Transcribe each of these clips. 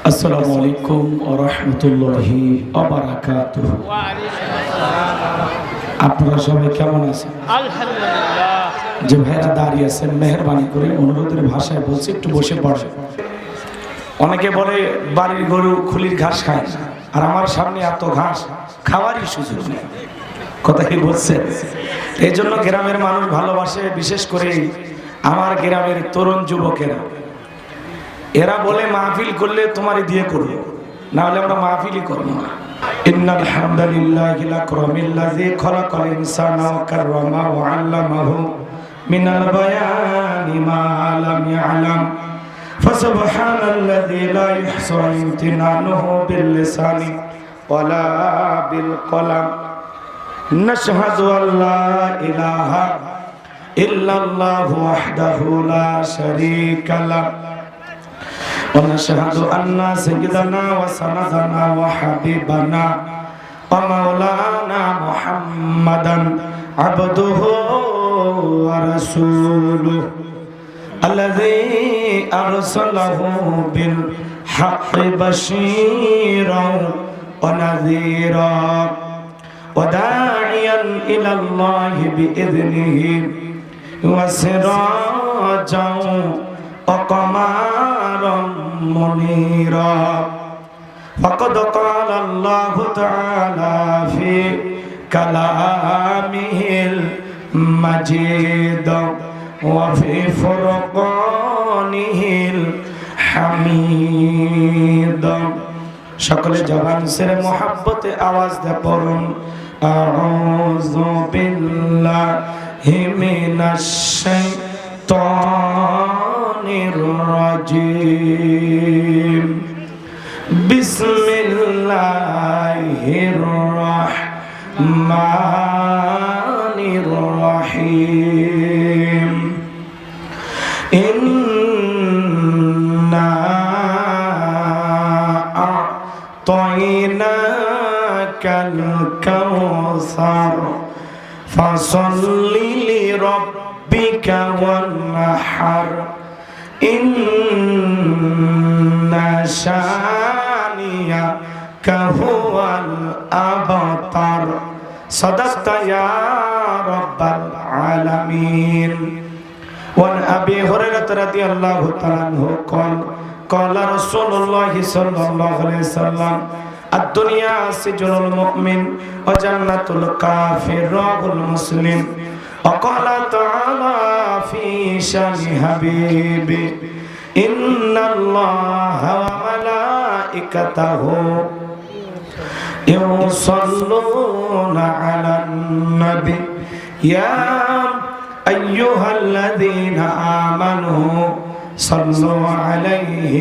আসসালামু আলাইকুম ওয়া রাহমাতুল্লাহি ওয়া বারাকাতুহু। আপনারা সবাই কেমন আছেন? আলহামদুলিল্লাহ। যে ভাইরা দাঁড়িয়ে আছেন মেহেরবানি করে অনুরোধের ভাষায় বলছি একটু বসে পড়ে। অনেকে বলে বাড়ির গরু খুলির ঘাস খায়, আর আমার সামনে এত ঘাস খাওয়ারই সুযোগ নেই। কথা কি বলছেন? এই জন্য গ্রামের মানুষ ভালোবাসে, বিশেষ করে আমার গ্রামের তরুণ যুবকেরা। এরা বলে মাহফিল করলে তোমারই দিয়ে করবো, না হলে আমরা মাহফিলই করবো না। ইন্নাল হামদুলিল্লাহি লাকরামিল্লাযী খালাকাল ইনসানা ওয়া কাররামা ওয়া আল্লামাহু মিনাল বায়ানি মা লাম ইয়ালাম ফাসুবহানাল্লাযী লা ইহসা ইমতিনানুহু বিল লিসানি ওয়ালা বিল কলাম নাশহাদু আল্লা ইলাহা ইল্লাল্লাহু ওয়াহদাহু লা শারীকা লাহু ونشهد أن سيدنا وسندنا وحبيبنا ومولانا محمدا عبده ورسوله الذي أرسله بالحق بشيرا ونذيرا وداعيا إلى الله بإذنه وسراجا وقمرا منيرا فقد قال الله تعالى في كلامه المجيد وفي فرقانه الحميد সকলে জবান ছেড়ে মোহাব্বতে আওয়াজ দিয়ে পড়ুন আউযু বিল্লাহি মিনাশ শাইতানির রাজিম বিসমিল্লাহির রাহমানির রহিম ইন্না আ'তাইনাকাল কাউসার ফাসাল্লি লিরাব্বিকা ওয়ানহার ইন্না শানিয়াকা হুয়াল আবতার সাদাকতা ইয়া রাব্বাল আলামিন ওয়ান আবি হুরায়রা রাদিয়াল্লাহু তাআলা আনহু قال رسول الله صلى الله عليه وسلم الدنيا سجن المؤمن وجنة الكافر رواه المسلم وقال تعالى في شان حبيبي إن الله وملائكته يصلون على النبي يا أيها الذين آمنوا صلوا عليه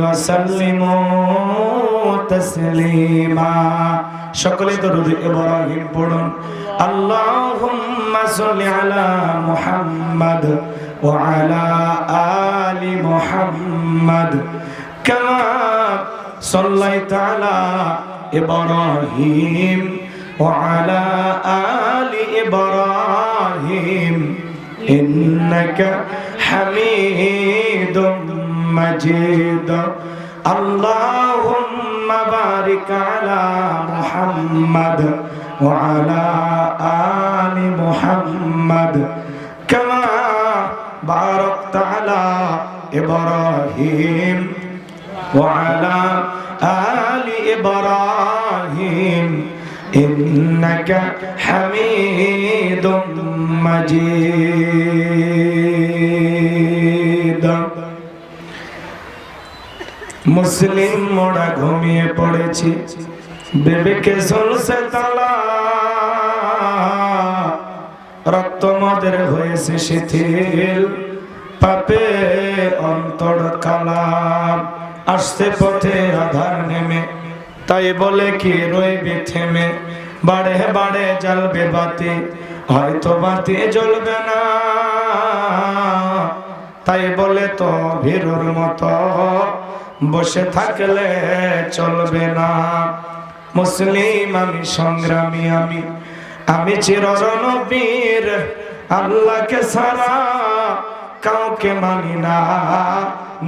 وسلموا تسليما সকলে দরুদ ইব্রাহিম পড়ুন আল্লাহুম্মা সাল্লি আলা মুহাম্মাদ ওয়া আলা আলি মুহাম্মাদ কামা সাল্লাইতা আলা ইব্রাহিম ওয়া আলা আলি ইব্রাহিম ইন্নাকা হামিদুম মাজিদ আল্লাহুম্মা বারিক আলা মুহাম্মাদ ওয়া আলা আলি মুহাম্মাদ কামা বারাকতা আলা ইব্রাহিম ওয়া আলা আলি ইব্রাহিম ইন্নাকা হামিদুম মাজিদ। মুসলিম মোড়া ঘুমিয়ে পড়েছি, বিবেকে ঝুলছে তালা, রক্ত মদের হয়েছে শিথিল, পাপে অন্তর কালা, আসছে পথে আধার নেমে, তাই বলে কি রইবে থেমে, বাড়ে বাড়ে জ্বলবে বাতি, হয়তো বাতি জ্বলবে না, তাই বলে তো ভীরুর মতো বসে থাকলে চলবে না। মুসলিম আমি, সংগ্রামী আমি চিররণবীর, আল্লাহকে ছাড়া কাউকে মানি না,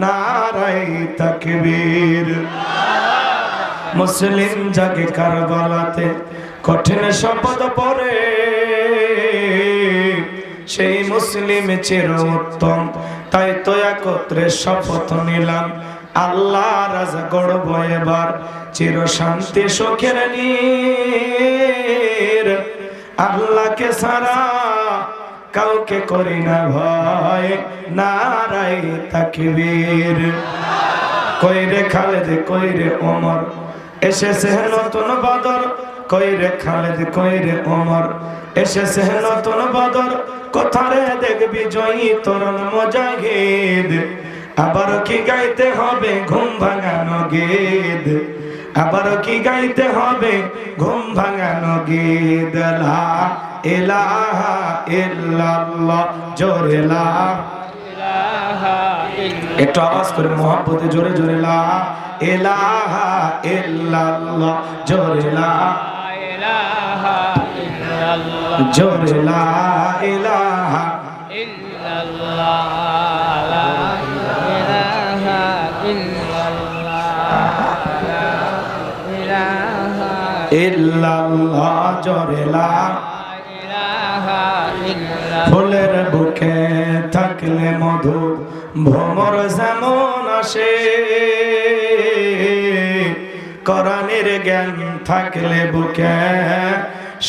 নারায়ে তাকবীর। মুসলিম জাগে কারবালাতে কঠিন শপথ পড়ে, সেই মুসলিম চির উত্তম, তাই তো একত্রে শপথ নিলাম, আল্লাহ রাজা গড়ব এবার চির শান্তি সুখের নীর। আল্লাহকে ছাড়া কাউকে করি না ভয়, নারায়ে তাকবীর। কইরে খালেদ কইরে ওমর, এসেছে নতুন বদর, কইরে খালেদ কইরে ওমর, এসেছে নতুন বদর। কোথারে দেখবি জয়ী তরুণ মুজাহিদ, আবারও কি গাইতে হবে ঘুম ভাঙানো গীত, আবারও কি গাইতে হবে ঘুম ভাঙানো গীত। লা ইলাহা ইল্লাল্লাহ, জোরে লা ইলাহা ইল্লাল্লাহ, একটু আওয়াজ করে মোহাব্বতে জোরে জোরে লা ইলাহা ইল্লাল্লাহ, জোরে লা ইলাহা ইল্লাল্লাহ, জোরে লা ইলাহা ইল্লাল্লাহ, লা ইলাহা ইল্লাল্লাহ, জোরে লা ইলাহা ইল্লাল্লাহ। ফুলের বুকে থাকলে মধু ভ্রমর যেমন আসে, কোরআনের জ্ঞান থাকলে বুকে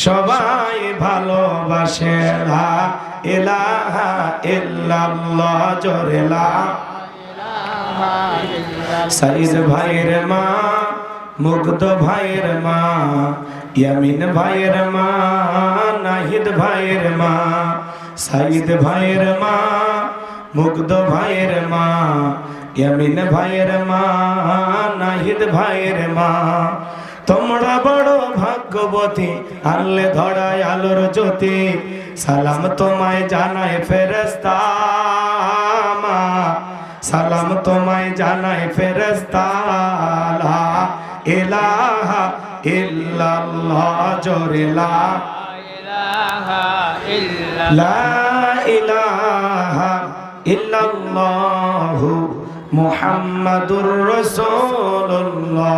সবাই ভালোবাসে। লা ইলাহা ইল্লাল্লাহ, জোরে লা ইলাহা ইল্লাল্লাহ। সাইদ ভাইয়ের মা, মুগ্ধ ভাইয়ের মা, ইয়ামিন ভাইয়ের মা, নাহিদ ভাইয়ের মা, সাইদ ভাইয়ের মা, মুগ্ধ ভাইয়ের মা, ইয়ামিন ভাইয়ের মা, নাহিদ ভাইয়ের মা। তোমরা বড় ভাগ্যবতী, আনলে ধরায় আলোর জ্যোতি, সালাম তোমায় জানায় ফেরেশতা মা, সালাম তোমায় জানায় ফেরেশতা। লা ইলাহা ইল্লাল্লাহ, জোরে লা ইলাহা ইল্লাল্লাহ, লা ইলাহা ইল্লাল্লাহু মুহাম্মাদুর রাসূলুল্লাহ।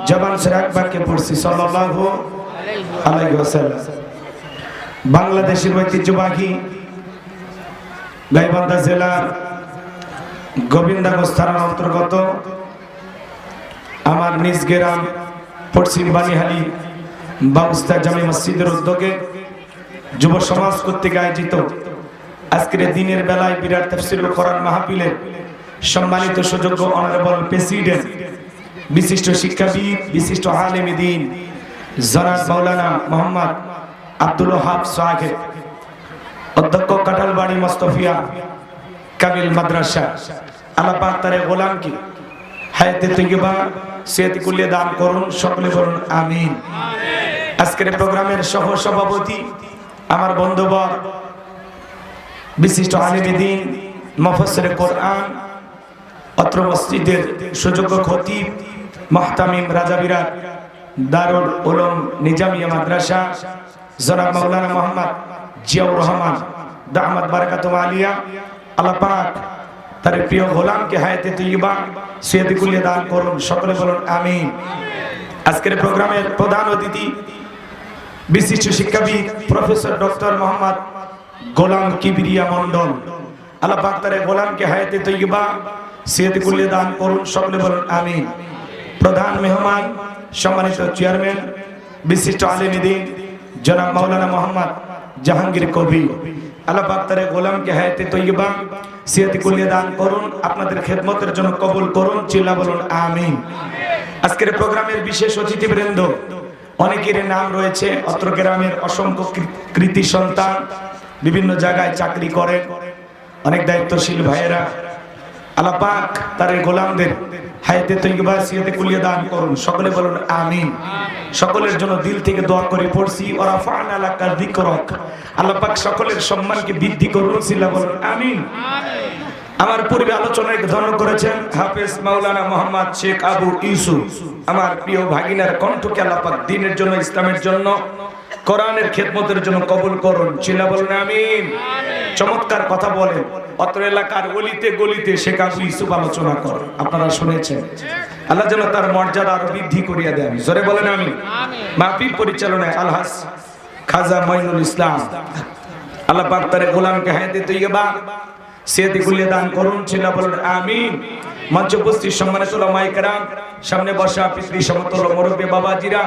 জবান সে একবারকে পড়ছি সাল্লাল্লাহু আলাইহি ওয়াসাল্লাম। বাংলাদেশের ঐতিহ্যবাহী গাইবান্ধা জেলার গোবিন্দাগঞ্জ থানার অন্তর্গত আমার নিজ গ্রাম পশ্চিম বানিহালি বাউস্তা জামে মসজিদের উদ্যোগে যুব সমাজ কর্তৃক আয়োজিত আজকের দিনের বেলায় বিরাট তাফসীরুল কোরআন মাহফিলের সম্মানিত সুযোগ্য অনারেবল প্রেসিডেন্ট, বিশিষ্ট শিক্ষাবিদ, বিশিষ্ট আলেমে দ্বীন জনাব মাওলানা মোহাম্মদ আব্দুল ওয়াহাব সাহেব, অধ্যক্ষ কাঁঠালবাড়ি মোস্তফিয়া কামিল মাদ্রাসা, আল্লাহ পাক তার গোলাম কি হায়াতে তৈয়বা সেহত কুল্লে দান করুন, সকলে বলুন আমিন। আজকের প্রোগ্রামের সহ সভাপতি আমার বন্ধুবর, বিশিষ্ট আলেমে দ্বীন, মুফাসসিরে কোরআন, অত্র মসজিদের সুযোগ্য খতিব, মুহতামিম রাজাবিরাট দারুল উলুম নিজামিয়া মাদ্রাসা জনাব মাওলানা মোহাম্মদ জিয়াউর রহমান দামাত বারাকাতুহু আলিয়া। আল্লাহ পাক তার প্রিয় গোলামকে হায়াতে তৈয়বা সেহত কুল্লে দান করুন, সকলে বলুন আমিন। আজকের প্রোগ্রামের প্রধান অতিথি বিশিষ্ট শিক্ষাবিদ প্রফেসর ডক্টর মোহাম্মদ গোলাম কিবরিয়া মন্ডল। আল্লাহ পাক তার গোলামকে হায়াতে তৈয়বা সেহত কুল্লে দান করুন, সকলে বলুন আমিন। প্রধান মেহমান সম্মানিত চেয়ারম্যান, বিশিষ্ট আলেমে দ্বীন জনাব মাওলানা মোহাম্মদ জাহাঙ্গীর কবি। আল্লাহ পাক তার গোলামকে হায়াতে তৈয়বা সেহত কুল্লে দান করুন, আপনাদের খেদমতের জন্য কবুল করুন, চিল্লা বলুন আমিন। আজকের প্রোগ্রামের বিশেষ অতিথিবৃন্দ, অনেকের নাম রয়েছে, অত্র গ্রামের অসংখ্য কৃতি সন্তান, বিভিন্ন জায়গায় চাকরি করেন, অনেক দায়িত্বশীল ভাইয়েরা। আল্লাহ পাক তার এই গোলামদের হায়াতে তৈয়বা সিয়াতে কুলিয়া দান করুন। সকলে বলুন আমিন। সকলের জন্য দিল থেকে দোয়া করে পড়ছি ওয়া রাফা'না লাকা যিকরাক। আল্লাহ পাক সকলের সম্মানকে বৃদ্ধি করুন। সিলা বলুন আমিন। আমার পূর্বে আলোচনায় ধন্য করেছেন হাফেজ মাওলানা মোহাম্মদ শেখ আবু ইউসুফ। আমার প্রিয় ভাগিনার কণ্ঠকে আল্লাহ পাক দ্বীনের জন্য, ইসলামের জন্য, কোরআনের খেদমতের জন্য কবুল করুন। চিল্লা বলুন আমিন। চমৎকার কথা বলেন। অত্র এলাকার গলিতে গলিতে শেখ আবু ইউসুফ আলোচনা করেন, আপনারা শুনেছেন। আল্লাহ যেন তার মর্যাদা আরো বৃদ্ধি করিয়া দেন। জোরে বলেন আমিন। মাহফিল পরিচালনায় আলহাজ খাজা মঈনুল ইসলাম। আল্লাহ পাক তার গোলামকে হায়াতে তৈয়বা সিয়াতে কুলিয়া দান করুন। চিল্লা বলুন আমিন। মঞ্চ উপস্থিত সম্মানিত উলামায়ে কেরাম, সামনে বসা পৃথিবী সমতল মুরব্বী বাবাজিরা,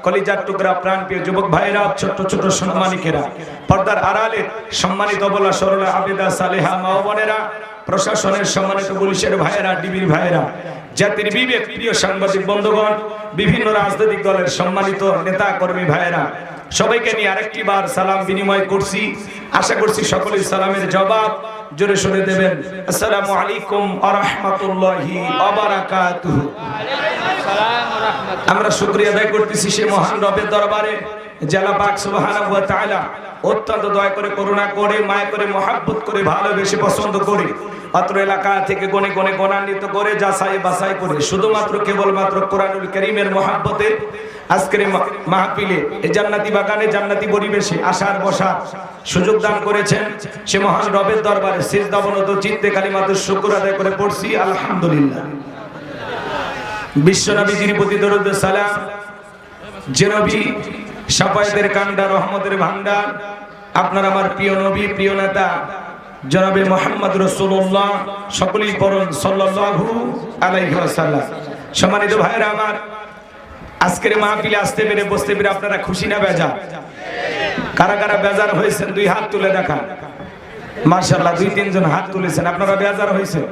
কলিজার টুকরা প্রাণপ্রিয় যুবক ভাইরা, ছোট ছোট সম্মানিকেরা, পর্দার আড়ালে সম্মানিত বলা সরলা আবেদা সালেহা মা বোনেরা, প্রশাসনের সম্মানিত পুলিশের ভাইয়েরা, ডিবির ভাইয়েরা, জাতির বিবেক প্রিয় সাংবাদিক বন্ধুগণ, বিভিন্ন রাজনৈতিক দলের সম্মানিত নেতা কর্মী ভাইয়েরা, সবাইকে নিয়ে আরেকটি বার সালাম বিনিময় করছি। আশা করছি সকলেই সালামের জবাব জোরে শুনে দেবেন। আসসালামু আলাইকুম ওয়া রাহমাতুল্লাহি ওয়া বারাকাতুহু। আমরা শুকরিয়া আদায় করতেছি সে মহান রবের দরবারে যে আল্লাহ পাক সুবহানাহু ওয়া তাআলা অত্যন্ত দয়া করে, করুণা করে, মায়া করে, মহব্বত করে, ভালোবেসে, পছন্দ করে অত্র এলাকা থেকে গনে গনে গণান্বিত করে, যাচাই বাছাই করে, শুধুমাত্র কেবলমাত্র কোরআনুল কারীমের মহব্বতে আজকের মাহফিলে এই জান্নাতি বাগানে, জান্নাতি পরিবেশে আসার বসার সুযোগ দান করেছেন। সে মহান রবের দরবারে সিজদাবনত চিত্তে কালিমাতুশ শুকর আদায় করে পড়ছি আলহামদুলিল্লাহ। বিশ্ব নবীজির প্রতি দরুদ সালাম। যে নবী শাফায়াতের কান্ডার, রহমতের ভান্ডার, আপনার আমার প্রিয় নবী, প্রিয় নেতা জনাবে মুহাম্মদ রাসূলুল্লাহ, সকলেই পড়ুন সাল্লাল্লাহু আলাইহি ওয়াসাল্লাম। সম্মানিত ভাইরা আমার, আজকের মাহফিলে আসতে পেরে, বসতে পেরে আপনারা খুশি না বেজার? কারা কারা বেজার হয়েছেন দুই হাত তুলে দেখান। মাশাআল্লাহ, দুই তিনজন হাত তুলেছেন। আপনারা বেজার হয়েছেন?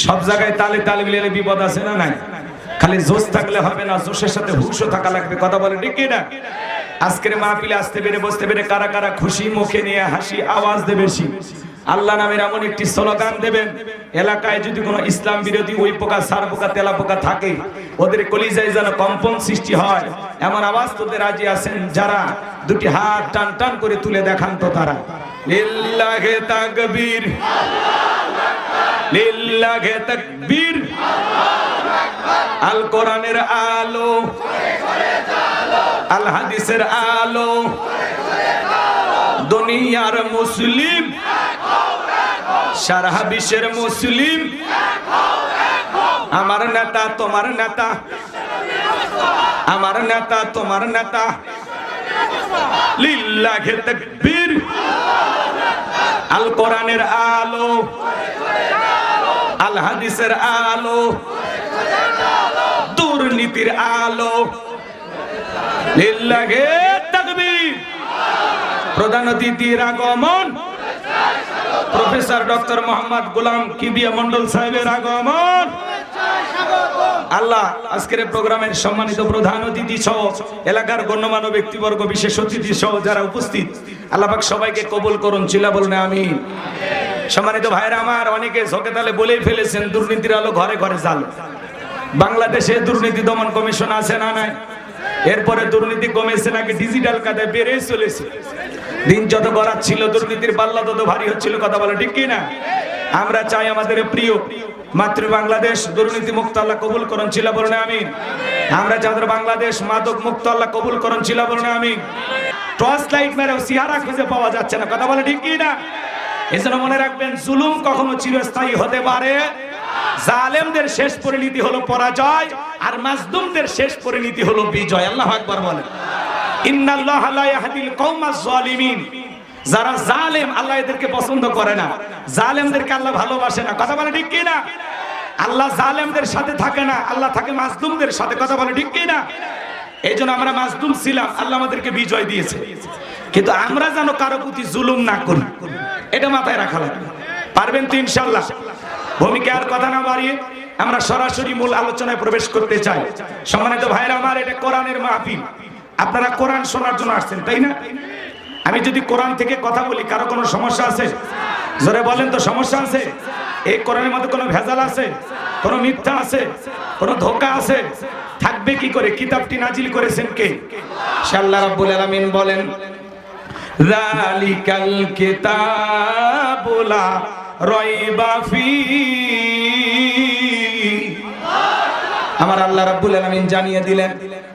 সব জায়গায় তালে তালে মিলে বিপদ আছে না নাই? খালি জোশ থাকলে হবে না, জোশের সাথে হুশও থাকা লাগবে। কথা বলে ঠিক কি না? আজকের মাহফিলে আসতে পেরে, বসতে পেরে কারা কারা খুশি, মুখে নিয়ে হাসি আওয়াজ দেবে বেশি? আল্লাহ নামের এমন একটি স্লোগান দেবেন, এলাকায় যদি কোনো ইসলাম বিরোধী ওই পোকা, সার পোকা, তেলা পোকা থাকে, ওদের কলিজায় যেন কম্পন সৃষ্টি হয়, এমন আওয়াজ তুলতে রাজি আছেন যারা? দুটি হাত টান টান করে তুলে দেখান তো তারা। লিল্লাহে তাকবীর, লিল্লাহে তাকবীর। আল কোরআনের আলো, আল হাদিসের আলো, দুনিয়ার মুসলিম, সারা বিশ্বের মুসলিম, আমার নেতা তোমার নেতা, আমার নেতা তোমার নেতা। লিল্লাহে তাকবীর। আল কোরআনের আলো, আল হাদিসের আলো, দুর্নীতির আলো। লিল্লাহে তাকবীর। প্রধান অতিথির আগমন, প্রফেসর ডক্টর মোহাম্মদ গোলাম কিবরিয়া মন্ডল সাহেবের আগমন। আল্লাহ আজকের প্রোগ্রামের সম্মানিত প্রধান অতিথি সহ এলাকার গণ্যমান্য ব্যক্তিবর্গ, বিশেষ অতিথি সহ যারা উপস্থিত, আল্লাহ পাক সবাইকে কবুল করুন। চিল্লা বলুন আমিন। সম্মানিত ভাইরা আমার, অনেকে ঝোঁকে তালে বলেই ফেলেছেন দুর্নীতির আলো ঘরে ঘরে জ্বাল। বাংলাদেশে দুর্নীতি দমন কমিশন আছে না নাই? এরপরে দুর্নীতি কমেছে নাকি ডিজিটাল কায়দায় বেড়েই চলেছে। দিন যত গড়াচ্ছিল ছিল, দুর্নীতির পাল্লা তত ভারী হচ্ছিল। কথা বলে ঠিক কি না? আমরা চাই আমাদের প্রিয় মাতৃ বাংলাদেশ দুর্নীতি মুক্ত আল্লাহ কবুল করুন। চিল্লা বলুন আমিন। আমরা চাই আমাদের বাংলাদেশ মাদক মুক্ত আল্লাহ কবুল করুন। চিল্লা বলুন আমিন। টর্চ লাইট মেরেও চেহারা খুঁজে পাওয়া যাচ্ছে না। কথা বলে ঠিক কি না? এজন্য মনে রাখবেন, জুলুম কখনো চিরস্থায়ী হতে পারে। জালেমদের শেষ পরিণতি হলো পরাজয়, আর মাজলুমদের শেষ পরিণতি হলো বিজয়। আল্লাহু আকবার বলেন। ইন্নাল্লাহা লা ইয়াহদিল কওমাজ জালিমিন। যারা জালেম, আল্লাহ এদেরকে পছন্দ করে না। জালেমদেরকে আল্লাহ ভালোবাসে না। কথা বলে ঠিক কি না? আল্লাহ জালেমদের সাথে থাকে না, আল্লাহ থাকে মাজলুমদের সাথে। কথা বলে ঠিক কি না? এইজন্য আমরা মাজলুম ছিলাম, আল্লাহ আমাদেরকে বিজয় দিয়েছে। কিন্তু আমরা যেন কারো প্রতি জুলুম না করি, এটা মাথায় রাখা লাগবে। পারবেন তো ইনশাআল্লাহ? ভূমিকা আর কথা না বাড়িয়ে আমরা সরাসরি মূল আলোচনায় প্রবেশ করতে চাই। সম্মানিত ভাইরা আমার, এটা কোরআনের মাহফিল। আপনারা কোরআন শোনার জন্য আসছেন, তাই না? আমি যদি কোরআন থেকে কথা বলি, কারো কোনো সমস্যা আছে? জোরে বলেন তো, সমস্যা আছে? এই কোরআনের মধ্যে কোনো ভেজাল আছে, কোনো মিথ্যা আছে, কোনো ধোঁকা আছে? থাকবে কি করে? কিতাবটি নাজিল করেছেন কে? সে আল্লাহ রাব্বুল আলামিন বলেন, যালিকাল কিতাবু লা রাইবা ফীহি। আমার আল্লাহ রাব্বুল আলামিন জানিয়ে দিলেন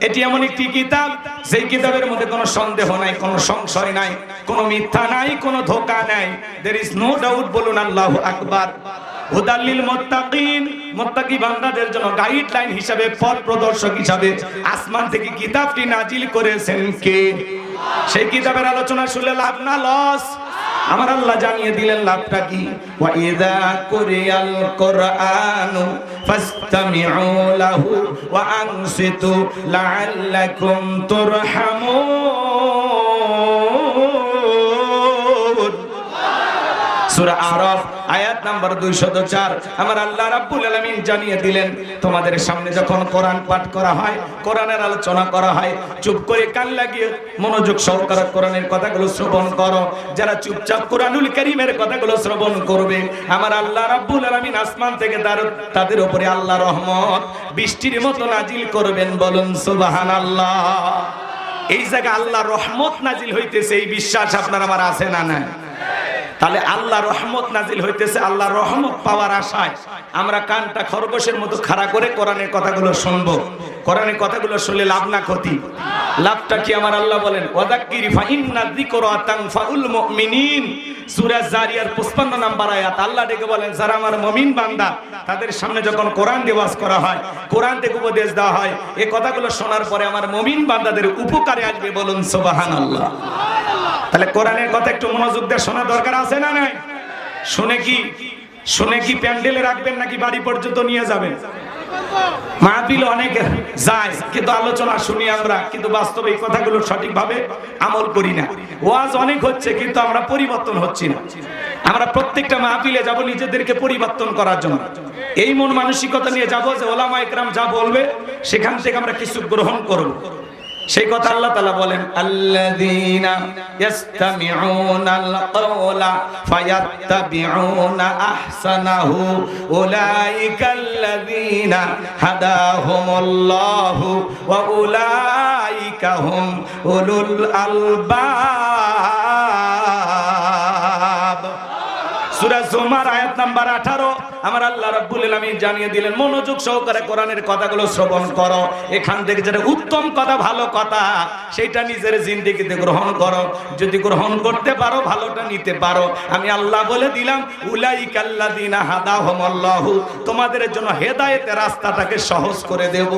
এটি এমন একটি কিতাব, সেই কিতাবের মধ্যে কোনো সন্দেহ নাই, কোনো সংশয় নাই, কোনো মিথ্যা নাই, কোনো ধোঁকা নাই। there is no doubt। বলুন আল্লাহু আকবার। হুদাল্লিল মুত্তাকিন, মুত্তাকি বান্দাদের জন্য গাইডলাইন হিসাবে, পথ প্রদর্শক হিসাবে আসমান থেকে কিতাবটি নাজিল করেছেন কে? সেই কিতাবের আলোচনা শুনলে লাভ না লস? আমার আল্লাহ জানিয়ে দিলেন লাভটা কি। ওয়া ইযা কুরিয়াল কুরআনু ফাসতামিউ লাহু ওয়া আনসিতু লাআল্লাকুম তুরহামুন। সূরা আরাফ আয়াত নাম্বার 204। আমার আল্লাহ রাব্বুল আলামিন জানিয়ে দিলেন তোমাদের সামনে যখন কোরআন পাঠ করা হয়, কোরআনের আলোচনা করা হয়, চুপ করে কান লাগিয়ে মনোযোগ সহকারে কোরআনের কথাগুলো শ্রবণ করো। যারা চুপচাপ কোরআনুল কারীমের কথাগুলো শ্রবণ করবে, আমার আল্লাহ রাব্বুল আলামিন আসমান থেকে তাদের উপরে আল্লাহ রহমত বৃষ্টির মতো নাজিল করবেন। বলুন সুবহানাল্লাহ। এই জায়গায় আল্লাহ রহমত নাজিল হইতেছে, এই বিশ্বাস আপনার আমার আছে না নাই? তাহলে আল্লাহ রহমত নাজিল হইতেছে, আল্লাহ রহমত পাওয়ার আশায় আমরা কানটা খরগোশের মতো খাড়া করে কোরআনের কথাগুলো শুনবো। কোরআনের কথাগুলো শুনলে লাভ না ক্ষতি? লাভটা কি? আমার আল্লাহ বলেন, ওয়াযাক্কির ফা ইন্না যিকরা তানফাউল মুমিনিন। সূরা জারিয়ার 55 নম্বর আয়াত। আল্লাহ ডেকে বলেন, যারা আমার মুমিন বান্দা, তাদের সামনে যখন কোরআন দিয়ে ওয়াজ করা হয়, কোরআন থেকে উপদেশ দেওয়া হয়, এই কথাগুলো শোনার পরে আমার মুমিন বান্দাদের উপকারে আসবে। বলুন সুবহানাল্লাহ। তাহলে কোরআনের কথা একটু মনোযোগ দিয়ে শোনা দরকার আছে না নাই? শুনে কি প্যান্ডেলে রাখবেন নাকি বাড়ি পর্যন্ত নিয়ে যাবেন? মাহফিল অনেক যায়, কিন্তু আলোচনা শুনি আমরা, কিন্তু বাস্তবে এই কথাগুলো সঠিকভাবে আমল করি না। ওয়াজ অনেক হচ্ছে, কিন্তু আমরা পরিবর্তন হচ্ছি না। আমরা প্রত্যেকটা মাহফিলে যাব নিজেদেরকে পরিবর্তন করার জন্য। এই মন মানসিকতা নিয়ে যাব যে ওলামা ইকরাম যা বলবে সেখান থেকে আমরা কিছু গ্রহণ করব। সেই কথা আল্লাহ তাআলা বলেন, আল্লাযীনা ইয়াসতামিউনাল কাওলা ফায়াত্তাবিউনা আহসানাহু উলাইকাল্লাযীনা হাদাহুমুল্লাহু ওয়া উলাইকা হুম উলুল আলবাব। সূরা জুমার আয়াত নাম্বার 18। আমার আল্লাহ রাব্বুল আলামিন জানিয়ে দিলেন মনোযোগ সহকারে কোরআনের কথাগুলো শ্রবণ করো। এখান থেকে যেটা উত্তম কথা, ভালো কথা, সেটা নিজের জিন্দেগিতে গ্রহণ করো। যদি গ্রহণ করতে পারো, ভালোটা নিতে পারো, আমি আল্লাহ বলে দিলাম উলাইকাল্লাযীনা হাদাহুমুল্লাহু, তোমাদের জন্য হেদায়েতের রাস্তাটাকে সহজ করে দেব।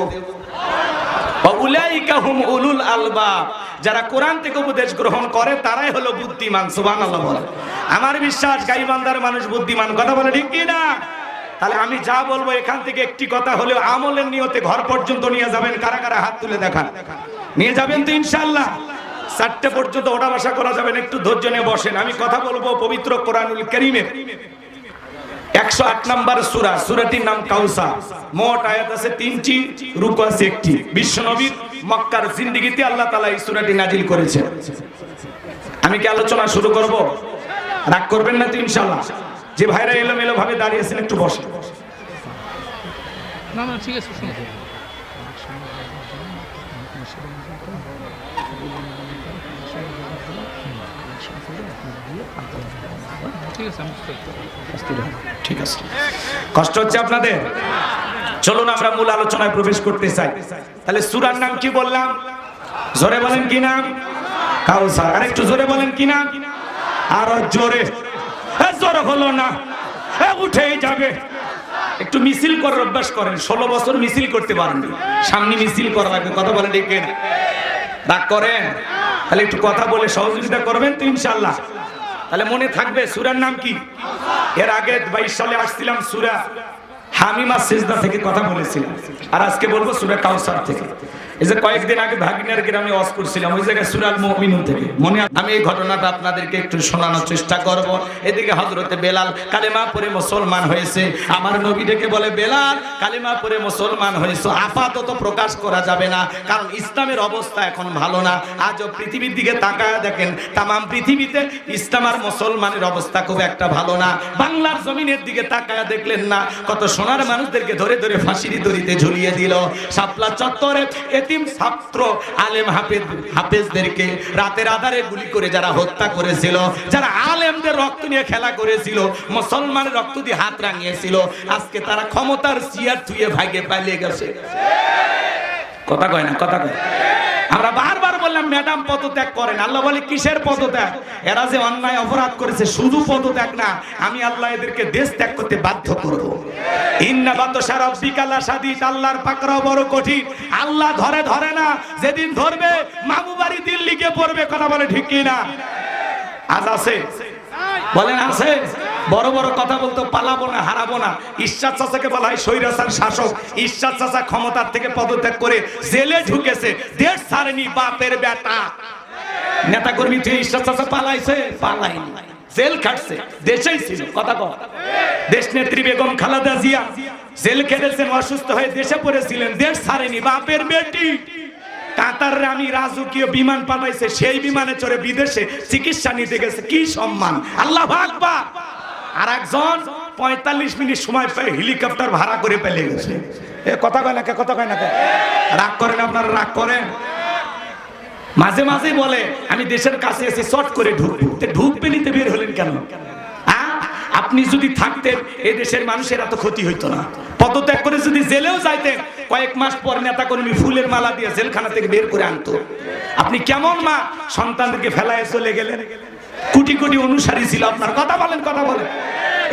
ওয়া উলাইকা হুম উলুল আলবাব, যারা কোরআন থেকে উপদেশ গ্রহণ করে তারাই হলো বুদ্ধিমান। সুবহানাল্লাহ বলে। আমার বিশ্বাস গাইবান্ধার মানুষ বুদ্ধিমান। কথা বলে ঠিক কি না? তাহলে আমি যা বলবো এখান থেকে একটি কথা হলেও আমলের নিয়তে ঘর পর্যন্ত নিয়ে যাবেন। কারা কারা হাত তুলে দেখান। নিয়ে যাবেন তো ইনশাআল্লাহ? 4টে পর্যন্ত ওঠা বসা করা যাবেন। একটু ধৈর্য নিয়ে বসেন। আমি কথা বলবো পবিত্র কোরআনুল কারীমের 108 নম্বর সূরা। সূরাটির নাম কাউসার। মোট আয়াত আছে 3টি, রুকু আছে 1টি। বিশ্বনবীর মক্কার জিন্দেগিতে আল্লাহ তাআলা এই সূরাটি নাজিল করেছেন। আমি কি আলোচনা শুরু করব? রাগ করবেন না তো ইনশাআল্লাহ? যে ভাইরা এলোমেলো ভাবে দাঁড়িয়ে আছেন একটু বসেন। না না ঠিক আছে, শুনুন। ঠিক আছে, কষ্ট হচ্ছে আপনাদের? চলুন আমরা মূল আলোচনায় প্রবেশ করতে চাই। তাহলে সূরার নাম কি বললাম? জোরে বলেন কি নাম? কাউসার। আর একটু জোরে বলেন কি নাম? আরো জোরে। জোরে হলো না, উঠেই যাবে। একটু মিছিল করার অভ্যাস করেন। 16 বছর মিছিল করতে পারেন, সামনে মিছিল করা লাগবে। কথা বলে ডেকে ডাক করেন। তাহলে একটু কথা বলে সহযোগিতা করবেন তো ইনশাআল্লাহ। তাহলে মনে থাকবে সূরার নাম কি? এর আগে 22 সালে আসছিলাম সূরা হামিমা সিজদা থেকে কথা বলেছিলাম, আর আজকে বলবো সূরা কাউসার থেকে। এই যে কয়েকদিন আগে ভাগিনার গ্রামে ওয়াজ করছিলাম, ওই জায়গায় সূরাল মুমিনুন থেকে মনে। আমি এই ঘটনাটা আপনাদেরকে একটু শোনানোর চেষ্টা করব। এদিকে হযরতে বেলাল কালেমা পড়ে মুসলমান হয়েছে। আমার নবী ডেকে বলে, বেলাল কালেমা পড়ে মুসলমান হয়েছে, আপাতত প্রকাশ করা যাবে না, কারণ ইসলামের অবস্থা এখন ভালো না। আজও পৃথিবীর দিকে তাকায় দেখেন, তামাম পৃথিবীতে ইসলাম আর মুসলমানের অবস্থা খুব একটা ভালো না। বাংলার জমিনের দিকে তাকায় দেখলেন না, কত সোনার মানুষদেরকে ধরে ধরে ফাঁসির দড়িতে ঝুলিয়ে দিল। শাপলা চত্বরে এতিম ছাত্র আলেম হাফেজদেরকে রাতের আধারে গুলি করে যারা হত্যা করেছিল, যারা আলেমদের রক্ত নিয়ে খেলা করেছিল, মুসলমানের রক্ত দিয়ে হাত রাঙিয়েছিল, আজকে তারা ক্ষমতার চেয়ার থুয়ে ভাগে পালিয়ে গেছে। কথা কয় না, কথা কয়। আমরা বারবার বললাম ম্যাডাম পদত্যাগ করেন। আল্লাহ বলে কিসের পদত্যাগ? এরা যে অন্যায় অপরাধ করেছে, শুধু পদত্যাগ না, আমি আল্লাহ এদেরকে দেশ ত্যাগ করতে বাধ্য করব। ইন্না বাতশা রাব্বিকা লাশাদীদ, আল্লাহর পাকড়াও বড় কঠিন। আল্লাহ ধরে ধরে না, যেদিন ধরবে মামু বাড়ি দিল্লিকে পড়বে। কথা বলে ঠিক কি না? আজ আছে, বলেন আছে। বড় বড় কথা বলতো পালাবো না, হারাবো না। ঈশ্বর চাচাকে বলা হয় স্বৈরাচার শাসক। ঈশ্বর চাচা ক্ষমতার থেকে পদত্যাগ করে জেলে ঢুকেছে, দেশ ছাড়েনি, বাপের বেটা। নেতা কর্মী থেকে ঈশ্বর চাচা পালাইছে? পালাইনি, জেল খাটছে, দেশেই ছিল। কথা কও। দেশ নেত্রী বেগম খালেদা জিয়া জেল খেটেছেন, অসুস্থ হয়ে দেশে পড়েছিলেন, দেশ ছাড়েনি, বাপের বেটি। কাতারে আমি রাজকীয় বিমান পাঠাইছে, সেই বিমানে চড়ে বিদেশে চিকিৎসা নিতে গেছে। কি সম্মান! আল্লাহু আকবার। আর একজন 45 মিনিট সময় পেয়ে হেলিকপ্টার ভাড়া করে পেলে গেছে। এ কথা কয় না কে? কথা কয় না কে? রাগ করেন আপনারা, রাগ করেন। মাঝে মাঝে বলে আমি দেশের কাছে এসে শর্ট করে ঢুকবো। ঢুকবে নিতে বের হলেন কেন? আপনি যদি থাকতেন এই দেশের মানুষের এত ক্ষতি হইতো না। পদত্যাগ করে যদি জেলেও যাইতেন, কয়েক মাস পর নেতা কর্মী ফুলের মালা দিয়ে জেলখানা থেকে বের করে আনতো। আপনি কেমন মা সন্তানদেরকে ফেলায় চলে গেলেন? কোটি কোটি অনুসারী ছিল আপনার। কথা বলেন, কথা বলেন।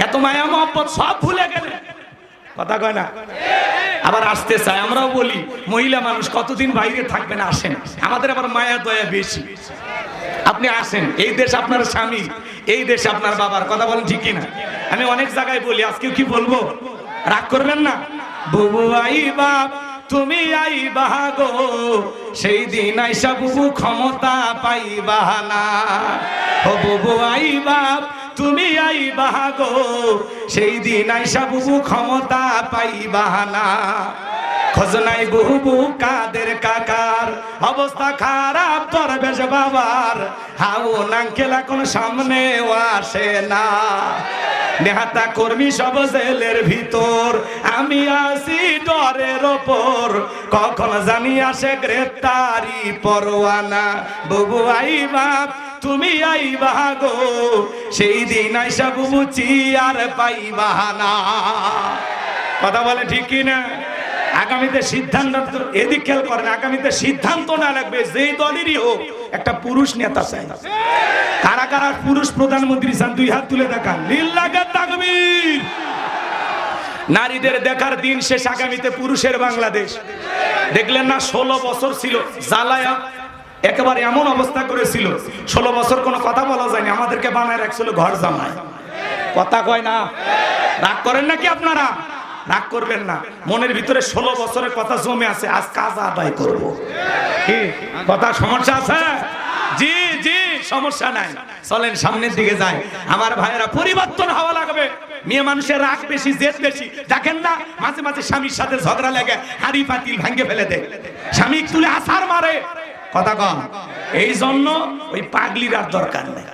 এত মায়া মহব্বত সব ভুলে গেলেন। কথা কয় না? আবার আসতে চায়। আমরাও বলি মহিলা মানুষ কতদিন বাইরে থাকবেন, আসেন। আমাদের আবার মায়া দয়া বেশি। আপনি আসেন, এই দেশ আপনার স্বামী, এই দেশ আপনার বাবার। কথা বলেন ঠিক কিনা? আমি অনেক জায়গায় বলি, আজকে কি বলবো, রাগ করবেন না। বুবু আই বাপ তুমি আইবা গো, সেই দিন আইসা বুবু ক্ষমতা পাইবা না। ও বুবু আই বাপ তুমি আইবা গো, সেই দিন আইসা বুবু ক্ষমতা পাইবা না। খোঁজ নাই বুবু কাদের কাকার, অবস্থা খারাপ দরবেশ বাবার, হাউ নাঙ্কেল এখন সামনেও আসে না। নেহাতা কর্মী সব জেলের ভিতর, আমি আসি ডরের ওপর, কখন জানি আসে গ্রেফতারি পরোয়ানা। বুবু আইবা তুমি আইবা গো, সেই দিন আইসা বুবু চিয়ার পাইবা না। কথা বলে ঠিক কিনা? আগামীতে সিদ্ধান্ত, এদিক খেয়াল করেন, আগামীতে সিদ্ধান্ত না লাগবে যেই দলেরই হোক, একটা পুরুষ নেতা চাই। কারা কারা পুরুষ প্রধানমন্ত্রী চান? দুই হাত তুলে দেখান। লিল্লাহে তাকবীর। নারীদের দেখার দিন শেষ, আগামীতে পুরুষের বাংলাদেশ। দেখলেন না 16 বছর ছিল জ্বালায়া, একেবারে এমন অবস্থা করেছিল, 16 বছর কোনো কথা বলা যায়নি, আমাদেরকে বানায় রাখছিল ঘর জামাই। কথা কয় না? রাগ করেন নাকি আপনারা? রাগ করবেন না, মনের ভিতরে 16 বছরের কথা জমে আছে, আজ কাজ আদায় করব। কি কথা, সমস্যা আছে? জি জি, সমস্যা নাই, চলেন সামনের দিকে যাই। আমার ভাইয়েরা, পরিবর্তন হওয়া লাগবে। মেয়ে মানুষের রাগ বেশি, জেদ বেশি। দেখেন না মাঝে মাঝে স্বামীর সাথে ঝগড়া লাগে, হাড়ি পাতিল ভাঙ্গে ফেলে দেয়, স্বামী তুলে আছাড় মারে। কথা কম। এই জন্য ওই পাগলির আর দরকার নেই।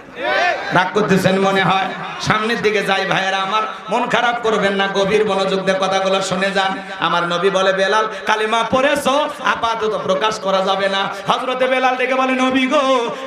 রাগ করতেছেন মনে হয়? সামনের দিকে যাই ভাইয়েরা আমার, মন খারাপ করবেন না, গভীর মনোযোগ দিয়ে কথাগুলো শুনে যান। আমার নবী বলে, বেলাল কালিমা পড়েছো, আপাতত প্রকাশ করা যাবে না। হযরতে বেলাল ডেকে বলে, নবী গো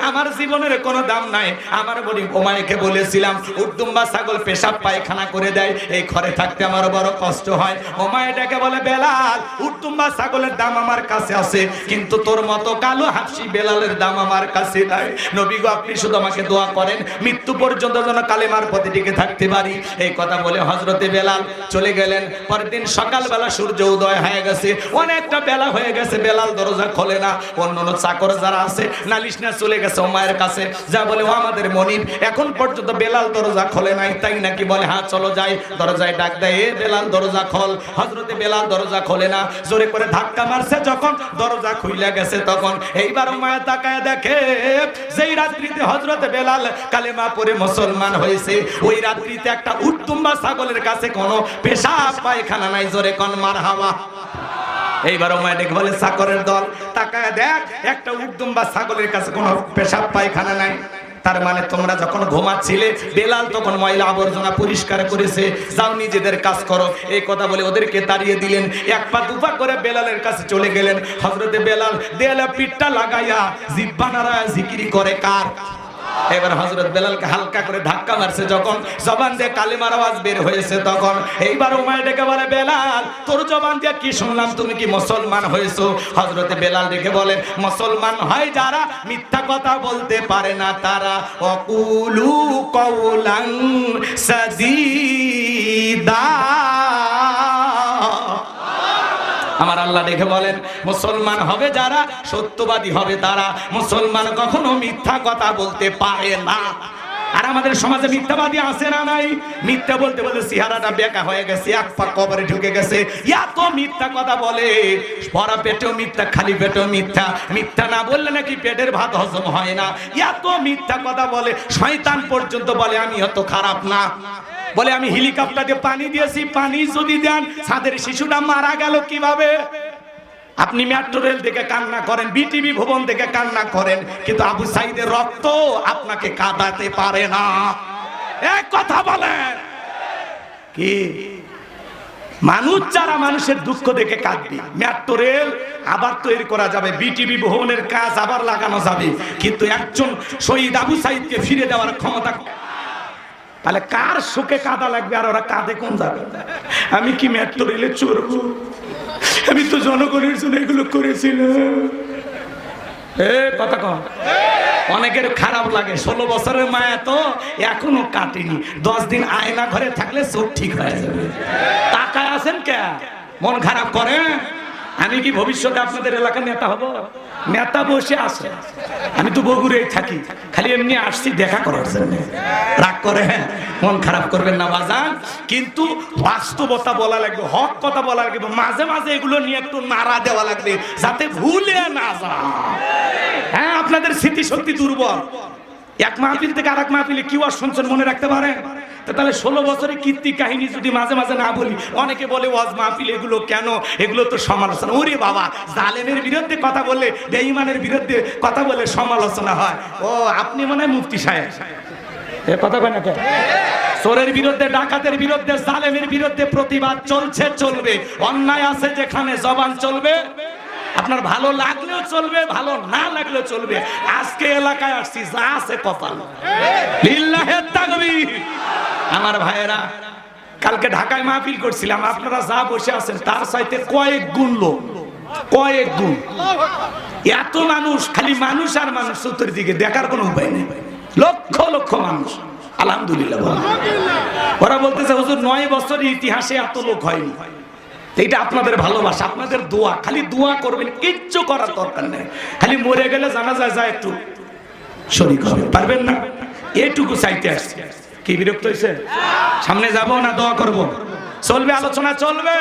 আমার জীবনের কোনো দাম নাই। আমার বলি ওমাইকে বলেছিলাম উর্দুম্বা ছাগল পেশাব পায়খানা করে দেয়, এই ঘরে থাকতে আমার বড় কষ্ট হয়। ওমাই ডেকে বলে, বেলাল উর্দুম্বা ছাগলের দাম আমার কাছে আছে, কিন্তু তোর মতো কালো হাফসি বেলালের দাম আমার কাছে নাই। নবী গো আপনি শুধু আমাকে দোয়া করেন, মৃত্যু পর্যন্ত যেন কালেমার পথে টিকে থাকতে পারি। এই কথা বলে হযরতে বেলাল চলে গেলেন। পরের দিন সকালবেলা সূর্য উদয় হয়ে গেছে, অনেকটা বেলা হয়ে গেছে, বেলাল দরজা খোলে না। অন্যান্য চাকর যারা আছে নালিশ না চলে গেছে ওমায়ের কাছে, যা বলে ও আমাদের মনিব এখন পর্যন্ত বেলাল দরজা খোলে নাই, তাই নাকি? বলে হ্যাঁ চলো যাই। দরজায় ডাক দেয়, এ বেলাল দরজা খোল। হযরতে বেলাল দরজা খোলে না, জোরে করে ধাক্কা মারছে যখন দরজা খুইলা গেছে, তখন এইবার ওমায়া তাকায় দেখে যেই রাত্রিতে হযরতে বেলাল কালেমা পড়ে মুসলমান হয়েছে, ওই রাত্রিতে একটা উটদুম্বা ছাগলের কাছে কোনো পেশাব পায়খানা নাই। জোরে কোন মারহাবা। এইবার ওমায়া দেখে বলে চাকরের দল তাকায় দেখ একটা উটদুম্বা ছাগলের কাছে কোনো পেশাব পায়খানা নাই। তার মানে তোমরা যখন ঘুমাচ্ছিলে বেলাল তখন ময়লা আবর্জনা পরিষ্কার করেছে, যাও নিজেদের কাজ করো। এই কথা বলে ওদেরকে তাড়িয়ে দিলেন। এক পা দুপা করে বেলালের কাছে চলে গেলেন। হযরতে বেলাল দেয়ালে পিঠটা লাগাইয়া জিহ্বা নাড়ায় জিকিরি করে কার? এবার হযরত বেলালকে হালকা করে ধাক্কা মারছে, যখন জবান দিয়ে কালিমার আওয়াজ বের হয়েছে, তখন এইবার উমাইয়া ডেকে বলে বেলাল তোর জবান দিয়ে কি শুনলাম, তুমি কি মুসলমান হয়েছো? হযরতে বেলাল ডেকে বলেন মুসলমান হয় যারা মিথ্যা কথা বলতে পারে না তারা। ওয়াকুলু কাওলান সাদীদা। আমার আল্লাহ দেখে বলেন মুসলমান হবে যারা, সত্যবাদী হবে তারা। মুসলমান কখনো মিথ্যা কথা বলতে পারে না। আর আমাদের সমাজে মিথ্যাবাদী আছে না নাই? মিথ্যা বলতে বলতে চেহারাটা বেঁকা হয়ে গেছে, এক পা কবরে ঢুকে গেছে। এত মিথ্যা কথা বলে, ভরা পেটেও মিথ্যা, খালি পেটেও মিথ্যা। মিথ্যা না বললে নাকি পেটের ভাত হজম হয় না। এত মিথ্যা কথা বলে, শয়তান পর্যন্ত বলে আমি অত খারাপ না। বলে আমি হেলিকপ্টার দিয়ে পানি দিয়েছি, পানি যদি দেন ছাদের শিশুটা মারা গেল কিভাবে? আপনি মেট্রো রেল দেখে কান্না করেন, বিটিভি ভবন দেখে কান্না করেন, কিন্তু আবু সাইদের রক্ত আপনাকে কাঁদাতে পারে না। এক কথা বলেন কি? মানুষ যারা মানুষের দুঃখ দেখে কাঁদবে। মেট্রো রেল আবার তৈরি করা যাবে, বিটিভি ভবনের কাজ আবার লাগানো যাবে, কিন্তু একজন শহীদ আবু সাইদকে ফিরে দেওয়ার ক্ষমতা। তাহলে কার শোকে কাঁদা লাগবে? আর ওরা কাঁদে কোন যাবে? আমি কি মেট্রো রেলে চড়বো? আমি তো জনগণের জন্য এগুলো করেছিলাম। কথা কম। অনেকের খারাপ লাগে, 16 বছরের মায়া তো এখনো কাটেনি। 10 দিন আয়না ঘরে থাকলে চোখ ঠিক হয়ে যাবে। তাকায় আছেন কে? মন খারাপ করে? আমি কি ভবিষ্যতে আপনাদের এলাকার নেতা হব? নেতা বসে আছে, আমি তো বগুড়ায় থাকি, খালি এমনি আসছি দেখা করার জন্য। রাগ করে মন খারাপ করবেন না বাজান, কিন্তু বাস্তবতা বলা লাগবে, হক কথা বলা লাগবে। মাঝে মাঝে এগুলো নিয়ে একটু নাড়া দেওয়া লাগবে, যাতে ভুলে না যায়। হ্যাঁ, আপনাদের স্মৃতিশক্তি দুর্বল। এক মাহফিল থেকে আরেক মাহফিলে কি ওয়াজ শুনছেন মনে রাখতে পারেন? তাহলে 16 বছরের কীর্তি কাহিনী যদি মাঝে মাঝে না বলি, অনেকে বলে ওয়াজ মাহফিল এগুলো কেন? এগুলো তো সমালোচনা। ওরে বাবা, জালেমের বিরুদ্ধে কথা বলে, বেঈমানের বিরুদ্ধে কথা বলে সমালোচনা হয়। ও আপনি মনে হয় মুফতি সাহেব। এ কথা কয় না কেন? চোরের বিরুদ্ধে, ডাকাতের বিরুদ্ধে, জালেমের বিরুদ্ধে প্রতিবাদ চলছে, চলবে। অন্যায় আছে যেখানে জবান চলবে। আপনার ভালো লাগলেও চলবে, ভালো না লাগলেও চলবে। আজকে এলাকায় আসছি, যা আছে কপাল। লিল্লাহে তাকবীর। আমার ভাইয়েরা, কালকে ঢাকায় মাহফিল করছিলাম, আপনারা যা বসে আছেন তার চাইতে কয়েক গুণ লোক, কয়েক গুণ। এত মানুষ, খালি মানুষ আর মানুষ, চতুর্দিকে দেখার কোনো উপায় নেই। লক্ষ লক্ষ মানুষ, আলহামদুলিল্লাহ। ওরা বলতেছে হুজুর 9 বছরের ইতিহাসে এত লোক হয়নি। এইটা আপনাদের ভালোবাসা, আপনাদের দোয়া। খালি দোয়া করবেন, কিচ্ছু করার দরকার নেই। খালি মরে গেলে জানা যায় যা একটু শরীক হবে, পারবেন না? এইটুকু চাইতে আসছে। কি বিরক্ত হয়েছে? সামনে যাব না দোয়া করব? চলবে, আলোচনা চলবে।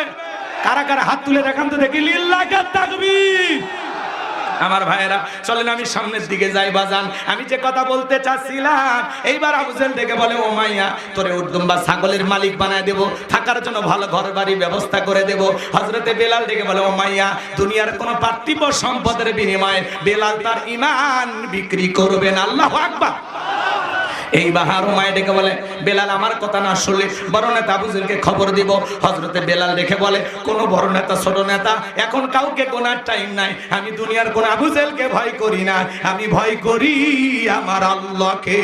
কারা কারা হাত তুলে দেখান তো দেখি। লিল্লাহি তাকবীর। আমার ভাইয়েরা চলেন আমি সামনের দিকে যাই বাজান। আমি যে কথা বলতে চাচ্ছিলাম, এইবার আবু জেহেল দেখে বলে ও মাইয়া, তোরে উটদুম্বা ছাগলের মালিক বানায় দেব, থাকার জন্য ভালো ঘর বাড়ি ব্যবস্থা করে দেব। হযরতে বেলাল দেখে বলে ও মাইয়া, দুনিয়ার কোনো পার্থিব সম্পদের বিনিময়ে বেলাল তার ঈমান বিক্রি করবে না। আল্লাহু আকবার। এই বাহার উমাইয়া ডেকে বলে বেলাল আমার কথা না শুনলে বড় নেতা আবু জেহেলকে খবর দিব। হযরতে বেলাল দেখে বলে কোন বড় নেতা ছোট নেতা এখন কাউকে গোনার টাইম নাই। আমি দুনিয়ার কোন আবু জেহেলকে ভয় করি না, আমি ভয় করি আমার আল্লাহকে।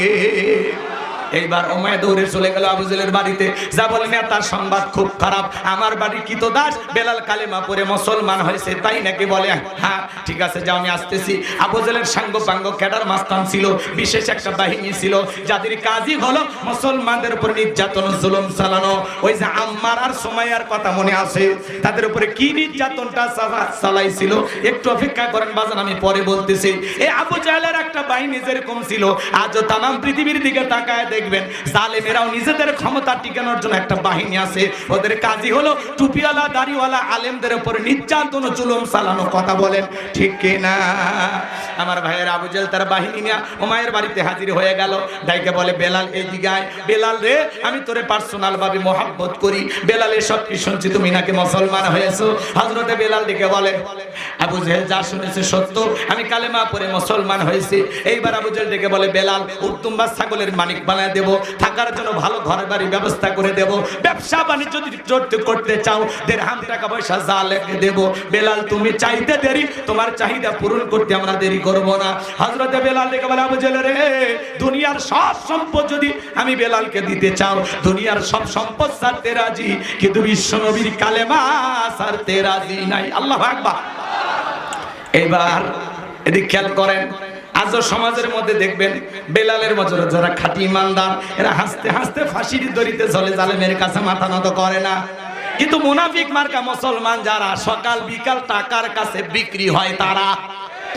এইবার উমাইয়া দৌড়ে চলে গেল আবু জেহেলের বাড়িতে, যা বলেন তার সংবাদ খুব খারাপ, আমার বাড়ি কৃতদাস বেলাল কালেমা পড়ে মুসলমান হয়েছে, তাই নাকি? বলে হ্যাঁ ঠিক আছে যাও আমি আসতেছি। আবু জেহেলের সাঙ্গ পাঙ্গ ক্যাডার মাস্তান ছিল, বিশেষ একটা বাহিনী ছিল যাদের কাজই হলো মুসলমানদের উপর নির্যাতন জুলুম চালানো। ওই যে আম্মার আর সুমাইয়ার কথা মনে আছে, তাদের উপরে কি নির্যাতনটা চালাইছিল, একটু অপেক্ষা করেন বাজান, আমি পরে বলতেছি। এই আবু জাহেলের একটা বাহিনী যেরকম ছিল, আজও তামাম পৃথিবীর দিকে তাকায় দেখবেন জালেমেরাও নিজেদের ক্ষমতা টিকানোর জন্য একটা বাহিনী আছে, ওদের কাজই হলো টুপিওয়ালা দাড়িওয়ালা আলেমদের উপর নির্যাতন জুলুম চালানো। কথা বলেন ঠিক কি না? আমার ভাইয়ের আবু জেহেল তার বাহিনী নিয়ে উমাইয়ার বাড়িতে হাজির হয়ে গেল। ডাইকে বলে বেলাল এইদিকে আয়, বেলাল রে আমি তোরে পার্সোনাল ভাবে মহব্বত করি, বেলালের সব কি শুনছি তুমি নাকি মুসলমান হয়েছো। হযরতে বেলাল ডেকে বলে আবু জেহেল যা শুনেছে সত্য, আমি কালেমা পড়ে মুসলমান হয়েছি। এইবার আবু জেহেল ডেকে বলে বেলাল উত্তমবা ছাগলের মালিক বানায় দেব, থাকার জন্য ভালো ঘর বাড়ি ব্যবস্থা করে দেব, ব্যবসা বাণিজ্য যদি করতে চাও দিরহাম টাকা পয়সা যা লেগে দেব। বেলাল তুমি চাইতে দেরি, তোমার চাহিদা পূরণ করতে আমরা দেরি করব না। হযরতে বেলাল ডেকে বলে আবু জেহেল রে দুনিয়ার সব সম্পদ যদি আমি বেলালকে দিতে চাও, দুনিয়ার সব সম্পদ ছাড়তে রাজি, কিন্তু বিশ্বনবীর কালেমা ছাড়তে রাজি নাই। আল্লাহু আকবার। এবার এদিক খেয়াল করেন, আজও সমাজের মধ্যে দেখবেন বেলালের মজরে যারা খাঁটি ইমানদার, এরা হাসতে হাসতে ফাঁসির দড়িতে চলে, জালেমের কাছে মাথা নত করে না। কিন্তু মুনাফিক মার্কা মুসলমান যারা সকাল বিকাল টাকার কাছে বিক্রি হয়, তারা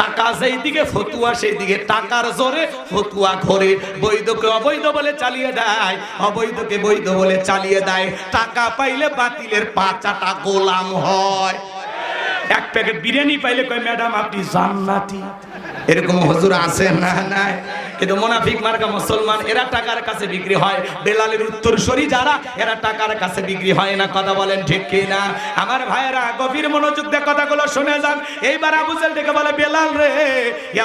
টাকা সেই দিকে ফতুয়া সেই দিকে, টাকার জোরে ফতুয়া ঘরে, বৈধকে অবৈধ বলে চালিয়ে দেয়, অবৈধকে বৈধ বলে চালিয়ে দেয়। টাকা পাইলে বাতিলের পাঁচাটা গোলাম হয়। এক প্যাকেট বিরিয়ানি পাইলে কয় ম্যাডাম আপনি জান্নাতি, এরকম হুজুর আছে না? নাই। কিন্তু মুনাফিক মার্কা মুসলমান এরা টাকার কাছে বিক্রি হয়, বেলালের উত্তরসূরি যারা এরা টাকার কাছে বিক্রি হয় না। কথা বলেন ঠিক কি না? আমার ভাইয়েরা গভীর মনোযোগ দিয়ে কথাগুলো শুনে যান। এইবার আবু জেহেল ডেকে বলে বেলাল রে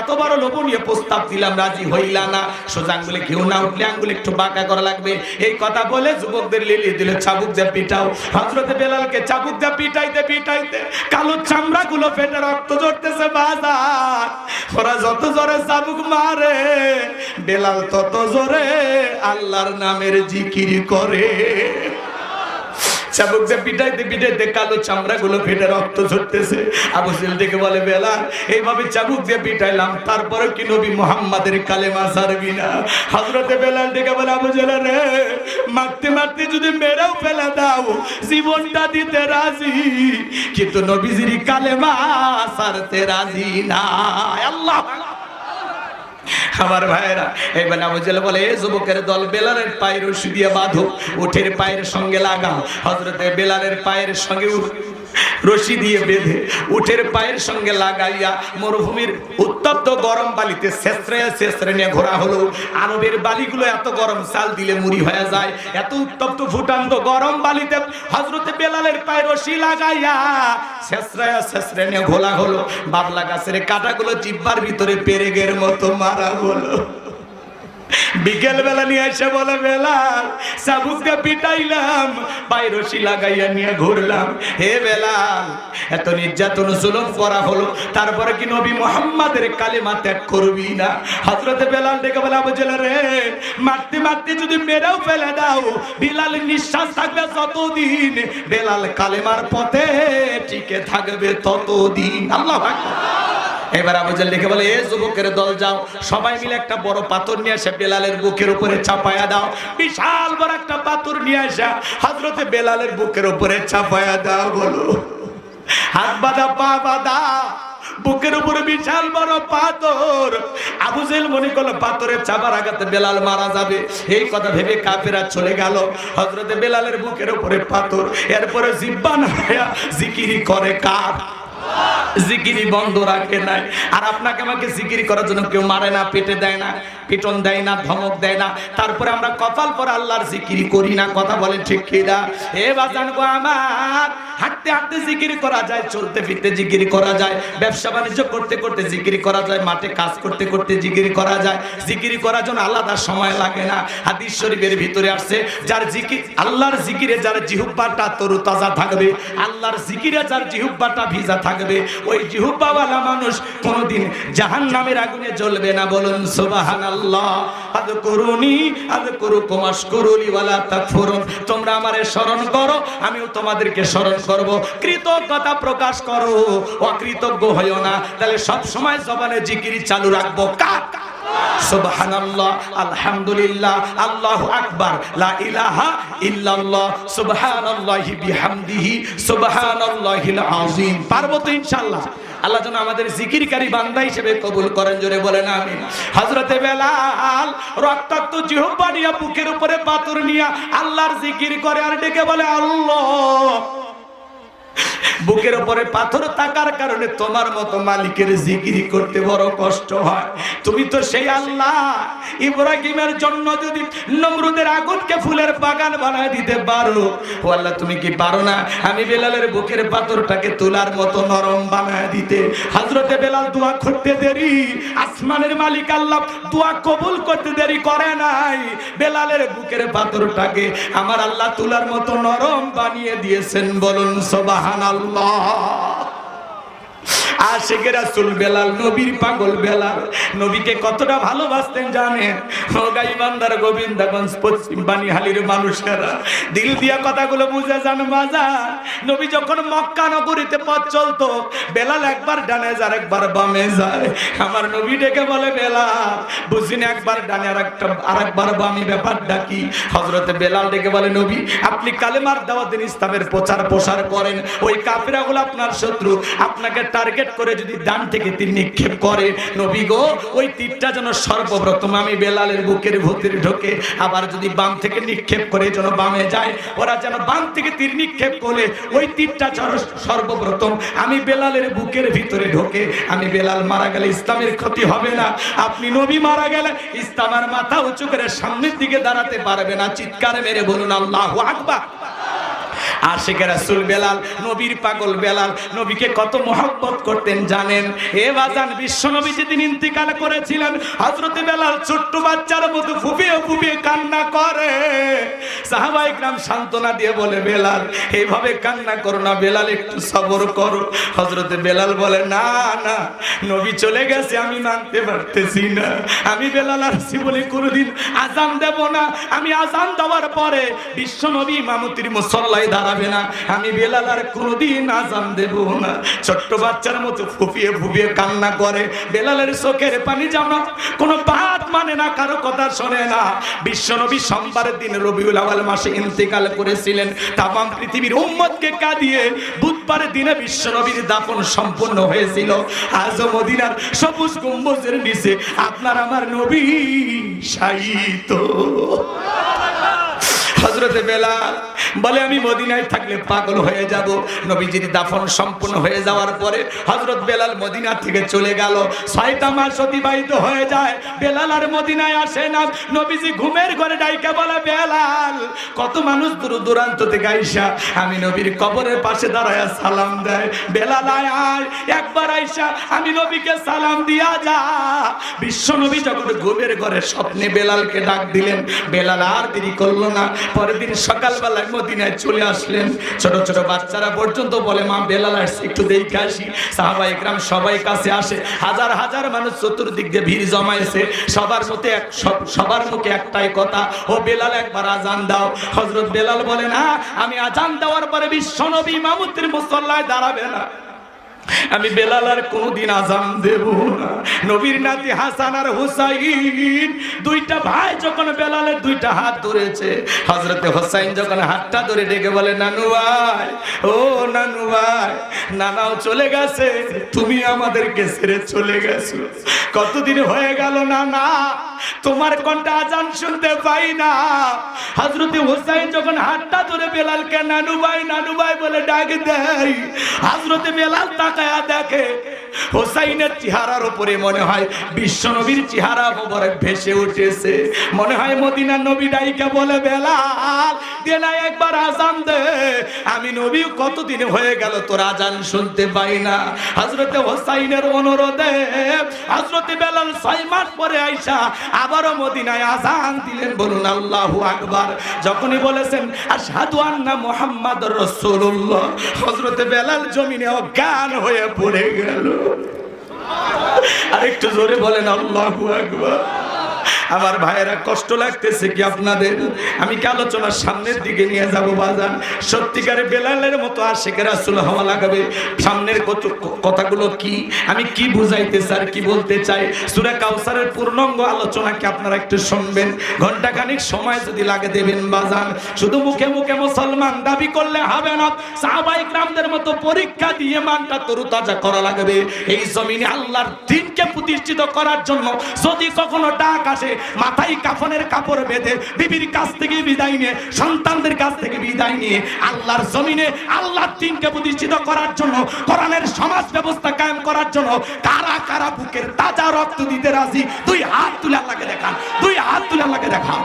এত বড় লোভনীয় প্রস্তাব দিলাম, রাজি হইলা না, সোজা আঙ্গুলে ঘিউ না উঠলে আঙ্গুলে একটু বাঁকা করা লাগবে। এই কথা বলে যুবকদের লিলিয়ে দিল চাবুক দিয়ে পিটাও। হযরতে বেলালকে চাবুক দিয়ে পিটাইতে পিটাইতে কালো চামড়া গুলো ফেটে রক্ত ঝরতেছে বাজার। ওরা যত জোরে চাবুক মারে বেলাল তত জোরে আল্লাহর নামের জিকির করে। চাবুক দিয়ে পিটাইতে পিটাইতে কালো চামড়া গুলো ফেটে রক্ত ঝরতেছে। আবু জেহেল ডেকে বলে বেলাল এইভাবে চাবুক দিয়ে পিটাইলাম, তারপরে কি নবী মুহাম্মাদের কালেমা ছাড়বি না? হযরতে বেলাল ডেকে বলে আবু জেহেল রে মারতে মারতে যদি মেরেও ফেলে দাও জীবনটা দিতে রাজি, কিন্তু নবীজির কালেমা ছাড়তে রাজি না। আল্লাহ আমার ভাইরা এইবার আবু জেহেল বলে যুবকের দল বেলালের পায়ের রশি দিয়ে বাঁধো, উটের পায়ের সঙ্গে লাগাও। হযরতে বেলালের পায়ের সঙ্গে রশি দিয়ে বেঁধে উটের পায়ের সঙ্গে লাগাইয়া মরুভূমির উত্তপ্ত গরম বালিতে ছেঁচড়ে নিয়ে ঘোরা হলো। আরবের বালিগুলো এত গরম, চাল দিলে মুড়ি হয়ে যায়, এত উত্তপ্ত ফুটান্ত গরম বালিতে হযরতে বেলালের পায়ে রশি লাগাইয়া ছেঁচড়ে নিয়ে ঘোলা হলো। বাবলা গাছের কাঁটাগুলো জিহ্বার ভিতরে পেরেকের মতো মারা হলো। বিকেল বেলা নিয়ে এসে বলে বেলাল চাবুককে পিটাইলাম, পায়ে রশি লাগাইয়া নিয়ে ঘুরলাম। হে বেলাল এত নির্যাতন জুলুম করা হলো, তারপরে কি নবী মুহাম্মাদের কালেমা ত্যাগ করবি না? হযরতে বেলাল ডেকে বলে আবু জেহেল রে মারতে মারতে যদি মেরেও ফেলে দাও বেলালের নিঃশ্বাস থাকবে যতদিন, বেলাল কালেমার পথে টিকে থাকবে ততদিন। আল্লাহু আকবার। এবার আবু জেহেল ডেকে বলে এ যুবকের দল যাও, সবাই মিলে একটা বড় পাথর নিয়ে এসে বেলালের বুকের উপরে চাপায়া দাও। বিশাল বড় একটা পাথর নিয়ে এসে হযরতে বেলালের বুকের উপরে চাপায়া দাও। বলো হাত বাঁধা পা বাঁধা, বুকের উপরে বিশাল বড় পাথর। আবু জেহেল মনে করলো পাথরের চাপার আঘাতে বেলাল মারা যাবে, এই কথা ভেবে কাফেররা চলে গেল। হযরতে বেলালের বুকের উপরে পাথর, এরপরে জিহ্বা নাড়ায়া জিকিরি করে কার? জিকিরি বন্ধ রাখে নাই। আর আপনাকে আমাকে জিকিরি করার জন্য কেউ মারে না, পেটে দেয় না, পিটন দেয় না, ধমক দেয় না, তারপরে আমরা কপাল পরে আল্লাহর জিকিরি করি না। কথা বলেন ঠিক কি না? এ বাজান গো আমার, হাঁটতে হাঁটতে জিকিরি করা যায়, চলতে ফিরতে জিকিরি করা যায়, ব্যবসা বাণিজ্য করতে করতে জিকিরি করা যায়, মাঠে কাজ করতে করতে জিকিরি করা যায়। জিকিরি করার জন্য আলাদা সময় লাগে না। হাদিস শরীফের ভিতরে আসছে যার জিকির, আল্লাহর জিকিরে যার জিহ্বাটা তরুতাজা থাকবে, আল্লাহর জিকিরে যার জিহ্বাটা ভিজা থাকবে, ওই জিহ্বাওয়ালা মানুষ কোনোদিন জাহান্নামের আগুনে জ্বলবে না। বলুন সুবহানাল্লাহ। আযকুরুনি আযকুরুকুম আশকুরুলি ওয়ালা তাকফুরুন। তোমরা আমারে স্মরণ করো, আমিও তোমাদেরকে স্মরণ করব। কৃতজ্ঞতা প্রকাশ করো, অকৃতজ্ঞ হইও না। তাহলে সব সময় জবানে জিকির চালু রাখবো। কার? সুবহানাল্লাহ, আলহামদুলিল্লাহ, আল্লাহু আকবার, লা ইলাহা ইল্লাল্লাহ, সুবহানাল্লাহি বিহামদিহি, সুবহানাল্লাহিল আযীম। পারবো তো ইনশাআল্লাহ? আল্লাহ যেন আমাদের জিকিরকারী বান্দা হিসেবে কবুল করেন, জোরে বলেন আমিন। হযরতে বেলাল রক্তাক্ত জিহ্বা নিয়ে বুকের উপরে পাথর নিয়ে আল্লাহর জিকির করে আর ডেকে বলে আল্লাহ। বুকের উপরে পাথর থাকার কারণে তোমার মতো মালিকের জিকির করতে বড় কষ্ট হয়। তুমি তো সেই আল্লাহ, ইব্রাহিমের জন্য যদি নমরুদের আগুনকে ফুলের বাগান বানায় দিতে পারো, ও আল্লাহ তুমি কি পারো না আমি বেলালের বুকের পাথরটাকে তুলার মতো নরম বানায় দিতে? হযরতে বেলাল দোয়া করতে দেরি, আসমানের মালিক আল্লাহ দোয়া কবুল করতে দেরি করে নাই। বেলালের বুকের পাথরটাকে আমার আল্লাহ তুলার মতো নরম বানিয়ে দিয়েছেন। বলুন সুবহানাল্লাহ। আশিকে রাসূল বেলাল, নবীর পাগল বেলাল, নবীকে কতটা ভালোবাসতেন জানেন? ও গাইবান্দার গোবিন্দগঞ্জ পশ্চিম বানিহালির মানুষেরা দিল দিয়া কথাগুলো বুঝে যান বাজার। নবী যখন মক্কা নগরীতে পথ চলতো, বেলাল একবার ডানে যায় একবার বামে যায়। আমার নবী ডেকে বলে বেলাল, বুঝিনি একবার ডানে আর একবার বামে, ব্যাপারটা কি? হযরতে বেলাল ডেকে বলে নবী, আপনি কালেমার দাওয়াত দিন, ইসলামের প্রচার প্রসার করেন। ওই কাফেরগুলো আপনার শত্রু, আপনাকে টার্গেট করে যদি ডান থেকে তীর নিক্ষেপ করে, নবী গো ওই তীরটা যেন সর্বপ্রথম আমি বেলালের বুকের ভিতরে ঢোকে, আবার যদি বাম থেকে নিক্ষেপ করে যেন বামে যায়। ওরা যেন বাম থেকে তীর নিক্ষেপ করে ওই তীরটা সর্বপ্রথম আমি বেলালের বুকের ভিতরে ঢোকে। আমি বেলাল মারা গেলে ইসলামের ক্ষতি হবে না, আপনি নবী মারা গেলে ইসলামের মাথা উঁচু করে সামনের দিকে দাঁড়াতে পারবে না। চিৎকার মেরে বলুন আল্লাহু আকবার। আশিকে রাসূল বেলাল, নবীর পাগল বেলাল, নবীকে কত মহব্বত করতেন জানেন? এ বাজান, বিশ্ব নবী যেদিন ইন্তিকাল করেছিলেন, হযরতে বেলাল ছোট্ট বাচ্চার মতো ফুপিয়ে ফুপিয়ে কান্না করে। সাহাবায়ে কেরাম সান্ত্বনা দিয়ে বলে বেলাল এইভাবে কান্না করো না, বেলাল একটু সবর করো। হযরতে বেলাল বলে না না, নবী চলে গেছে আমি মানতে পারতেছি না, আমি বেলাল আর জীবনে কোনোদিন আযান দেব না। আমি আযান দেওয়ার পরে বিশ্ব নবী ইমামতির মুসল্লায় দাঁড়াবে না, আমি বেলাল আর কোনোদিন আযান দেব না। ছোট্ট বাচ্চার মতো ফুপিয়ে ফুপিয়ে কান্না করে। বেলালের চোখের পানি যেন কোনো বাত মানে না, কারো কথা শোনে না। বিশ্বনবী সোমবারের দিন রবিউল আউয়াল মাসে ইন্তেকাল করেছিলেন। তামাম পৃথিবীর উম্মতকে কাঁদিয়ে বুধবারের দিনে বিশ্বনবীর দাফন সম্পূর্ণ হয়েছিল। আজও মদিনার সবুজ গম্বুজের নিচে আপনার আমার নবী শায়িত। হযরতে বেলাল বলে আমি মদিনায় থাকলে পাগল হয়ে যাব। নবীজির দাফন সম্পূর্ণ হয়ে যাওয়ার পরে হযরত বেলাল মদিনা থেকে চলে গেল। 6টা মাস অতিবাহিত হয়ে যায়, বেলাল আর মদিনায় আসে না। নবীজি ঘুমের ঘরে ডাইকা বলে বেলাল, কত মানুষ দূর দূরান্ত থেকে আইসা আমি নবীর কবরের পাশে দাঁড়ায় সালাম দেয়। বেলাল আয় আয়, একবার আইসা আমি নবীকে সালাম দিয়া যা। বিশ্ব নবী যখন ঘুমের ঘরে স্বপ্নে বেলালকে ডাক দিলেন, বেলাল আর দেরি করলো না, পরের দিন সকালবেলায় মদিনায় চলে আসলেন। ছোট ছোট বাচ্চারা পর্যন্ত বলে মা বেলাল আসছে, একটু দেখে আসি। সাহাবায়ে কেরাম সবাই কাছে আসে, হাজার হাজার মানুষ চতুর্দিক দিয়ে ভিড় জমায়েছে। সবার মুখে একটাই কথা, ও বেলাল একবার আজান দাও। হযরত বেলাল বলে না, আমি আজান দেওয়ার পরে বিশ্বনবী ইমামতির মুসল্লায় দাঁড়াবে না, আমি বেলাল আর কোনদিন আযান দেব না। নবীর নাতি হাসান আর হুসাইন দুইটা ভাই যখন বেলালের দুইটা হাত ধরেছে, হযরতে হুসাইন যখন হাতটা ধরে ডেকে বলে নানু ভাই, ও নানু ভাই, নানাও চলে গেছে, তুমি আমাদেরকে ছেড়ে চলে গেছো। কতদিন হয়ে গেল নানা, তোমার কোনটা আজান শুনতে পাই না। হযরতে হুসাইন যখন হাতটা ধরে বেলালকে নানু ভাই বলে ডাক দেয়, হযরতে বেলাল তাকায়া দেখে হুসাইনের চেহারার উপরে মনে হয় বিশ্বনবীর চেহারা মোবারক ভেসে উঠেছে। মনে হয় মদিনার নবী ডাইকা বলে বেলাল দে না একবার আজান দে, আমি নবী কতদিন হয়ে গেল তোর আজান শুনতে পাই না। হযরতে হুসাইনের অনুরোধে হযরতে বেলাল 6 মাস পরে আইসা আবারও মদিনায় আজান দিলেন। বলুন আল্লাহু আকবার। যখনই বলেছেন আশহাদু আন্না মুহাম্মাদুর রাসূলুল্লাহ, হযরতে বেলাল জমিনে অজ্ঞান হয়ে পড়ে গেল। আরেকটু জোরে বলেন আল্লাহু আকবার। আমার ভাইয়েরা কষ্ট লাগতেছে কি আপনাদের? আমি কি আলোচনার সামনের দিকে নিয়ে যাব বাজান? সত্যিকারে বেলালের মতো আশিক রাসূল হওয়া লাগবে। সামনের কথাগুলো কি, আমি কি বুঝাইতে চাই, কি বলতে চাই? সূরা কাউসারের পূর্ণাঙ্গ আলোচনা কি আপনারা একটু শুনবেন? ঘন্টাখানিক সময় যদি লাগে দেবেন বাজান। শুধু মুখে মুখে মুসলমান দাবি করলে হবে না, সাহাবায়ে কিরামদের মতো পরীক্ষা দিয়ে মানটা তরুতাজা করা লাগবে। এই জমিনে আল্লাহর দ্বীনকে প্রতিষ্ঠিত করার জন্য যদি কখনো ডাক আসে, মাথায় কাফনের কাপড় বেঁধে বিবির কাছ থেকে বিদায় নিয়ে, সন্তানদের কাছ থেকে বিদায় নিয়ে আল্লাহর জমিনে আল্লাহর দ্বীনকে প্রতিষ্ঠিত করার জন্য, কোরআনের সমাজ ব্যবস্থা কায়েম করার জন্য কারা কারা বুকের তাজা রক্ত দিতে রাজি? দুই হাত তুলে আল্লাহকে দেখান, দুই হাত তুলে আল্লাহকে দেখান।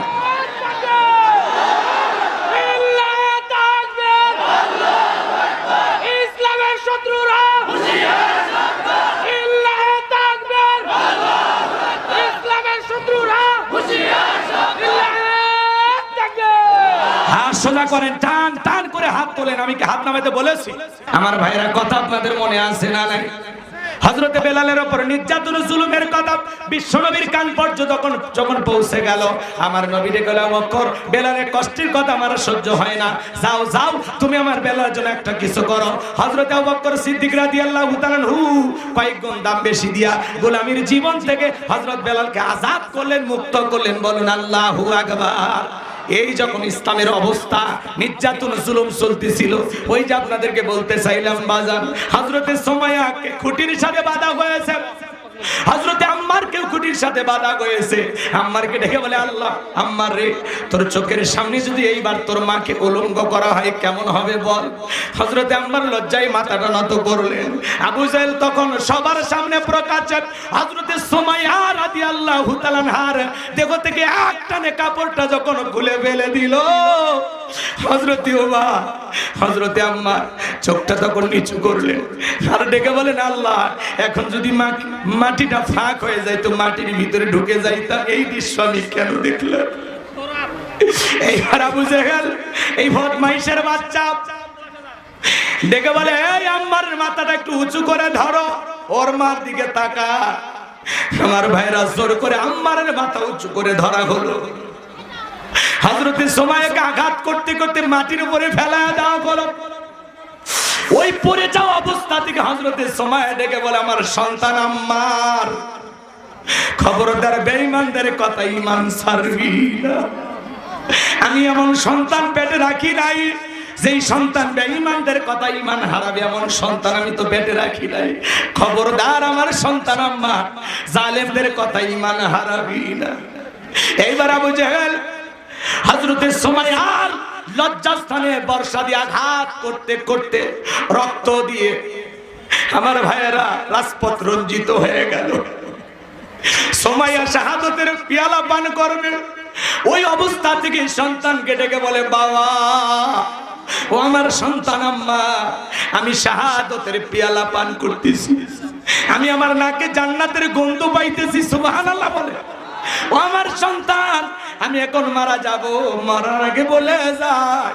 ইসলামের শত্রুরা হাত সোজা করেন, টান টান করে হাত তোলেন। আমি কি হাত নামাইতে বলেছি? আমার ভাইরা কথা আপনাদের মনে আছে না নাই? হযরতে বেলালের উপর নির্যাতন জুলুমের কথা বিশ্বনবীর কান পর্যন্ত যখন পৌঁছে গেল, আমার নবী ডেকে বললেন, বকর, বেলালের কষ্টের কথা আমার সহ্য হয় না, যাও যাও তুমি আমার বেলালের জন্য একটা কিছু করো। হযরতে আবু বকর সিদ্দিক রাদিয়াল্লাহু তাআলা কয়েক গুণ দাম বেশি দিয়া গোলামীর জীবন থেকে হযরত বেলালকে আজাদ করলেন, মুক্ত করলেন। বলুন আল্লাহু আকবার। এই যখন ইসলামের অবস্থা, নির্যাতন জুলুম চলতেছিল, ওই যে আপনাদেরকে বলতে চাইলাম বাজান, হযরতে সুমাইয়াকে খুঁটির সাথে বাঁধা হয়েছে, হযরতে আম্মারকেও খুঁটির সাথে বাঁধা হয়েছে। আম্মারকে ডেকে বলে, আল্লাহ আম্মার রে, তোর চোখের সামনে যদি এইবার তোর মাকে উলঙ্গ করা হয় কেমন হবে বল? হযরতে আম্মার লজ্জায় মাথাটা নত করলেন। আবু জাহেল তখন সবার সামনে প্রকাশ্যে হযরতে সুমাইয়া রাদিয়াল্লাহু তাআলা আনহার দেহ থেকে এক টানে কাপড়টা যখন খুলে ফেলে দিল, হযরতে ওমর, হযরতে আম্মার চোখটা তখন নিচু করলেন আর ডেকে বলেন, আল্লাহ এখন যদি মাটিটা ফাঁক হয়ে যায় তো মাটির ভিতরে ঢুকে যাইতাম, এই দৃশ্য আমি কেন দেখলাম? এইবার আবু জেহেল, এই বদমাইশের বাচ্চা, ডেকে বলে, এই আম্মারের মাথাটা একটু উঁচু করে ধরো, ওর মার দিকে তাকা। আমার ভাইরা জোর করে আম্মারের মাথা উঁচু করে ধরা হলো। হযরতে সুমাইয়াকে আঘাত করতে করতে মাটির উপরে ফেলায় দেওয়া হলো। ওই পড়ে যাওয়া অবস্থা থেকে হযরতে সুমাইয়া ডেকে বলে, আমার সন্তান আম্মার, খবরদার বেঈমানদের কথা ঈমান ছাড়বি না। আমি এমন সন্তান পেটে রাখি নাই যেই সন্তান বেঈমানদের কথা ঈমান হারাবে, এমন সন্তান আমি তো পেটে রাখি নাই। খবরদার আমার সন্তান আম্মার, জালেমদের কথা ঈমান হারাবি না। এইবার আবু জেহেল হযরতে সুমাইয়ার লজ্জাস্থানে বর্ষা দিয়ে আঘাত করতে করতে রক্ত দিয়ে আমার ভাইয়েরা রাজপথ রঞ্জিত হয়ে গেল। সুমাইয়া শাহাদাতের পেয়ালা পান করবে, ওই অবস্থা থেকে সন্তানকে ডেকে বলে, বাবা ও আমার সন্তান আম্মা, আমি শাহাদাতের পেয়ালা পান করতেছি, আমি আমার নাকে জান্নাতের গন্ধ পাইতেছি। সুবহানাল্লাহ বলে। ও আমার সন্তান, আমি এখন মারা যাব, মরার আগে বলে যায়,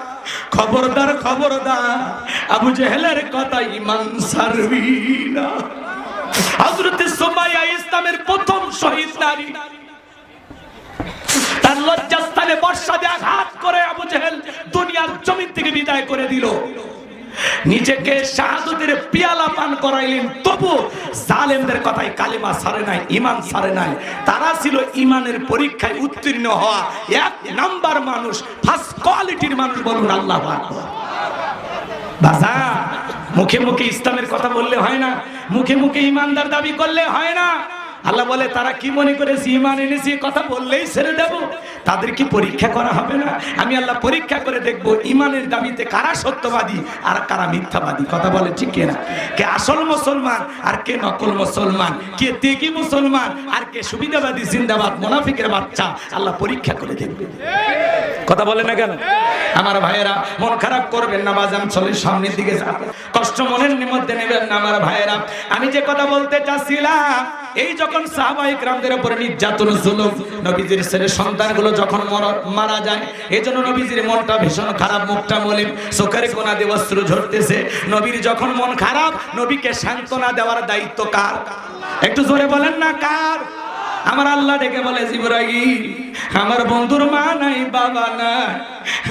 খবরদার খবরদার আবু জেহেলের কথা ঈমান ছাড়বি না। হযরতে সুমাইয়া ইসলামের প্রথম শহীদ নারী, তার লজ্জাস্থানে বর্ষা দিয়ে আঘাত করে আবু জেহেল দুনিয়ার জমিন থেকে বিদায় করে দিল। নিজেকে শাহাদাতের পেয়ালা পান করাইলেন, তবু জালেমদের কথায় কালেমা ছাড়ে নাই, ঈমান ছাড়ে নাই। তারা ছিল ঈমানের পরীক্ষায় উত্তীর্ণ হওয়া এক নাম্বার মানুষ, ফার্স্ট কোয়ালিটির মানুষ। বলুন আল্লাহু আকবার। বাজার মুখে মুখে ইসলামের কথা বললে হয় না, মুখে মুখে ঈমানদার দাবি করলে হয় না। আল্লাহ বলে, তারা কি মনে করেছে ঈমান এনেছি কথা বললেই ছেড়ে দেব? তাদের কি পরীক্ষা করা হবে না? আমি আল্লাহ পরীক্ষা করে দেখবো ঈমানের দাবিতে কারা সত্যবাদী আর কারা মিথ্যাবাদী। কথা বলে ঠিক কিনা? কে আসল মুসলমান আর কে নকল মুসলমান, কে তেগি মুসলমান আর কে সুবিধাবাদী জিন্দাবাদ মুনাফিকের বাচ্চা, আল্লাহ পরীক্ষা করে দেখবে। কথা বলে না কেন? আমার ভাইয়েরা মন খারাপ করবেন না, বাজান চলে সামনের দিকে যাবেন, কষ্ট মনের মধ্যে নেবেন না। আমার ভাইয়েরা, আমি যে কথা বলতে চাচ্ছিলাম, এই যখন সাহাবায়ে কিরামদের উপরে নির্যাতন জুলুম, নবীজির ছেলে সন্তানগুলো যখন মারা যায়, এজন্য নবীজির মনটা ভীষণ খারাপ, মুখটা মলিন, চোখের কোনা দিয়ে অশ্রু ঝরতেছে। নবীর যখন মন খারাপ, নবীকে সান্ত্বনা দেওয়ার দায়িত্ব কার? একটু জোরে বলেন না কার? আমার আল্লাহ ডেকে বলে জিবরাইল আমার বন্ধুর মা নাই বাবা নাই,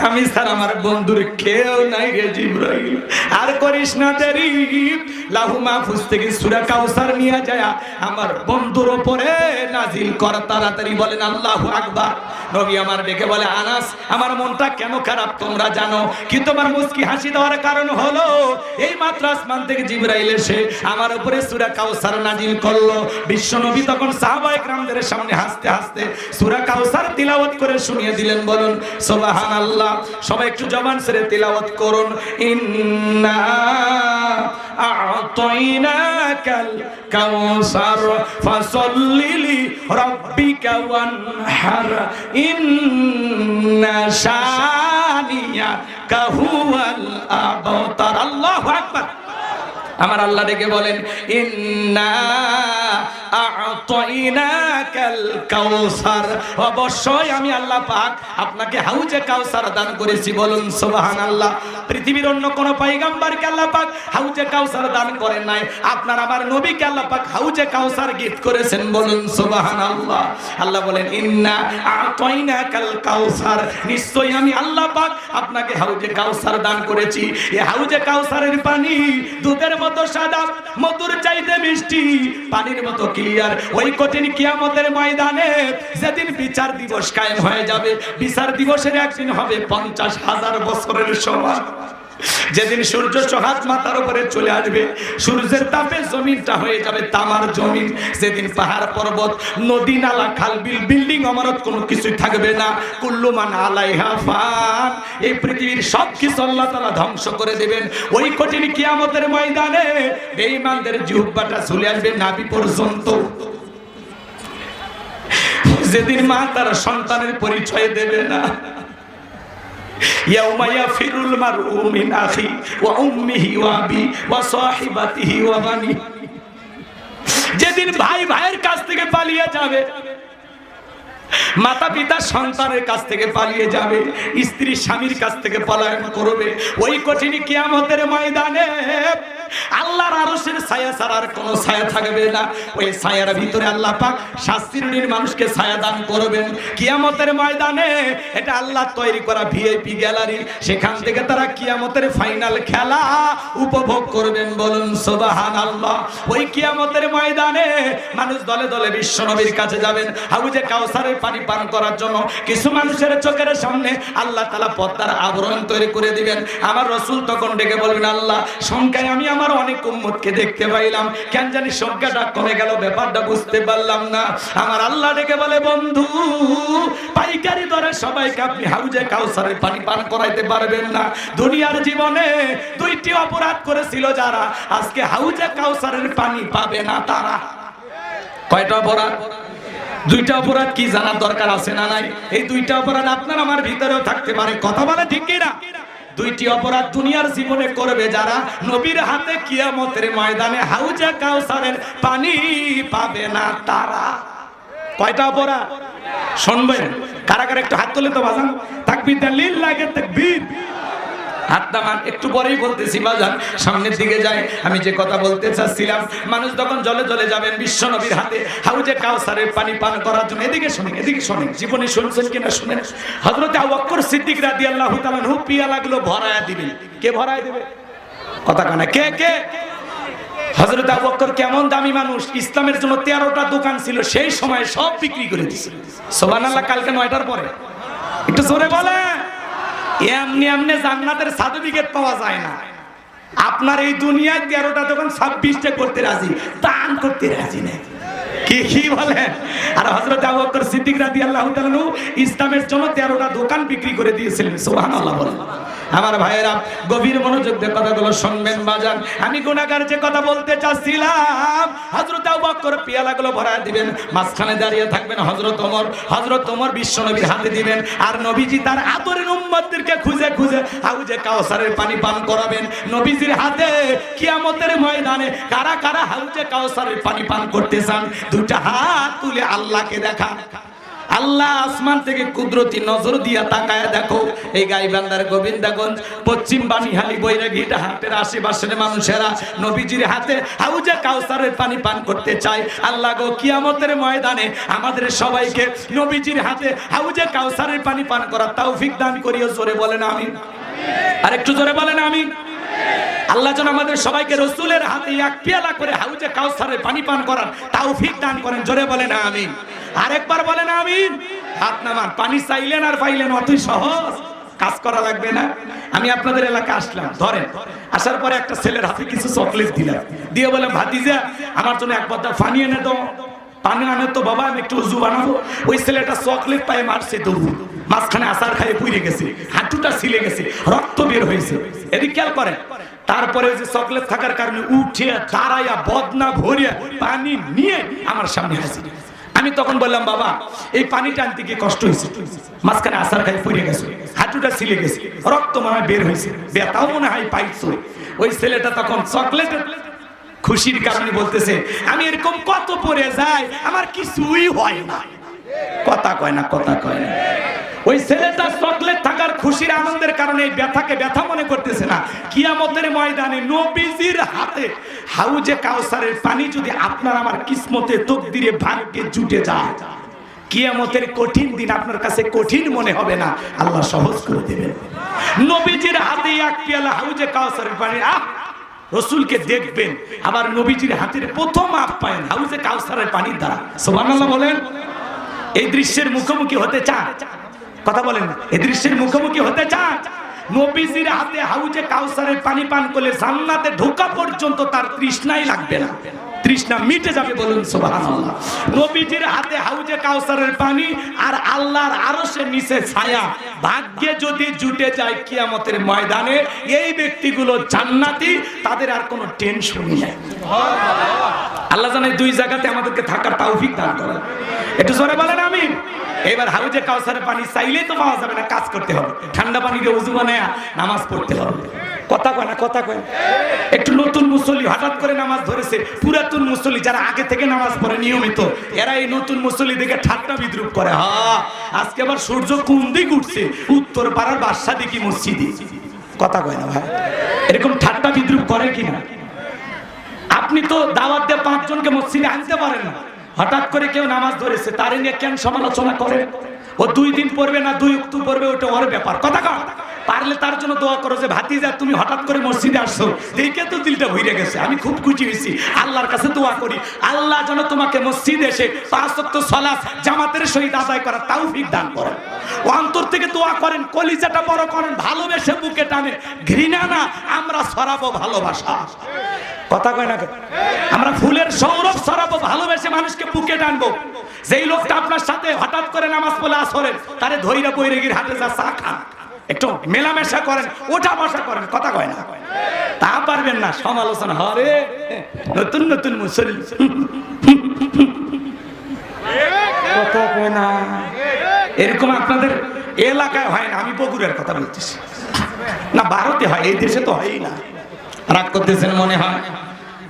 আমি স্যার আমার বন্ধুর কেউ নাই রে জিবরাইল, আর করিস না দেরি, লাহু মাহফুজ থেকে সূরা কাউসার নিয়ে যায় আমার বন্ধুর উপরে নাজিল কর তাড়াতাড়ি। বলেন আল্লাহু আকবার। নবী আমার ডেকে বলে আনাস আমার মনটা কেন খারাপ তোমরা জানো, কি তোমার মুস্কি হাসি দেওয়ার কারণ হলো এই মাত্র আসমান থেকে জিবরাইল এসে আমার উপরে সূরা কাউসার নাজিল করলো। বিশ্ব নবী তখন সাহাবায়ে কেরামদের সামনে হাসতে হাসতে সূরা কাউসার তিলাওয়াত করে শুনিয়ে দিলেন। বলুন সুবহানাল্লাহ। সবাই একটু জবান ছেড়ে তিলাওয়াত করুন। ইন্না আ'তাইনাকাল কাউসার ফাসাল্লি লিরাব্বিকা ওয়ানহার ইন্না শানিয়াকা হুয়াল আবতার। আল্লাহু আকবার। আমার আল্লাহ ডেকে বলেন ইন্না আ'তাইনাকাল কাউসার, অবশ্যই আমি আল্লাহ পাক আপনাকে হাউজে কাউসার দান করেছি। বলুন সুবহানাল্লাহ। পৃথিবীর অন্য কোন পয়গম্বরকে আল্লাহ পাক হাউজে কাউসার দান করেন নাই, আপনার আমার নবীকে আল্লাহ পাক হাউজে কাউসার গিফট করেছেন। বলুন সুবহানাল্লাহ। আল্লাহ বলেন ইন্না আ'তাইনাকাল কাউসার, নিশ্চয়ই আমি আল্লাহ পাক আপনাকে হাউজে কাউসার দান করেছি। এই হাউজে কাউসারের পানি দুধের মতো সাদা, মধুর চাইতে মিষ্টি, পানির মতো ক্লিয়ার। ওই কঠিন কিয়ামতের ময়দানে যেদিন বিচার দিবস কায়েম হয়ে যাবে, বিচার দিবসের একদিন হবে 50,000 বছরের সমান। যেদিন সূর্য সহাত মাথার উপরে চলে আসবে, সূর্যের তাপে জমিনটা হয়ে যাবে তামার জমিন। যেদিন পাহাড় পর্বত নদী নালা খাল বিল বিল্ডিং ইমারত কোনো কিছুই থাকবে না। কুল্লু মান আলাইহা ফান, এই পৃথিবীর সব কিছু আল্লাহ তাআলা ধ্বংস করে দেবেন। ওই কঠিন কিয়ামতের ময়দানে বেঈমানদের জিহ্বাটা চলে আসবে নাভি পর্যন্ত। যেদিন মা তার সন্তানের পরিচয় দেবে না, ইয়াউমা ইয়াফিরুল মারউ মিন আখি ওয়া উম্মিহি ওয়া আবি ওয়া সাহিবাতিহি ওয়া বানি, যেদিন ভাই ভাইয়ের কাছ থেকে পালিয়ে যাবে, মাতা পিতা সন্তানের কাছ থেকে পালিয়ে যাবে, স্ত্রী স্বামীর কাছ থেকে পলায়ন করবে। ওই কঠিন কিয়ামতের ময়দানে আল্লাহর আরশের ছায়া ছাড়া আর কোনো ছায়া থাকবে না। ওই ছায়ার ভিতরে আল্লাহ পাক শাস্তির মানুষকে ছায়া দান করবেন। কিয়ামতের ময়দানে এটা আল্লাহ তৈরি করা ভিআইপি গ্যালারি, সেখান থেকে তারা কিয়ামতের ফাইনাল খেলা উপভোগ করবেন। বলুন সুবহানাল্লাহ। ওই কিয়ামতের ময়দানে মানুষ দলে দলে বিশ্ব নবীর কাছে যাবেন হাউজে কাউসারের পানি পান করার জন্য। কিছু মানুষের চোখের সামনে আল্লাহ তাআলা পর্দার আবরণ তৈরি করে দিবেন। আমার রাসূল তখন ডেকে বলবেন আল্লাহ সংখ্যায় আমি আমার অনেক উম্মতকে দেখতে পাইলাম, কেন জানি সংখ্যাটা কমে গেল, ব্যাপারটা বুঝতে পারলাম না। আমার আল্লাহ ডেকে বলে বন্ধু পাইকারি দরে সবাইকে আপনি হাউজে কাউসারের পানি পান করাইতে পারবেন না। দুনিয়ার জীবনে দুইটি অপরাধ করেছিল যারা, আজকে হাউজে কাউসারের পানি পাবে না তারা। কয়টা অপরাধ? দুইটা অপরাধ। কি জানার দরকার আছে না নাই? এই দুইটা অপরাধ আপনার আমার ভিতরেও থাকতে পারে। কথা বলে ঠিক কি না? দুইটি অপরাধ দুনিয়ার জীবনে করবে যারা, নবীর হাতে কিয়ামতের ময়দানে হাউজে কাউসারের পানি পাবে না তারা। কয়টা অপরাধ শুনবেন? কারা কারা একটু হাত তুলে তো বাজান। তাকবীর দেন, লিল্লাহি তাকবীর। হাতটা মান একটু পরেই বলতেছি বাজান, সামনের দিকে যাই। আমি যে কথা বলতে চাচ্ছিলাম, মানুষ যখন জলে জলে যাবেন বিশ্ব নবীর হাতে হাউজে কাউসারের পানি পান করার জন্য। এদিকে শোনেন, এদিকে শোনেন, জীবনে শুনছেন কিনা শুনেন। হযরত আবু বকর সিদ্দিক রাদিয়াল্লাহু তাআলা আনহু পিয়ালাগুলো ভরায়া দিবেন। কে ভরায় দিবে? কথা কানা কে কে? হযরত আবু বকর কেমন দামি মানুষ, ইসলামের জন্য 13টা দোকান ছিল, সেই সময় সব বিক্রি করে দিয়েছিল। সুবহানাল্লাহ। কালকে 9টার পরে একটু জোরে বলে। এমনি এমনি জান্নাতের সার্টিফিকেট পাওয়া যায় না। আপনার এই দুনিয়ায় 13টা দোকান 26টা করতে রাজি, দান করতে রাজি নেই। কি বলেন? আর হযরত আবু বকর সিদ্দিক রাদিয়াল্লাহু তাআলা ইসলামের জন্য 13টা দোকান বিক্রি করে দিয়েছিলেন। সুবহানাল্লাহ বলেন। আমার ভাইয়েরা গভীর মনোযোগ দিয়ে কথাগুলো শুনবেন বাজান। আমি গুনাহগার যে কথা বলতে চাচ্ছিলাম, হযরত আবু বকর পেয়ালাগুলো ভরায় দিবেন, মাঝখানে দাঁড়িয়ে থাকবেন হযরত ওমর। হযরত ওমর বিশ্ব নবীর হাতে দিবেন, আর নবীজি তার আদরের উম্মতদেরকে খুঁজে খুঁজে হাউজে কাউসারের পানি পান করাবেন নবীজির হাতে। কিয়ামতের ময়দানে কারা কারা হাউজে কাউসারের পানি পান করতে চান? দুইটা হাত তুলে আল্লাহকে দেখান। আল্লাহ আসমান থেকে কুদরতি নজর দিয়া তাকায় দেখো এই গাইবান্ধার গোবিন্দাগঞ্জ পশ্চিম বানিহালি বৈরাগীটা হাটের আশেপাশের মানুষেরা নবীজির হাতে হাউজে কাউসারের পানি পান করতে চায়। আল্লাহ গো কিয়ামতের ময়দানে আমাদের সবাইকে নবীজির হাতে হাউজে কাউসারের পানি পান করার তৌফিক দান করিও। জোরে বলেন আমিন। আর একটু জোরে বলেন আমিন। আল্লাহ যেন আমাদের সবাইকে রসুলের হাতে এক পেয়ালা করে হাউজে কাউসারের পানি পান করার তৌফিক দান করেন। জোরে বলেন আমিন। আরেকবার বলেন আমিন। হাত নামান। পানি চাইলেন আর পাইলেন, অতই সহজ, কাজ করা লাগবে না। আমি আপনাদের এলাকায় আসলাম, ধরেন আসার পরে একটা ছেলের হাতে কিছু চকলেট দিলাম, দিয়ে বললাম ভাতিজা আমার জন্য এক বোতল পানি এনে দাও। পানি আনে তো বাবা, আমি একটু উজু বানাবো। ওই ছেলেটা চকলেট পায়ে মারছে দৌড়, মাঝখানে আসার খাইয়ে পুড়ে গেছে, হাঁটুটা ছিলে গেছে, রক্ত বের হয়েছে। এদিক খেয়াল করেন। তারপরে ওই যে চকলেট থাকার কারণে উঠে দাঁড়াইয়া বদনা ভরিয়া পানি নিয়ে আমার সামনে হাসি। আমি তখন বললাম বাবা এই পানিটা আনতে গিয়ে কষ্ট হয়েছে, মাঝখানে আসার খাই পড়ে গেছে, হাঁটুটা ছিলে গেছে, রক্ত মনে হয় বের হয়েছে, ব্যথাও মনে হয় পাইছো। ওই ছেলেটা তখন চকলেটের খুশির কারণে বলতেছে আমি এরকম কত পরে যাই, আমার কিছুই হয় না। কথা কয় না, কথা কয় না। ওই ছেলেটা চকলেট থাকার খুশির আনন্দের কারণে এই ব্যথাকে ব্যথা মনে করতেছে না। কিয়ামতের ময়দানে নবীজির হাতে হাউজে কাউসারের পানি যদি আপনার আমার কিসমতে তকদিরে ভাগ্যে জুটে যায়, কিয়ামতের কঠিন দিন আপনার কাছে কঠিন মনে হবে না, আল্লাহ সহজ করে দেবেন। নবীজির হাতে এক পেয়ালা হাউজে কাউসারের পানি, রসুলকে দেখবেন, আবার নবীজির হাতের প্রথম আপ্যায়ন হাউজে কাউসারের পানির দ্বারা। সুবহানাল্লাহ বলেন। এই দৃশ্যের মুখোমুখি হতে চান? কথা বলেন। এই দৃশ্যের মুখোমুখি হতে চান? নবীজির হাতে হাউজে কাউসারের পানি পান করলে জান্নাতে ঢোকা পর্যন্ত তার তৃষ্ণাই লাগবে না, তৃষ্ণা মিটে যাবে। বলুন সুবহানাল্লাহ। নবীজির হাতে হাউজে কাউসারের পানি আর আল্লাহর আরশের নিচে ছায়া, ভাগ্যে যদি জুটে যায় কিয়ামতের ময়দানে এই ব্যক্তিগুলো জান্নাতি, তাদের আর কোনো টেনশনই নাই। আল্লাহ জানে দুই জায়গাতে আমাদেরকে থাকার তৌফিক দান করেন। একটু জোরে বলেন আমিন। এবার হাউজে কাউসারের পানি চাইলেই তো পাওয়া যাবে না, কাজ করতে হবে, ঠান্ডা পানি দিয়ে ওযু বানায়া নামাজ পড়তে হবে। কথা কয় না, কথা কয়। একটু নতুন মুসল্লি হঠাৎ করে নামাজ ধরেছে, পুরাতন মুসল্লি যারা আগে থেকে নামাজ পড়ে নিয়মিত, এরা এই নতুন মুসল্লি দেখে ঠাট্টা বিদ্রুপ করে। হ্যাঁ আজকে আবার সূর্য কোন দিক উঠছে, উত্তর পাড়ার বাদশা দেখি মসজিদে। কথা কয় না ভাই, এরকম ঠাট্টা বিদ্রুপ করে কিনা? আপনি তো দাওয়াত দিয়ে 5 জনকে মসজিদে আনতে পারেন না, হঠাৎ করে কেউ নামাজ ধরেছে, তার নিয়ে কেন সমালোচনা করে? ও 2 দিন পড়বে না 2 ওয়াক্ত পড়বে, ওটা ওর ব্যাপার। কথা কয়। পারলে তার জন্য দোয়া করো যে ভাতিজা তুমি হঠাৎ করে মসজিদে আসছো, দেখে তো দিলটা ভরে গেছে, আমি খুব খুশি হয়েছি। আল্লাহর কাছে দোয়া করি আল্লাহ যেন তোমাকে মসজিদে এসে 5 ওয়াক্ত সালাত জামাতের সহিত আদায় করার তৌফিক দান করেন। ও অন্তর থেকে দোয়া করেন, কলিজাটা বড় করেন, ভালোবেসে বুকে টানে, ঘৃণা না, আমরা ছড়াবো ভালোবাসা। কথা কয় না? আমরা ফুলের সৌরভ ছড়াবো, ভালোবেসে মানুষকে বুকে টানবো। যেই লোকটা আপনার সাথে হঠাৎ করে নামাজ পড়ে আসরে, তারে ধইরা বৈরাগীর হাতে যা চা খান, একটু মেলামেশা করেন, ওঠা বসা করেন। কথা কয় না? তা পারবেন না, সমালোচনা হবে। নতুন নতুন মুসল্লি, কথা কয় না। এরকম আপনাদের এলাকায় হয় না, আমি বগুড়ার কথা বলতেছি না, ভারতে হয়, এই দেশে তো হয়ই না। রাগ করতেছেন মনে হয়?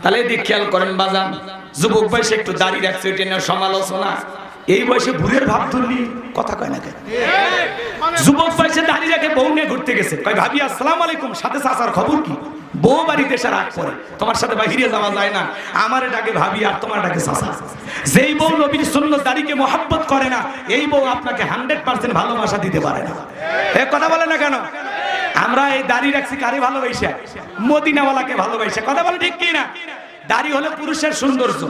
তাহলে এদিক খেয়াল করেন বাজান, যুবক বয়সে একটু দাড়ি রাখছে, এটা নিয়ে সমালোচনা। এই বয়সে ভুলের ভাব ধরলি, কথা কয় না কেন? যুবক বয়সে দাড়ি রেখে বউ নিয়ে ঘুরতে গেছে, কয় ভাবি আসসালামু আলাইকুম, সাথে চাচার খবর কি? বউ বাড়িতে এসে রাগ করে, তোমার সাথে বাহিরে যাওয়া যায় না, আমারে ডাকে ভাবি আর তোমার ডাকে চাচা। যেই বউ নবীর সুন্নাত দাড়িকে মহব্বত করে না, এই বউ আপনাকে 100% ভালোবাসা দিতে পারে না। এ কথা বলে না কেন? আমরা এই দাড়ি রাখছি কারে ভালোবাসা? মদিনাওয়ালাকে ভালোবাসা। কথা বলে ঠিক কি না? দাড়ি হলো পুরুষের সৌন্দর্য।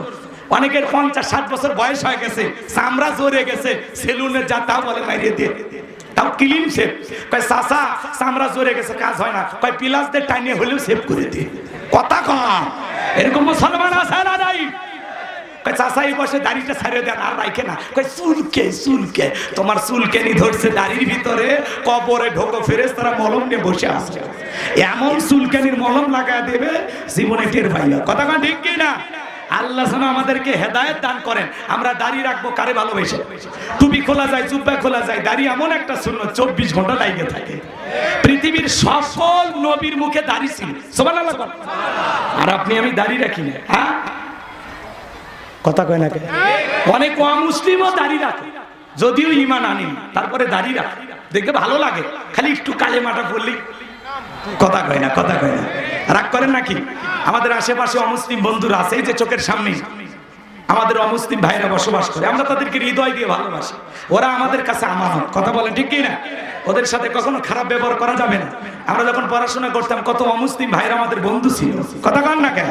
অনেকের 50-60 বছর বয়স হয়ে গেছে, চামড়া জড়ে গেছে, সেলুনে যা তাও বলে মাইরে দিয়ে, তাও ক্লিন শেপ। কয় চাচা চামড়া জড়ে গেছে, কাজ হয় না, কয় পিলাস দিয়ে টাইনে হলেও শেপ করে দিয়ে। কথা কম। এরকম মুসলমান আছে না নাই? কয় চাচা এই বসে দাড়িটা ছাড়িয়ে দেন, আর রাখে না। কয় চুলকে চুলকে, তোমার চুলকেনি ধরছে দাড়ির ভিতরে, কবরে ঢোকো, ফেরেশতারা মলম নিয়ে বসে আছে, এমন চুলকেনির মলম লাগায় দেবে জীবনে টের পাইবা। কথা কয় ঠিক কি না? আল্লাহ যেন আমাদেরকে হেদায়েত দান করেন। আমরা দাড়ি রাখবো কারে ভালোবেসে। টুপি খোলা যায়, জুব্বা খোলা যায়, দাড়ি এমন একটা সুন্নাত 24 ঘন্টা লাগিয়ে থাকে। পৃথিবীর সকল নবীর মুখে দাড়ি ছিল, সুবহানাল্লাহ। আর আপনি আমি দাড়ি রাখি না, হ্যাঁ? কথা কয় না? অনেক অমুসলিমও দাড়ি রাখে, যদিও ঈমান আনি তারপরে দাঁড়িয়ে রাখ, দেখে ভালো লাগে। খালি একটু কালেমাটা পড়লি কথা কয় না, কথা কয় না। রাগ করেন নাকি? আমাদের আশেপাশে অমুসলিম বন্ধুরা আছে, এই যে চোখের সামনে আমাদের অমুসলিম ভাইরা বসবাস করে, আমরা তাদেরকে হৃদয় দিয়ে ভালোবাসি, ওরা আমাদের কাছে আমানত। কথা বলেন ঠিক কি না? ওদের সাথে কখনো খারাপ ব্যবহার করা যাবে না। আমরা যখন পড়াশোনা করতাম কত অমুসলিম ভাইরা আমাদের বন্ধু ছিল, কথা কন না কেন?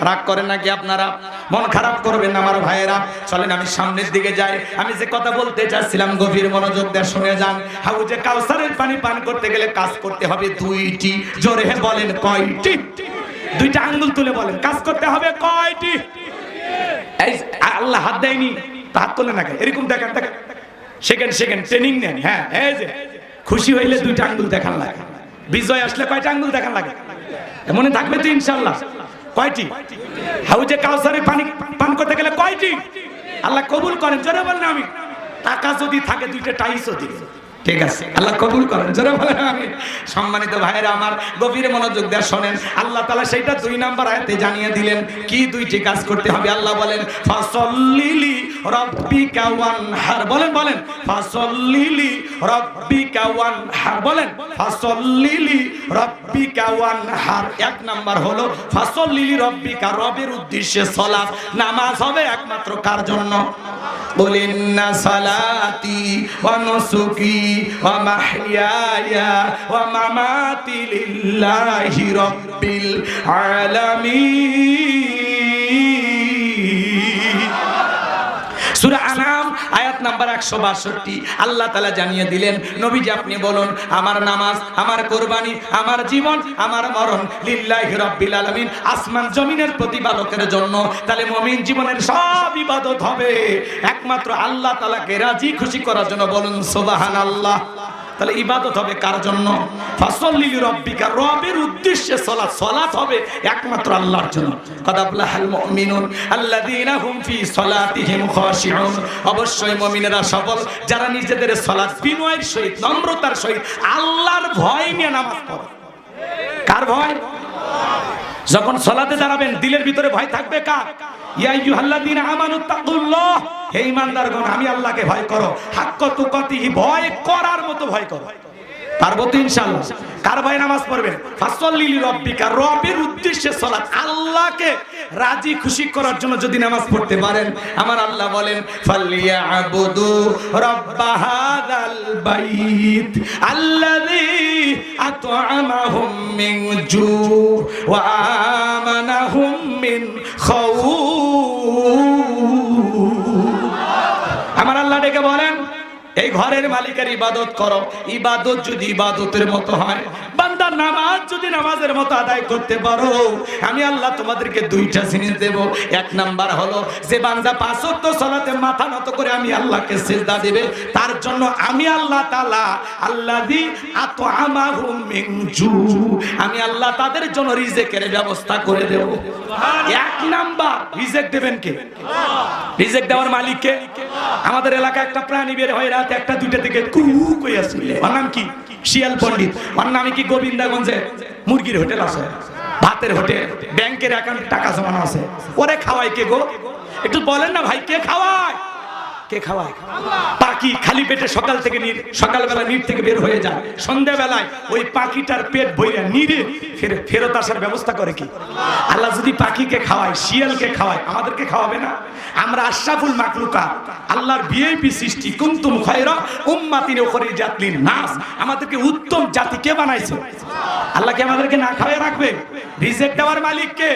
রাগ করেন নাকি আপনারা? মন খারাপ করবেন না আমার ভাইয়েরা। চলেন আমি সামনের দিকে যাই। আমি যে কথা বলতে চাচ্ছিলাম গভীর মনোযোগ দিয়ে শুনে যান। হাউজে কাউসারের পানি পান করতে গেলে কাজ করতে হবে দুইটি। জোরে বলেন কয়টি? দুইটা আঙ্গুল তুলে বলেন, কাজ করতে হবে কয়টি? আল্লাহ হাত দেয়নি, হাত তোলে না কেন? এরকম দেখেন, দেখেন, সেকেন্ড ট্রেনিং নেন। হ্যাঁ, এই যে খুশি হইলে দুইটা আঙ্গুল দেখান লাগে, বিজয় আসলে কয়টা আঙ্গুল দেখান লাগে? মনে থাকবে তো ইনশাআল্লাহ? কয়টি? হাউজে কাউসারে পানি পান করতে গেলে কয়টি? আল্লাহ কবুল করেন, জোরে বলেন আমি। টাকা যদি থাকে দুইটা টাইসও দিবে, ঠিক আছে? আল্লাহ কবুল করেন, জোরে বলেন আমি। সম্মানিত ভাইরা আমার, গভীর মনোযোগ দিয়ে শোনেন। আল্লাহ তাআলা সেইটা 2 নাম্বার আয়াতে জানিয়ে দিলেন কি দুইটি কাজ করতে হবে। আল্লাহ বলেন ফাসল্লিলি রাব্বিকা ওয়ানহার। বলেন বলেন, ফাসল্লিলি রাব্বিকা ওয়ানহার। বলেন, ফাসল্লিলি রাব্বিকা ওয়ানহার। 1 নাম্বার হলো ফাসল্লিলি রাব্বিকা, রবের উদ্দেশ্যে সালাত, নামাজ হবে একমাত্র কার জন্য? বলেন না, সালাতি ওয়া নুসুকি ওয়া মাহইয়ায়া ওয়া মামাতি লিল্লাহি রাব্বিল আলামিন। সূরা আনাম আয়াত নাম্বার 162। আল্লাহ তাআলা জানিয়ে দিলেন, নবীজি আপনি বলুন, আমার নামাজ, আমার কুরবানি, আমার জীবন, আমার মরণ লিল্লাহি রাব্বিল আলামিন, আসমান জমিনের প্রতিপালকের জন্য। তাহলে মুমিন জীবনের সব ইবাদত হবে একমাত্র আল্লাহ তাআলাকে রাজি খুশি করার জন্য। বলুন সুবহানাল্লাহ। তাহলে ইবাদত হবে কার জন্য? ফাসল্লিলি রাব্বিকা, রবের উদ্দেশ্যে সালাত। সালাত হবে একমাত্র আল্লাহর জন্য। কাদ আফলাহাল মুমিনুন আল্লাযীনা হুম ফি সালাতিহিম খাশিউন। অবশ্যই মুমিনেরা সফল যারা নিজেদের সালাত বিনয়ের সহিত, নম্রতার সহিত, আল্লাহর ভয় নিয়ে নামাজ পড়ে। কার ভয়? যখন সালাতে দাঁড়াবেন দিলের ভিতরে ভয় থাকবে কার? ইয়া আইয়ুহাল্লাযীনা আমানুত্তাকুল্লাহ, হে ঈমানদারগণ আমি আল্লাহকে ভয় করো। হাক্কা তুকাতিহি, ভয় করার মতো ভয় করো। পারবো তো ইনশাআল্লাহ? কার ভয়ে নামাজ পড়বেন? ফাসল্লিলি রাব্বিকা, রবের উদ্দেশ্যে সালাত, আল্লাহকে রাজি খুশি করার জন্য যদি নামাজ পড়তে পারেন, আমার আল্লাহ বলেন ফালিয়াবুদু রাব্ব হাযাল বাইত আল্লাযী আত'আমাহুম মিন জু ওয়া আমানাহুম মিন খাউফ। আমার আল্লাহ ডেকে বলেন, এই ঘরের মালিকের ইবাদত করো। ইবাদত যদি ইবাদতের মতো হয়, বান্দা নামাজ যদি নামাজের মতো আদায় করতে পারো, আমি আল্লাহ তোমাদেরকে 2টা জিনিস দেব। 1 নাম্বার হলো, যে বান্দা 5 ওয়াক্ত সালাতে মাথা নত করে আমি আল্লাহকে সিজদা দিবে, তার জন্য আমি আল্লাহ তাআলা আল্লাযী আত'আমাহুম মিন জু, আমি আল্লাহ তাদের জন্য রিজিকের ব্যবস্থা করে দেব। 1 নাম্বার রিজিক দেবেন কে? রিজিক দেওয়ার মালিক কে? আমাদের এলাকায় একটা প্রাণী বের হয় রাত 1টা 2টা থেকে কু কই আসলে, ওর নাম কি? শিয়াল পণ্ডিত। ওর নামে কি গোবিন্দাগঞ্জে মুরগির হোটেল আছে, ভাতের হোটেল, ব্যাংকের অ্যাকাউন্টে টাকা জমানো আছে। ওরে খাওয়ায় কে গো? একটু বলেন না ভাই, কে খাওয়ায়? কে খাওয়ায়? পাখি খালি পেটে সকাল থেকে সকালবেলা নির থেকে বের হয়ে যায়, সন্ধ্যাবেলায় ওই পাখিটার পেট ভরে নিরে ফেরত আসার ব্যবস্থা করে কি? আল্লাহ যদি পাখিকে খাওয়ায়, শিয়ালকে খাওয়ায়, আমাদেরকে খাওয়াবে না? আমরা আশরাফুল মাখলুকাত, আল্লাহর ভিআইপি সৃষ্টি। কুনতুম খায়রা উম্মাতিন উখরিজাত লিন-নাস, আমাদেরকে উত্তম জাতি কে বানাইছে? আল্লাহ কি আমাদেরকে না খাওয়ায় রাখবে? রিজিক দেওয়ার মালিক কে?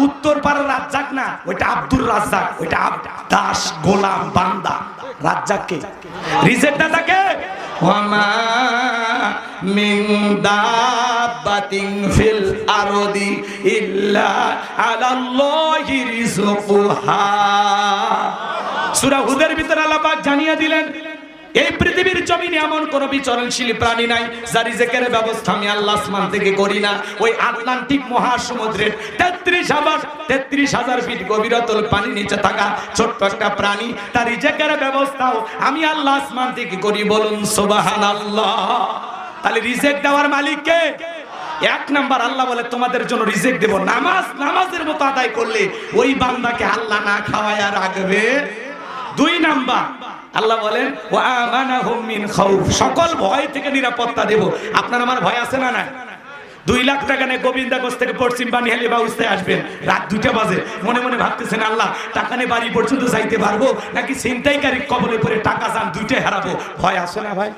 উত্তর পাড়ার রাজ্জাক না, ওইটা আব্দুর রাজ্জাক, ওইটা দাস, গোলাম, বান্দা। রাজ্জাক কে? রিজিক দাতা কে? ওয়ামা মিন দাব্বাতিন ফিল আরদি ইল্লা আলাল্লাহি রিজকুহা। সূরা হুদের ভিতরে আল্লাহ পাক জানিয়ে দিলেন, এই পৃথিবীর জমিনে এমন কোন বিচরণশীল প্রাণী নাই যার রিজিকের ব্যবস্থা আমি আল্লাহ আসমান থেকে করি না। ওই আটলান্টিক মহাসমুদ্রের 33,000 ফিট গভীরতল পানি নিচে থাকা ছোট্ট একটা প্রাণী, তার রিজিকের ব্যবস্থাও আমি আল্লাহ আসমান থেকে করি। বলুন সুবহানাল্লাহ। তাহলে রিজিক দেওয়ার মালিক কে? 1 নাম্বার আল্লাহ বলে তোমাদের জন্য রিজিক দেব। নামাজের মতো আদায় করলে ওই বান্দাকে আল্লাহ না খাওয়ায়া রাখবে? দুই নাম্বার আল্লাহ বলেন ওয়া আমানাহুম মিন খাউফ, সকল ভয় থেকে নিরাপত্তা দেব। আপনার আমার ভয় আছে না? না। 2 লাখ টাকা নিয়ে গোবিন্দাগঞ্জ থেকে পশ্চিম বানিহালি বাউস্তায় আসবেন, রাত 2টা বাজে, মনে মনে ভাবতেছেন আল্লাহ টাকা নিয়ে বাড়ি পর্যন্ত যাইতে পারবো নাকি ছিনতাইকারী কবলে পড়ে টাকা যান 2টাই হারাবো? ভয় আছে না ভাই?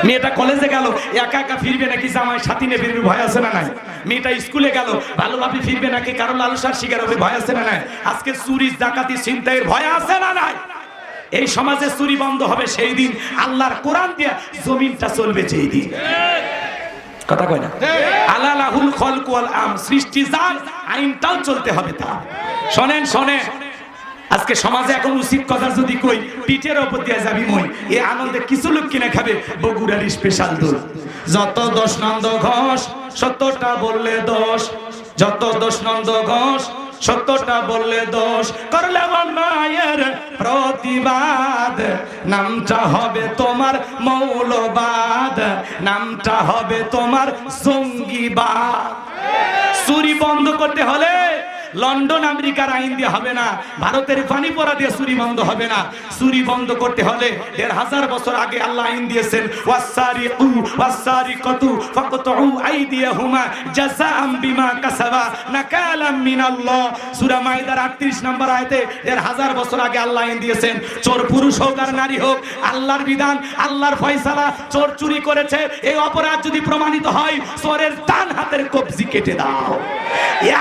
মেয়েটা কলেজে গেল, একা একা ফিরবে নাকি জামাই সাথী নিয়ে ফিরবে? ভয় আছে না নাই? মেয়েটা স্কুলে গেল, ভালোভাবে ফিরবে নাকি কারো লালসার শিকার হবে? ভয় আছে না নাই? আজকে চুরি ডাকাতি ছিনতাইয়ের ভয় আছে না নাই? এই সমাজে চুরি বন্ধ হবে সেই দিন, আল্লাহর কোরআন দিয়ে জমিনটা চলবে সেই দিন। কথা কয় না? আলালাহুল খলকু ওয়াল আম, সৃষ্টি যার আইনটাও চলতে হবে তা। শোনেন শোনেন, আজকে সমাজে এখন উচিত কথা যদি কই পিঠের উপর দিয়ে যাবি মই, এই আনন্দে কিছু লোক কিনে খাবে বগুড়ার স্পেশাল দোল। যত দোষ নন্দ ঘোষ সত্যটা বললে দোষ, যত দোষ নন্দ ঘোষ সত্যটা বললে দোষ, করলে মায়ের প্রতিবাদ, নামটা হবে তোমার মৌলবাদ, নামটা হবে তোমার জঙ্গিবাদ। চুরি বন্ধ করতে হলে লন্ডন আমেরিকার আইন দিয়ে হবে না, ভারতের পানি পড়া দিয়ে চুরি বন্ধ হবে না। চুরি বন্ধ করতে হলে 1500 বছর আগে আল্লাহ আইন দিয়েছেন ওয়াসারিকু ওয়াসারিকাতু ফাকতু আইদিয়াহুমা জাযাআম বিমা কাসাবা নাকালাম মিনাল্লাহ। সূরা মাইদার 38 নম্বর আয়াতে 1500 বছর আগে আল্লাহ আইন দিয়েছেন, চোর পুরুষ হোক আর নারী হোক, আল্লাহর বিধান, আল্লাহর ফয়সালা, চোর চুরি করেছে, এই অপরাধ যদি প্রমাণিত হয় চোরের ডান হাতের কবজি কেটে দাও।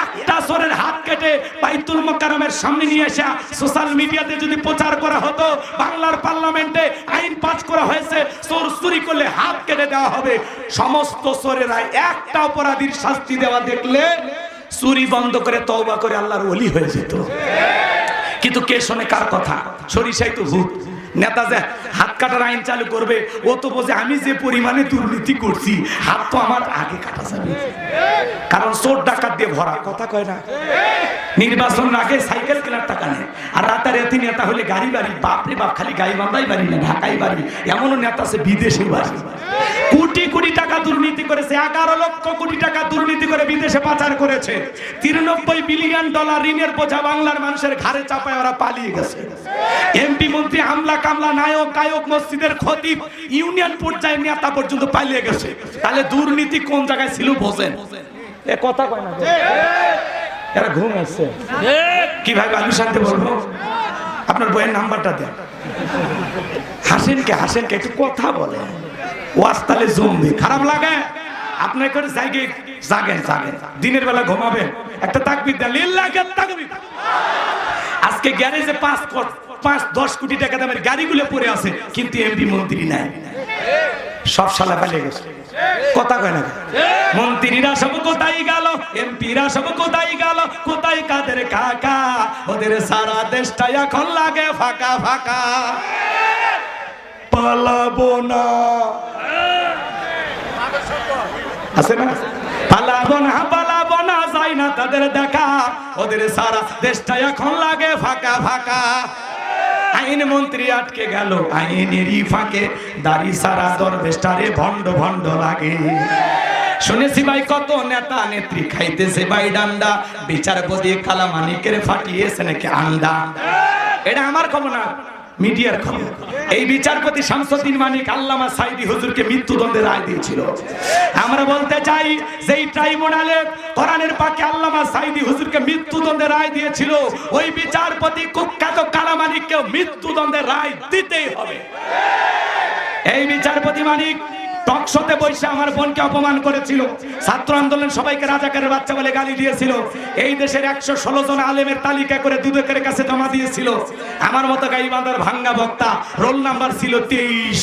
একটা চোরের হাত কেটে বাইতুল মুকাররমের সামনে নিয়ে এসে সোশ্যাল মিডিয়াতে যদি প্রচার করা হতো, বাংলার পার্লামেন্টে আইন পাস করা হয়েছে চোর চুরি করলে হাত কেটে দেওয়া হবে, সমস্ত চোরেরা একটা অপরাধীর শাস্তি দেওয়া দেখলে চুরি বন্ধ করে তওবা করে আল্লাহর ওলি হয়ে যেত। কিন্তু কে শোনে কার কথা? সরিষাই তো ভূত। নেতা যে হাত কাটার আইন চালু করবে ও তো বোঝে আমি যে পরিমাণে দুর্নীতি করছি হাত তো আমার আগে কাটা যাবে, কারণ চোর ডাকাত দিয়ে ভরা। কথা কয় না? নির্বাচন আগে সাইকেল কেনার টাকা নেই, আর রাতারাতি নেতা হলে গাড়ি বাড়ি, বাপরে বাপ, খালি গাইবান্ধাই বাড়ি না ঢাকাই বাড়ি, এমনও নেতা আছে বিদেশে বাড়ি। কোটি কোটি টাকা দুর্নীতি করেছে, 11 লক্ষ কোটি টাকা দুর্নীতি করে বিদেশে পাচার করেছে। 93 বিলিয়ন ডলার ঋণের বোঝা বাংলার মানুষের ঘাড়ে চাপায় ওরা পালিয়ে গেছে। এমপি মন্ত্রী আমলা কামলা নায়ক গায়ক মসজিদের খতিব ইউনিয়ন পর্যায়ে নেতা পর্যন্ত পালিয়ে গেছে। তাহলে দুর্নীতি কোন জায়গায় ছিল বোঝেন? এ কথা কয় না? এরা ঘুম আসছে কিভাবে আলু শান্তি বলবো? আপনার বইয়ের নাম্বারটা দেন। হাসেন কে? হাসেন কে? একটু কথা বলে ওয়াজ তালে জমবে। খারাপ লাগে আপনার করে জাগে জাগেন জাগেন, দিনের বেলা ঘুমাবেন, একটা তাকবীর দেন, লিল্লাহি তাকবীর। আজকে গ্যারেজে 5-10 কোটি টাকা দামের গাড়িগুলো পড়ে আছে, কিন্তু এমপি মন্ত্রী নাই, সব শালা পালিয়ে গেছে। কথা কয় না? মন্ত্রীরা সব কোথায় গেল, এমপিরা সব কোথায় গেল, কোথায় কাদের কাকা? ওদের সারা দেশটা এখন লাগে ফাঁকা ফাঁকা। পালাবো না, আছে না? পালাবো না, পালাবো না, যাই না তাদের দেখা, ওদের সারা দেশটা এখন লাগে ফাঁকা ফাঁকা। আইন মন্ত্রী আটকে গেল আইনেরই ফাঁকে, দাড়ি সারা দরবেশটারে ভণ্ড ভণ্ড লাগে। শুনেছি ভাই কত নেতা নেত্রী খাইতেছে ভাই ডান্ডা, বিচারপতি কালামানিকের ফাটিয়েছে নাকি আন্ডা। এটা আমার খবর না, মিডিয়ার খবর। এই বিচারপতি শামসুদ্দিন মানিক আল্লামা সাইদি হুজুরকে মৃত্যুদণ্ডের রায় দিয়েছিল। আমরা বলতে চাই যে এই ট্রাইব্যুনালে কোরআনের পাকে আল্লামা সাইদি হুজুরকে মৃত্যুদণ্ডের রায় দিয়েছিল, ওই বিচারপতি কুখ্যাত কালামানিককে মৃত্যুদণ্ডের রায় দিতেই হবে। এই বিচারপতি মানিক টকশোতে বসে আমার বোনকে অপমান করেছিল, ছাত্র আন্দোলন সবাইকে রাজাকারের বাচ্চা বলে গালি দিয়েছিল, এই দেশের 116 জন আলেমের তালিকা করে দুদকের কাছে জমা দিয়েছিল। আমার মতো গাইবান্ধার ভাঙ্গা বক্তা, রোল নাম্বার ছিল 23,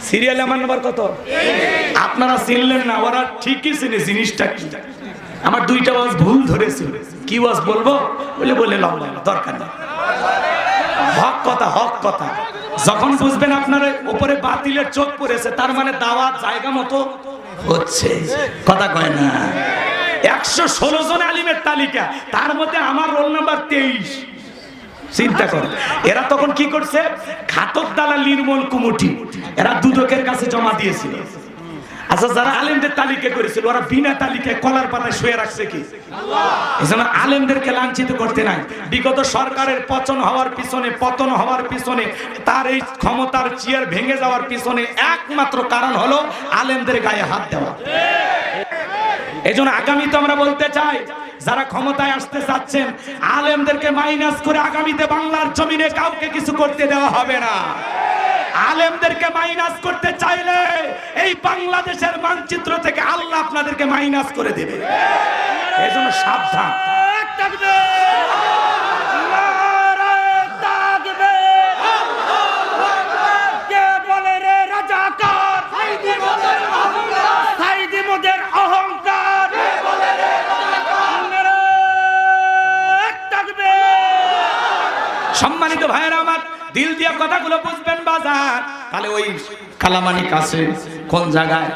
সিরিয়াল আমার নাম্বার কত? আপনারা চিনলেন না, ওরা ঠিকই চিনে জিনিসটা কি। আমার 2টা ওয়াজ ভুল ধরেছিল, কি ওয়াজ বলবো বলে লম্বা দরকার নেই, হক কথা হক কথা। যখন বুঝবেন আপনার উপরে বাতিলের চোখ পড়েছে, তার মানে দাওয়াত জায়গা মতো হচ্ছে। কথা কয় না? 116 জন আলিমের তালিকা, তার মধ্যে আমার রোল নাম্বার 23। চিন্তা করে এরা তখন কি করছে? ঘাতক দালাল নির্মূল কমিটি এরা দুদকের কাছে জমা দিয়েছিল। আচ্ছা, যারা আলেমদের তালিকা করেছিল ওরা বিনা তালিকায় কলার পাতায় শুয়ে রাখছে কি? এজন্য আলেমদেরকে লাঞ্ছিত করতে নাই। বিগত সরকারের পতন হওয়ার পিছনে তার এই ক্ষমতার চেয়ার ভেঙে যাওয়ার পিছনে একমাত্র কারণ হলো আলেমদের গায়ে হাত দেওয়া। এজন্য আগামীতে আমরা বলতে চাই, যারা ক্ষমতায় আসতে চাচ্ছেন আলেমদেরকে মাইনাস করে আগামীতে বাংলার জমিনে কাউকে কিছু করতে দেওয়া হবে না। আলেমদেরকে মাইনাস করতে চাইলে এই বাংলাদেশের মানচিত্র থেকে আল্লাহ আপনাদেরকে মাইনাস করে দেবে। এজন্য সাবধান। সম্মানিত ভাইয়েরা আমার, দিল দিয়ে কথাগুলো বুঝবেন বাজার। তাহলে ওই কালামানিক আছে কোন জায়গায়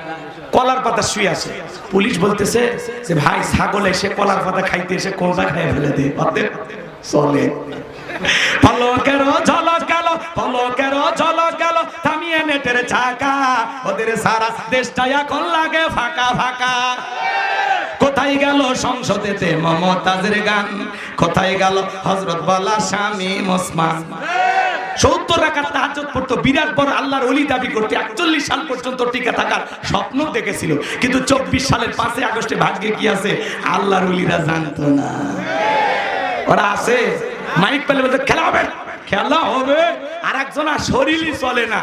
কলার পাতা শুয়ে আছে, পুলিশ বলতেছে যে ভাই ছাগল এসে কলার পাতা খাইতে এসে কোন জায়গায় ফেলে দে, চলে পলকেরও ঝলক গেল, পলকেরও ঝলক গেল, থামিয়ে নেটের চাকা, ওদের সারা দেশটা এখন লাগে ফাঁকা ফাঁকা। কোথায় গেল সংসদেতে মমতাজের গান, কোথায় গেল হযরত বলা স্বামী ওসমান। 70 রাকাত তাহাজ্জুদ পড়তো, বিরাট বড় আল্লাহর ওলি দাবি করতে 41 সাল পর্যন্ত টিকে থাকার স্বপ্ন দেখেছিল, কিন্তু 24 সালের 5 আগস্টে ভাগ্যে কি আছে আল্লাহর ওলিরা জানতো না। ওরা আছে মাইক পেলে বলতে খেলা হবে, খেলা হবে, আর একজন শরীরই চলে না,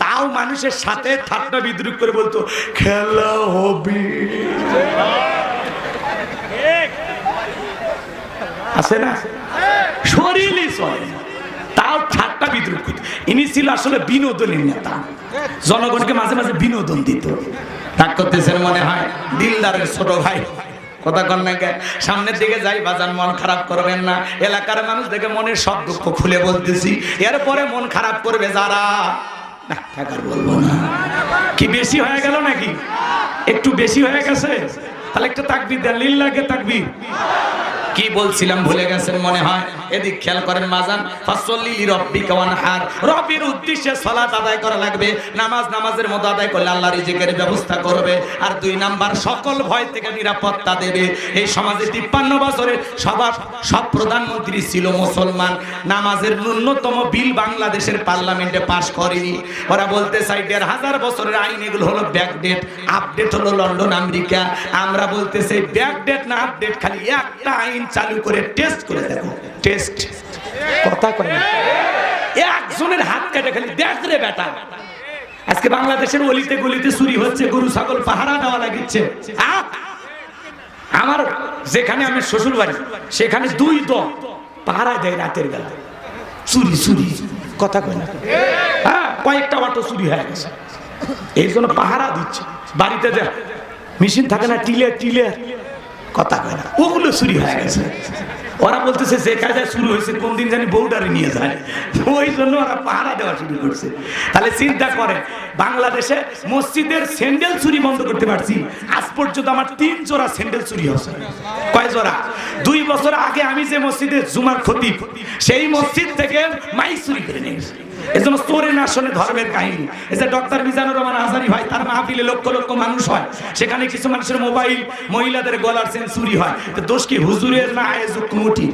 তাও মানুষের সাথে ঠাট্টা বিদ্রুপ করে বলতো খেলা হবে। আছে না, শরীরই চলে না, তাও ঠাট্টা বিদ্রুপ করত। ইনি ছিল আসলে বিনোদনের নেতা, জনগণকে মাঝে মাঝে বিনোদন দিত। রাগ করতেছেন মনে হয়, দিলদারের ছোট ভাই। কথা কন না, সামনের দিকে যাই বাজান, মন খারাপ করবেন না। এলাকার মানুষ দেখে মনের সব দুঃখ খুলে বলতেছি, এরপরে মন খারাপ করবে যারা, না টাকার বলবো না। কি বেশি হয়ে গেল নাকি? একটু বেশি হয়ে গেছে? তাহলে একটা তাকবীর দেন, লিল্লাহকে তাকবীর। কি বলছিলাম ভুলে গেছেন মনে হয়। এদিক খেয়াল করেন মাজান, ফাসল্লি লিরাব্বিকা ওয়ানহার, রবের উদ্দেশ্যে সালাত আদায় করা লাগবে। নামাজের মতো আদায় করলে আল্লাহ রিজিকের ব্যবস্থা করবে। আর 2 নাম্বার, সকল ভয় থেকে নিরাপত্তা দেবে। এই সমাজে 53 বছরে সব প্রধানমন্ত্রী ছিল মুসলমান, নামাজের ন্যূনতম বিল বাংলাদেশের পার্লামেন্টে পাশ করেনি। ওরা বলতে চাই 1500 বছরের আইন, এগুলো হলো ব্যাকডেট, আপডেট হলো লন্ডন আমেরিকা। আমরা বলতে চাই ব্যাকডেট না আপডেট, খালি একটা আইন চালু করে টেস্ট করে দেখো। টেস্ট কথা কয় না, একজনের হাত কেটে খালি দেখ রে বেটা। আজকে বাংলাদেশের অলিতে গলিতে চুরি হচ্ছে, গরু ছাগল পাহারা দেওয়া লাগিচ্ছে। আমার যেখানে আমি শ্বশুর বাড়ি সেখানে 2 দল পাহারা দেয় রাতের বেলা, চুরি কথা কয় না। হ্যাঁ, কয়েকটা অটো চুরি হয়ে গেছে, এই জন্য পাহারা দিচ্ছে। বাড়িতে যা মেশিন থাকে না, টিলে কথা কয় না, ওগুলো চুরি হয়ে গেছে। ওরা বলতেছে যে কাজে শুরু হয়েছে কোন দিন জানি বউডারে নিয়ে যায়, ওই জন্য ওরা পাহারা দেওয়া শুরু করছে। তাহলে চিন্তা করে, বাংলাদেশে মসজিদের স্যান্ডেল চুরি বন্ধ করতে পারছি, আজ পর্যন্ত আমার 3 জোড়া স্যান্ডেল চুরি হয়েছে। কয় জোড়া? 2 বছর আগে আমি যে মসজিদে জুমার খতিব, সেই মসজিদ থেকে মাইক চুরি করে নিয়ে গেছে। এজন্য চোরের নাশনে ধর্মের কাহিনী। এই যে ডক্টর মিজানুর রহমান আজহারী ভাই, তার মাহফিলে লক্ষ লক্ষ মানুষ হয়, সেখানে কিছু মানুষের মোবাইল, মহিলাদের গলার চেন চুরি হয়। তো দোষ কি হুজুরের না আয়োজক কমিটি?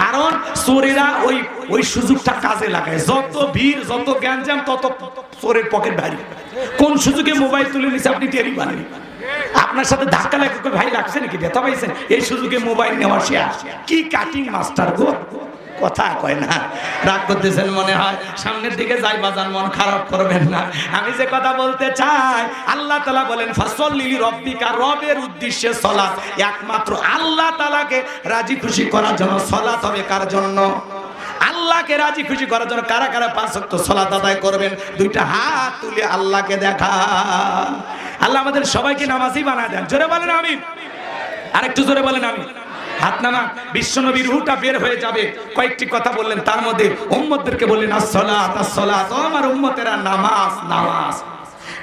কারণ চোরেরা ওই সুযোগটা কাজে লাগায়। যত ভিড়, যত গ্যাঞ্জাম, তত চোরের পকেট ভারী। কোন সুযোগে মোবাইল তুলে নিছে আপনি টেরি পারেন। আপনার সাথে ধাক্কা লাগে, ভাই লাগছে নাকি, ব্যথা পাইছেন, এই সুযোগে মোবাইল নেওয়া শেষ। কি কাটিং মাস্টার গো, কথা কয় না। রাগ করতেছেন মনে হয়, সামনের দিকে যাই বাজান, মন খারাপ করবেন না। আমি যে কথা বলতে চাই, আল্লাহ তাআলা বলেন ফাসল্লি লিরাব্বিকা, রবের উদ্দেশ্যে সালাত, একমাত্র আল্লাহ তাআলাকে রাজি খুশি করার জন্য সালাত হবে। কার জন্য? আল্লাহকে রাজি খুশি করার জন্য। কারা কারা 5 ওয়াক্ত সালাত আদায় করবেন? 2টা হাত তুলে আল্লাহকে দেখা। আল্লাহ আমাদের সবাইকে নামাজি বানায় দেন। জোরে বলেন আমিন। আরেকটু জোরে বলেন আমিন। হাত নামা। বিশ্বনবীর রূহটা বের হয়ে যাবে। কয়েকটি কথা বললেন, তার মধ্যে উম্মতদেরকে বললেন আসসালাত আসসালাত, আমার উম্মতেরা নামাজ নামাজ।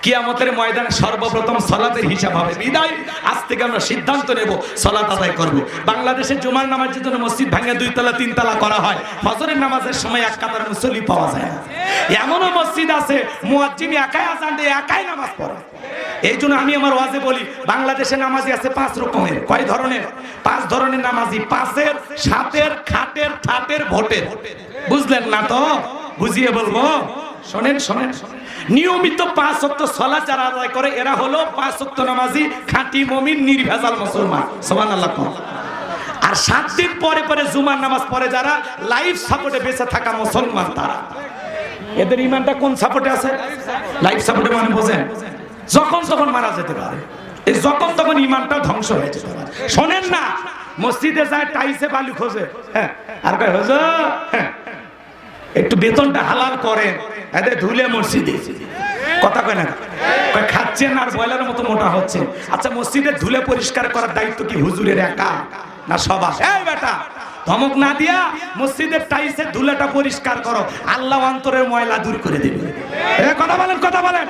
কিয়ামতের ময়দানে সর্বপ্রথম সালাতের হিসাব হবে। বিদায় আজ থেকে আমরা সিদ্ধান্ত নেব সালাত আদায় করব। বাংলাদেশে জুমার নামাজের জন্য মসজিদ ভাঙে 2 তলা 3 তলা করা হয়। ফজরের নামাজের সময় 1 কাতার মুসল্লি পাওয়া যায় না। এমনও মসজিদ আছে মুয়াজ্জিন একাই আযান দিয়ে একাই নামাজ পড়ে। এই জন্য আমি আমার ওয়াজে বলি বাংলাদেশে নামাজি আছে 5 রকমের। কয় ধরনের? 5 ধরনের নামাজি। 5-এর, 7-এর, খাটের, ঠাটের, ভোটের। বুঝলেন না তো? বুঝিয়ে বলবো, শোনেন শোনেন। নিয়মিত 5 ওয়াক্ত সালাত যারা আদায় করে এরা হলো 5 ওয়াক্ত নামাজি, খাঁটি মুমিন, নির্ভেজাল মুসলমান। সুবহানাল্লাহ। আর 7 দিন পরে পরে জুমার নামাজ পড়ে যারা, লাইফ সাপোর্টে বেঁচে থাকা মুসলমান তারা। এদের ইমানটা কোন সাপোর্টে আছে? লাইফ সাপোর্টে। মানে বোঝেন, যখন তখন মারা যেতে পারে, এই যখন তখন ইমানটা ধ্বংস হয়ে যেতে পারে। শোনেন না, মসজিদে যায় টাইসে বালু খোঁজে, হ্যাঁ, আর কয় হুজুর একটু বেতনটা হালাল করেন, এদের ধুলে মসজিদে। কথা কয় না, কয় খাচ্ছেন আর বয়লার মতো মোটা হচ্ছে। আচ্ছা, মসজিদের ধুলে পরিষ্কার করার দায়িত্ব কি হুজুরের একা না সবার? এই বেটা, ধমক না দিয়া মসজিদের টাইসের ধুলাটা পরিষ্কার করো, আল্লাহ অন্তরের ময়লা দূর করে দেবে। কথা বলেন, কথা বলেন।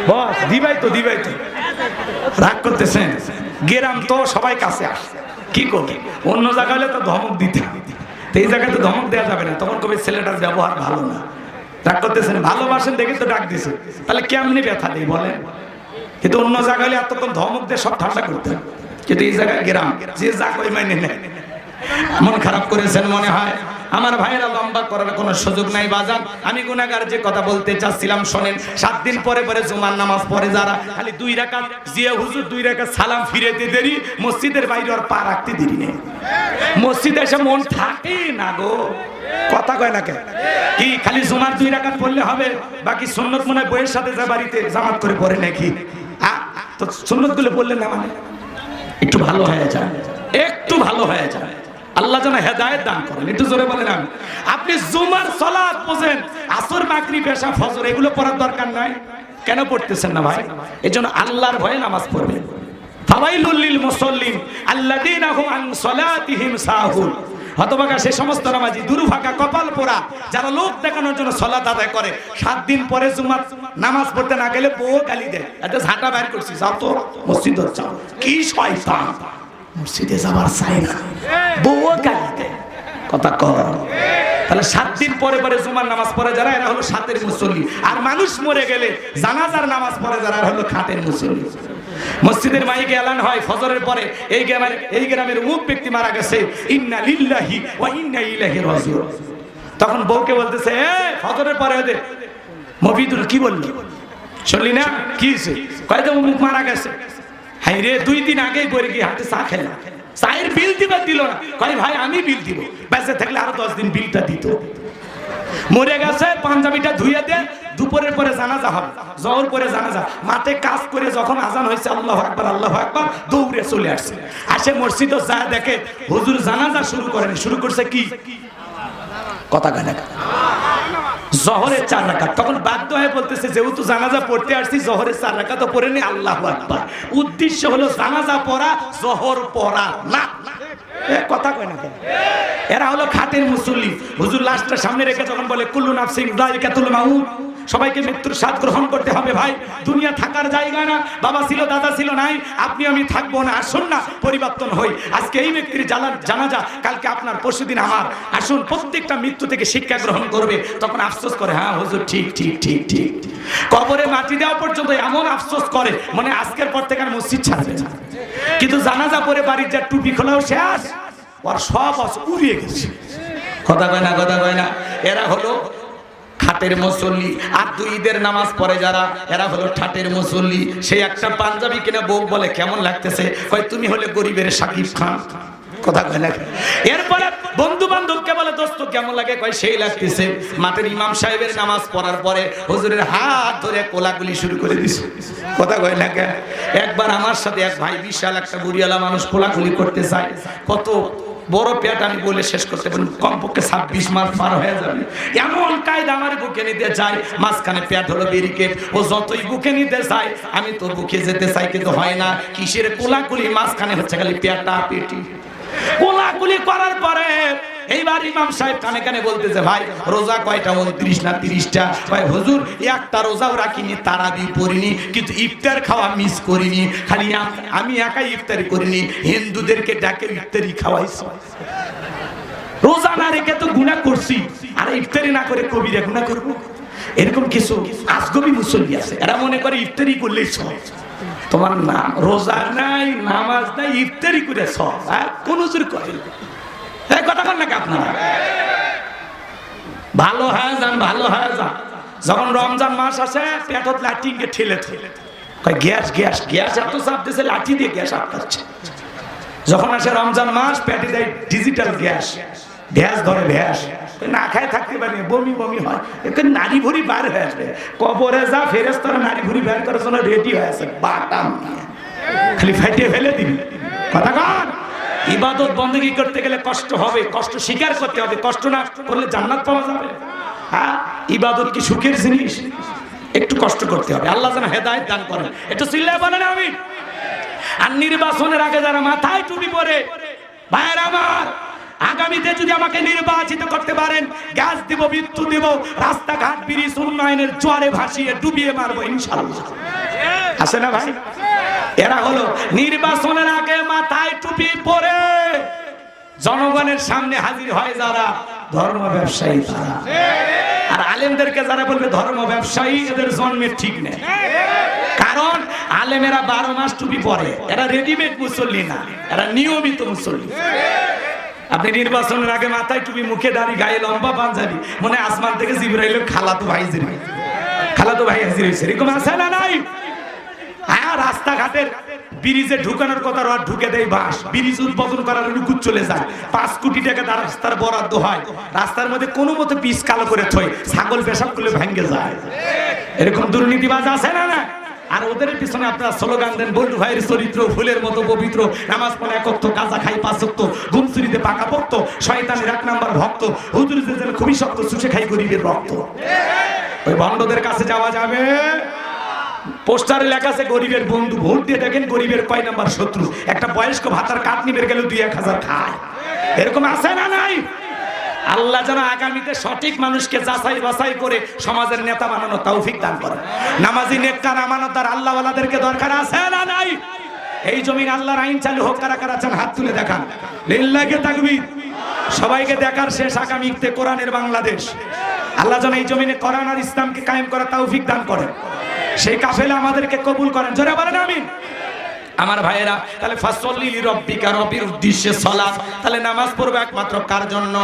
বস দিবাই তো, দিবাই তো। রাগ করতেছেন? গেরাম তো সবাই কাছে আসে, কি করবে? অন্য জায়গায় হলে তো ধমক দিতে, এই জায়গায় তো ধমক দেওয়া যাবে না, তখন কবে ছেলেটার ব্যবহার ভালো না। রাগ করতেছেন? ভালোবাসেন দেখে তো ডাক দিছে, তাহলে কেমনি ব্যথা দেই বলেন? কিন্তু অন্য জায়গায় হলে এতক্ষণ ধমক দিয়ে সব ঠান্ডা করতে হবে, কিন্তু এই জায়গায় গ্রাম যে যা কই মাইনে নেয়। মন খারাপ করেছেন মনে হয়? আমার ভাইয়েরা, লম্বা করার কোনো সুযোগ নাই বাজান। আমি গুনাহগার যে কথা বলতে চাচ্ছিলাম শোনেন। 7 দিন পরে পরে জুমার নামাজ পড়ে যারা, খালি 2 রাকাত জিয়া হুজুর 2 রাকাত সালাম ফিরাইতে দেরি, মসজিদের বাইরে আর পা রাখতে দেরি নেই। মসজিদে এসে মন থাকে না গো। কথা কয় না কে? কি খালি জুমার 2 রাকাত পড়লে হবে? বাকি সুন্নত মনে হয় বইয়ের সাথে যা বাড়িতে জামাত করে পড়ে নাকি? তো সুন্নতগুলো পড়লেন না মানে একটু ভালো হয়ে যায়, একটু ভালো হয়ে যায়। আল্লাহ যেন হেদায়েত দান করেন। একটু জোরে বলেন আমি। আপনি জুমার সালাত বোঝেন, আসর, মাগরিব, এশা, ফজর এগুলো পড়ার দরকার নাই। কেন পড়তেছেন না ভাই? এজন্য আল্লাহর ভয়ে নামাজ পড়বেন। ফাওয়াইলুল লিল মুসাল্লিন আল্লাযীনা হুম আন সালাতিহিম সাহুন। হতভাগা সে সমস্ত নামাজি, দুর্ভাগা, কপাল পোড়া যারা লোক দেখানোর জন্য সালাত আদায় করে। 7 দিন পরে জুমার নামাজ পড়তে না গেলে বউ গালি দেয়, এত ঝাঁটা বাইর করছি, যাও তো মসজিদে যাও। কি শয়তান, মসজিদে যাবার চাই না, বউ গালি দেয়। কথা কর। তাহলে 7 দিন পরে পরে জুমার নামাজ পড়ে যারা, এরা হলো 7-এর মুসল্লি। আর মানুষ মরে গেলে জানাজার নামাজ পড়ে যারা, এরা হলো খাটের মুসল্লি। মসজিদের মাইকে এলান হয় ফজরের পরে, এই গ্রামের অমুক ব্যক্তি মারা গেছে, ইন্না লিল্লাহি ওয়া ইন্না ইলাইহি রাজিউন। তখন বউকে বলতেছে, ফজরের পরে ওদের মফিদুল কি বললি, শুনলি না? কি হয়েছে? কয় তো অমুক মারা গেছে। হাই রে, 2 দিন আগেই পরে গিয়ে হাতে চা খেলাম, চায়ের বিল দিবার দিল না। কয় ভাই আমি বিল দিব, বেঁচে থাকলে আরো 10 দিন বিলটা দিত। মরে গেছে, পাঞ্জাবিটা ধুইয়া দে, দুপুরের পরে জানাজা হবে, জহর পরে জানাজা। মাঠে কাজ করে যখন আজান হয়েছে আল্লাহু আকবার আল্লাহু আকবার, দৌড়ে চলে আসছে। আসে মসজিদে যা দেখে হুজুর জানাজা শুরু করেন, শুরু করছে কি? কথা গানে জহরের 4 রাকাত। তখন বাধ্য হয়ে বলতেছে, যেহেতু জানাজা পড়তে আসছি, জহরের 4 রাকাত তো পড়ে নি, আল্লাহু আকবার। উদ্দেশ্য হলো জানাজা পড়া, জহর পড়া না। কথা কয় না কেন? এরা হলো খাটের মুসল্লি। হুজুর লাশটা সামনে রেখে যখন বলে কুল্লু নাফসিন যায়িকাতুল মাউত, সবাইকে মৃত্যুর স্বাদ গ্রহণ করতে হবে। ভাই, দুনিয়া থাকার জায়গা না। বাবা ছিল, দাদা ছিল, নাই, আপনি আমি থাকবো না। আসুন না পরিবর্তন হই। আজকে এই ব্যক্তির জানাজা, কালকে আপনার, পরশুদিন আমার। আসুন প্রত্যেকটা মৃত্যু থেকে শিক্ষা গ্রহণ করবে। তখন আফসোস করে, হ্যাঁ হুজুর ঠিক ঠিক ঠিক ঠিক। কবরে মাটি দেওয়া পর্যন্ত এমন আফসোস করে, মানে আজকের পর থেকে আর মসজিদ ছাড়বে না। কিন্তু জানাজা পরে বাড়ির যা টুপি খোলাও শেষ, ওর সব উড়িয়ে গেছে। কথা কয় না, কথা কয় না। এরা হলো খাটের মুসল্লি। আর 2 ঈদের নামাজ পড়ে যারা, এরা হলো ঠাটের মুসল্লি। সেই একটা পাঞ্জাবি কিনে বউ বলে কেমন লাগতেছে, কয় তুমি হলে গরিবের শাকিব খান। কথা কয় না। এরপরে বন্ধু বান্ধবকে বলে দোস্ত কেমন লাগে, কয় সেই লাগতেছে। মাঠের ইমাম সাহেবের নামাজ পড়ার পরে হুজুরের হাত ধরে কোলাকুলি শুরু করে দিছে। কথা কয় না। একবার আমার সাথে এক ভাই, বিশাল একটা বুড়িওয়ালা মানুষ, কোলাকুলি করতে চায়। কত বড় পেট আমি বলে শেষ করতে পারি, কমপক্ষে 26 মাস পার হয়ে যাবে। এমন কায়দা আমার বুকে নিতে চাই, মাঝখানে পেট হলো ব্যারিকেড। ও যতই বুকে নিতে চাই, আমি তো বুকে যেতে চাই, কিন্তু হয় না। কিসের কোলাকুলি, মাঝখানে হচ্ছে খালি পেটা পেটি। কোলাকুলি করার পরে এইবার ইমাম সাহেব কানে কানে বলতেছে, ভাই রোজা কয়টা? 29 না 30টা। ভাই হুজুর একটা রোজাও রাখিনি, তারাবি পড়িনি, কিন্তু ইফতার খাওয়া মিস করিনি। খালি আমি একাই ইফতারি করিনি, হিন্দুদেরকে ডাকে ইফতারি খাওয়াইছি। রোজা না রেখে তো গুনাহ করছি, আর ইফতারি না করে কবিরা গুনাহ করব। এরকম কিছু আজগবি মুসল্লি আছে, এরা মনে করে ইফতারি করলেই সব। তোমার নাম রোজা নাই, নামাজ নাই, ইফতারি করে সব কোন জোর করে কথা কন নাকি আপনারা? ভালো হয়ে যান, ভালো হয়ে যান। যখন রমজান মাস আসে পেটত লাঠিকে ঠেলে ঠেলে গ্যাস গ্যাস গ্যাস এত চাপ দিয়েছে, লাঠি দিয়ে গ্যাস আটকাচ্ছে। যখন আসে রমজান মাস পেটে দেয় ডিজিটাল গ্যাস, ভ্যাস ধরে ভ্যাস, না খায় থাকতে পারি, বমি বমি হয়, নারী ভুড়ি বার হয়ে আসবে। কবরে যা ফেরেশতারা নারী ভুড়ি বের করার জন্য রেডি হয়ে আছে, বাটাম নিয়ে খালি ফাটিয়ে ফেলে দিবি। কথা কন, ইবাদত বন্দেগী করতে গেলে কষ্ট হবে, কষ্ট স্বীকার করতে হবে, কষ্ট না করলে জান্নাত পাওয়া যাবে? হ্যাঁ, ইবাদত কি সুখের জিনিস? একটু কষ্ট করতে হবে। আল্লাহ যেন হেদায়েত দান করেন। একটু চিল্লায় বলেন আমিন। আর নির্বাচনের আগে যারা মাথায় টুপি পরে, ভাইয়ের আমার, আগামীতে যদি আমাকে নির্বাচিত করতে পারেন, গ্যাস দিব, বিদ্যুৎ দিব, রাস্তাঘাট ব্রিজ উন্নয়নের জোয়ারে ভাসিয়ে ডুবিয়ে মারবো ইনশাআল্লাহ। আছে না ভাই? এরা হলো নির্বাচনের আগে মাথায় টুপি পরে জনগণের সামনে হাজির হয় যারা ধর্ম ব্যবসায়ী তারা। আর আলেমদেরকে যারা বলবে ধর্ম ব্যবসায়ী, এদের জন্মের ঠিক নেই। কারণ আলেমেরা 12 মাস টুপি পরে, এরা রেডিমেড মুসল্লি না, এরা নিয়মিত মুসল্লি। আপনি নির্বাচনের আগে মাথায় টুপি, মুখে দাড়ি, গায়ে লম্বা পাঞ্জাবি, মনে আসমান থেকে জিবরাইল খালাতো ভাই হাজির হয়েছে, এরকম আছে না নাই? হ্যাঁ, রাস্তাঘাটের ব্রিজে ঢুকানোর কথা আর ঢুকে দেয় বাস, ব্রিজ উদ্বোধন করার রুকুত চলে যায়, 5 কোটি টাকা রাস্তার বরাদ্দ হয়, রাস্তার মধ্যে কোনো মতে পিচ কালো করে থই, ছাগল পেশাব করলে ভেঙে যায়। এরকম দুর্নীতিবাজ আছে না না? আর ওদের পিছনে আপনারা স্লোগান দেন, বল্টু ভাইয়ের চরিত্র ফুলের মতো পবিত্র, নামাজ পড়ে একত্র, গাঁজা খাই 5 ওয়াক্ত, ঘুম চুরিতে পাকা ভক্ত, শয়তানের 1 নাম্বার ভক্ত, হুজুর যেন খুবই শক্ত, চুষে খাই গরিবের রক্ত। ওই ভণ্ডদের কাছে যাওয়া যাবে? পোস্টারে লেখা আছে গরিবের বন্ধু, ভোট দিয়ে দেখেন গরিবের কয় নাম্বার শত্রু। একটা বয়স্ক ভাতার কাটনি বের গেল 2-1000 খায়, এরকম আছে না নাই? আল্লাহ যেন আগামীতে সঠিক মানুষকে যাচাই বাছাই করে সমাজের নেতা বানানো তৌফিক দান করেন। নামাজি, নেককার, আমানতদার আল্লাহওয়ালাদেরকে দরকার আছে না নাই? এই জমিন আল্লাহর আইন চালু হোক, কারা কারা চান হাত তুলে দেখান। লিল্লাহি তাকবীর। সবাইকে দেখার শেষ আগামীতে কোরআনের বাংলাদেশ। আল্লাহ যেন এই জমিনে কোরআন আর ইসলামকে কায়েম করা তৌফিক দান করেন, সেই কাফেলা আমাদেরকে কবুল করেন। জোরে বলেন আমিন। আমার ভাইয়েরা, তাহলে ফাসল্লি লিরাব্বিকা, রব্বির উদ্দেশ্যে সালাত, তাহলে নামাজ পড়বে একমাত্র কার জন্য?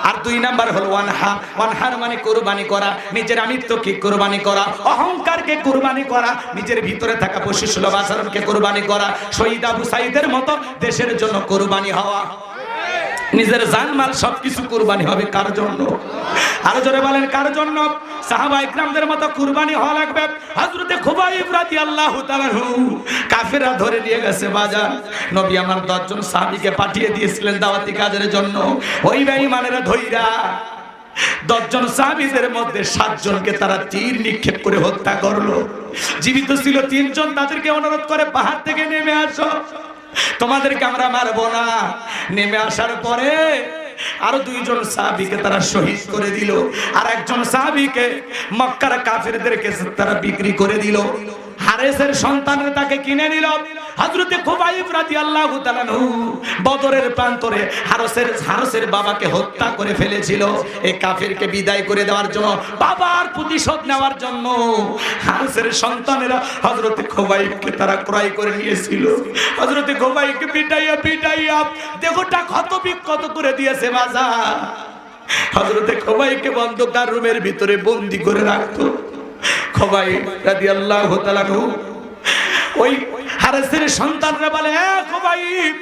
আর 2 নাম্বার হলো ওয়ানহার। ওয়ানহার মানে কুরবানি করা, নিজের আমিত্বকে কুরবানি করা, অহংকারকে কুরবানি করা, নিজের ভিতরে থাকা পশুসুলভ আচরণকে কুরবানি করা, শহীদ আবু সাঈদের মতো দেশের জন্য কুরবানি হওয়া, নিজের জানমাল সবকিছু কুরবানি হবে কার জন্য? আরো জোরে বলেন কার জন্য? সাহাবা ইকরামদের মতো কুরবানি হওয়া লাগবে। হযরতে খুবাইব রাদিয়াল্লাহু তাআলা কাফেররা ধরে নিয়ে গেছে বাজার, নবী আমার 10 জন সাহাবীকে পাঠিয়ে দিয়েছিলেন দাওয়াতি কাজের জন্য। ওই বেঈমানেরা ধইরা 10 জন সাহাবীদের মধ্যে 7 জনকে তারা তীর নিক্ষেপ করে হত্যা করলো। জীবিত ছিল 3 জন, তাদেরকে অনুরোধ করে পাহাড় থেকে নেমে আসো, তোমাদেরকে আমরা মারবো না। নেমে আসার পরে আরো 2 জন সাহাবীকে তারা শহীদ করে দিল, আর একজন সাহাবীকে মক্কার কাফেরদেরকে তারা বিক্রি করে দিল। হারেসের সন্তানরা তাকে কিনে নিল। হযরতে খুবাইব রাদিয়াল্লাহু তাআলা বদরের প্রান্তরে হারেসের বাবাকে হত্যা করে ফেলেছিল। এই কাফেরকে বিদায় করে দেওয়ার জন্য, বাবার প্রতিশোধ নেওয়ার জন্য হারেসের সন্তানেরা হযরতে খুবাইবকে তারা ক্রয় করে নিয়েছিল। হযরতে খুবাইবকে পিটাইয়া দেহটা ক্ষত বিক্ষত করে দিয়েছে বাজার। হযরতে খুবাইবকে বন্ধকার রুমের ভিতরে বন্দী করে রাখতো। খুবাইব রাদিয়াল্লাহু তাআলা ওই হারেসের সন্তানরা বলে, খুবাইব,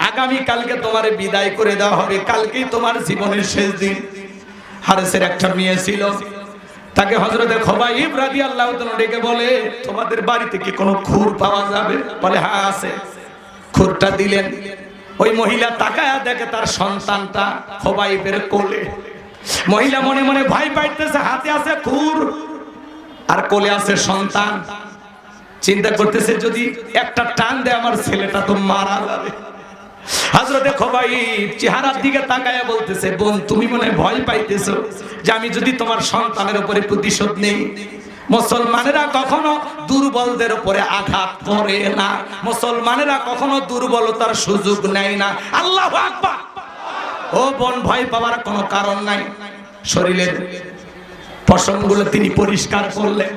আগামী কালকে তোমার বিদায় করে দেওয়া হবে, কালকেই তোমার জীবনের শেষ দিন। হারেসের একটা মেয়ে ছিল, তাকে হযরতে খুবাইব রাদিয়াল্লাহু তাআলা ডেকে বলে, তোমাদের বাড়িতে কি কোনো খুর পাওয়া যাবে? বলে হ্যাঁ আছে। খুরটা দিলেন। ওই মহিলা তাকায়া দেখে তার সন্তানটা খুবাইবের কোলে। মহিলা মনে মনে ভয় পাইতেছে, হাতে আছে খুর আর কোলে আছে সন্তান। চিন্তা করতেছে যদি একটা টান দেয় আমার ছেলেটা তো মারা যাবে। হযরতে খুবাইব চেহারার দিকে তাকায়া বলতেছে, বোন, তুমি মনে ভয় পাইতেছো যে আমি যদি তোমার সন্তানের উপরে প্রতিশোধ নেই? মুসলমানেরা কখনো দুর্বলদের উপরে আঘাত করে না, মুসলমানেরা কখনো দুর্বলতার সুযোগ নেয় না। আল্লাহু আকবার। ও বোন, ভয় পাওয়ার কোনো কারণ নাই। শরীরের পশমগুলো তিনি পরিষ্কার করলেন।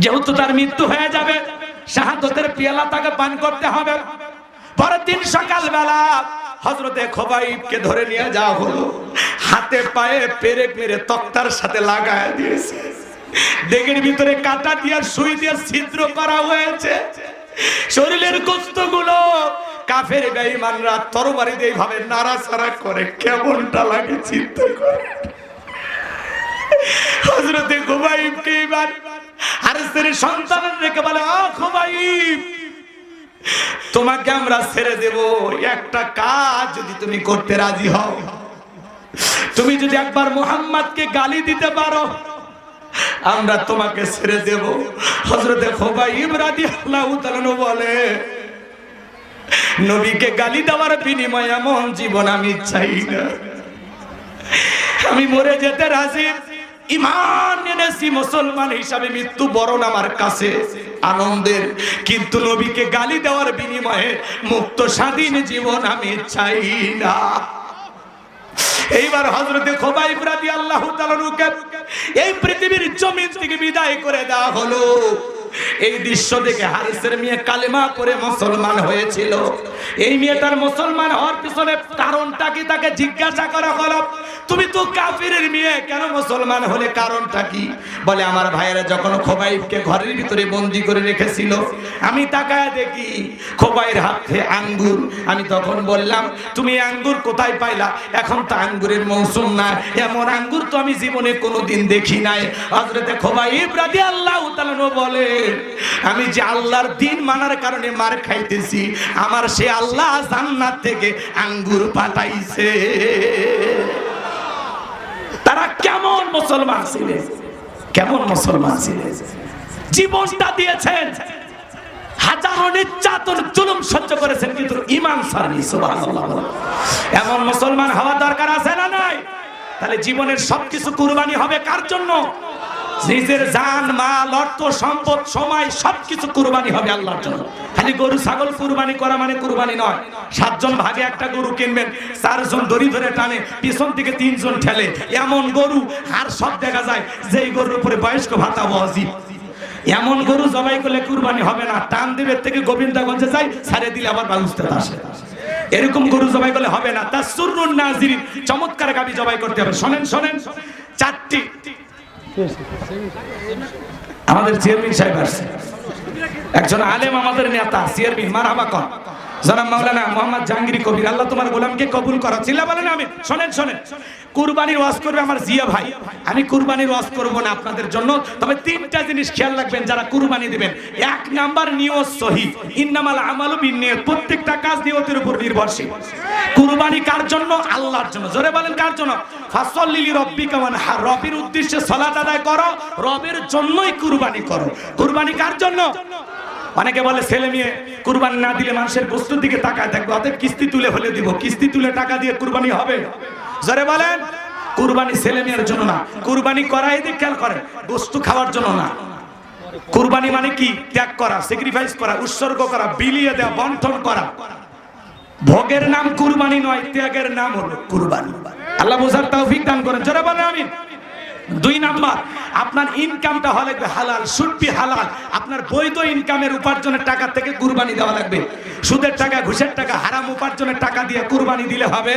যেহেতু তার মৃত্যু হয়ে যাবে, শাহাদাতের পেয়ালা তাকে পান করতে হবে। পরের দিন সকালবেলা হযরতে খুবাইবকে ধরে নিয়ে যাওয়া হলো। হাতে পায়ে পেরেক মেরে তক্তার সাথে লাগায় দিয়েছে। দেহের ভিতরে কাঁটা দিয়ে সুই দিয়ে ছিদ্র করা হয়েছে। শরীরের গোশতগুলো কাফের বেঈমানরা তরবারি দিয়ে এইভাবে নাড়াচাড়া করে, কেমনটা লাগে চিন্তা করে। হযরতে খুবাইবকে এবার হারিসের সন্তান রেখে বলে, ও খুবাইব, তোমাকে আমরা ছেড়ে দেব, একটা কাজ যদি তুমি করতে রাজি হও। তুমি যদি একবার মুহাম্মদকে গালি দিতে পারো, আমরা তোমাকে ছেড়ে দেব। হযরতে খুবাইব রাদিয়াল্লাহু তাআলা বলে, নবীকে গালি দেওয়ার বিনিময়ে এমন জীবন আমি চাই না। আমি মরে যেতে রাজি, ঈমান এনেছি, মুসলমান হিসাবে মৃত্যু বরণ আমার কাছে আনন্দের, কিন্তু নবীকে গালি দেওয়ার বিনিময়ে মুক্ত স্বাধীন জীবন আমি চাই না। এইবার হযরতে খুবাইব রাদিয়াল্লাহু তাআলা এই পৃথিবীর জমিন থেকে বিদায় করে দেওয়া হলো। এই দৃশ্য দেখে হারিসের মেয়ে কালেমা পড়ে মুসলমান হয়েছিল। এই মেয়েটার মুসলমান হওয়ার পিছনে কারণটা কি তাকে জিজ্ঞাসা করা হলো, তুমি তো কাফিরের মেয়ে, কেন মুসলমান হলে, কারণটা কি? বলে, আমার ভাইয়েরা যখন খুবাইবকে ঘরের ভিতরে বন্দী করে রেখেছিল, আমি তাকায় দেখি খুবাইর হাতে আঙ্গুর। আমি তখন বললাম, তুমি আঙ্গুর কোথায় পাইলা? এখন তো আঙ্গুরের মৌসুম না, এমন আঙ্গুর তো আমি জীবনে কোনোদিন দেখি নাই। হযরতে খুবাইব রাদিয়াল্লাহু তাআলা বলে, আমি যে আল্লাহর দ্বীন মানার কারণে মার খাইতেছি, আমার সে আল্লাহ জান্নাত থেকে আঙ্গুর পাঠাইছে। তারা কেমন মুসলমান ছিলেন, কেমন মুসলমান ছিলেন, জীবনটা দিয়েছেন, হাজারো নির্যাতন জুলুম সহ্য করেছেন, কিন্তু ঈমান ছাড়েনি। সুবহানাল্লাহ। এমন মুসলমান হওয়া দরকার আছে না নাই? তাহলে জীবনের সবকিছু কুরবানি হবে কার জন্য? নিজের জান, মাল, অর্থ, সম্পদ, সময় সবকিছু কুরবানি হবে আল্লাহর জন্য। খালি গরু ছাগল কুরবানি করা মানে কুরবানি নয়। 7 জন ভাগে একটা গরু কিনবেন, 4 জন দড়ি ধরে টানে, পিছন থেকে 3 জন ঠেলে, এমন গরু আর সব দেখা যায়। যেই গরুর উপরে বয়স্ক ভাতা ওয়াজিব, এমন গরু জবাই করলে কুরবানি হবে না। টান দিবের থেকে গোবিন্দগঞ্জে যায়, ছাড়ে দিলে আবার বাগুস্তাতে আসে। এরকম গরু জবাই করলে হবে না। তাসরুন নাজিরিন, চমৎকার গাবি জবাই করতে হবে। শোনেন শোনেন, 4টি আমাদের চেয়ারম্যান সাহেব আসছে, একজন আলেম, আমাদের নেতা চেয়ারম্যান, মারহাবা কর, জনাব মাওলানা মোহাম্মদ জাহাঙ্গীর কবির। আল্লাহ তোমার গোলামকে কবুল করো। চিল্লা বলেন আমিন। শোনেন শোনেন, কুরবানির ওয়াজ করবে আমার জিয়া ভাই। আমি কুরবানির ওয়াজ করব না আপনাদের জন্য, তবে 3টা জিনিস খেয়াল রাখবেন যারা কুরবানি দিবেন। 1 নাম্বার, নিয়ত সহি। ইন্নামাল আমালু বিন্নিয়াত, প্রত্যেকটা কাজ নিয়তের উপর নির্ভরশীল। কুরবানি কার জন্য? আল্লাহর জন্য। জোরে বলেন কার জন্য? ফাসল্লি লিরাব্বিকা ওয়ানহার, রবের উদ্দেশ্যে সালাত আদায় করো, রবের জন্যই কুরবানি করো। কুরবানি কার জন্য? অনেকে বলে ছেলে মেয়ে কুরবানি না দিলে মানুষের বস্তুর দিকে তাকায় থাকবে, অতএব কিস্তি তুলে হলে দিব। কিস্তি তুলে টাকা দিয়ে কুরবানি হবে? জোরে বলেন। কুরবানি ছেলে মেয়ের জন্য না, কুরবানি করা এদিকে খেয়াল করেন, বস্তু খাওয়ার জন্য না। কুরবানি মানে কি? ত্যাগ করা, স্যাক্রিফাইস করা, উৎসর্গ করা, বিলিয়ে দেওয়া, বন্টন করা। ভোগের নাম কুরবানি নয়, ত্যাগের নাম হলো কুরবানি। আল্লাহ বুঝার তৌফিক দান করেন। জোরে বলেন আমিন। 2 নাম্বার, আপনার ইনকামটা হলে হালাল, শুড বি হালাল। আপনার বৈধ ইনকামের উপার্জনের টাকা থেকে কুরবানি দেওয়া লাগবে। সুদের টাকা, ঘুষের টাকা, হারাম উপার্জনের টাকা দিয়ে কুরবানি দিলে হবে?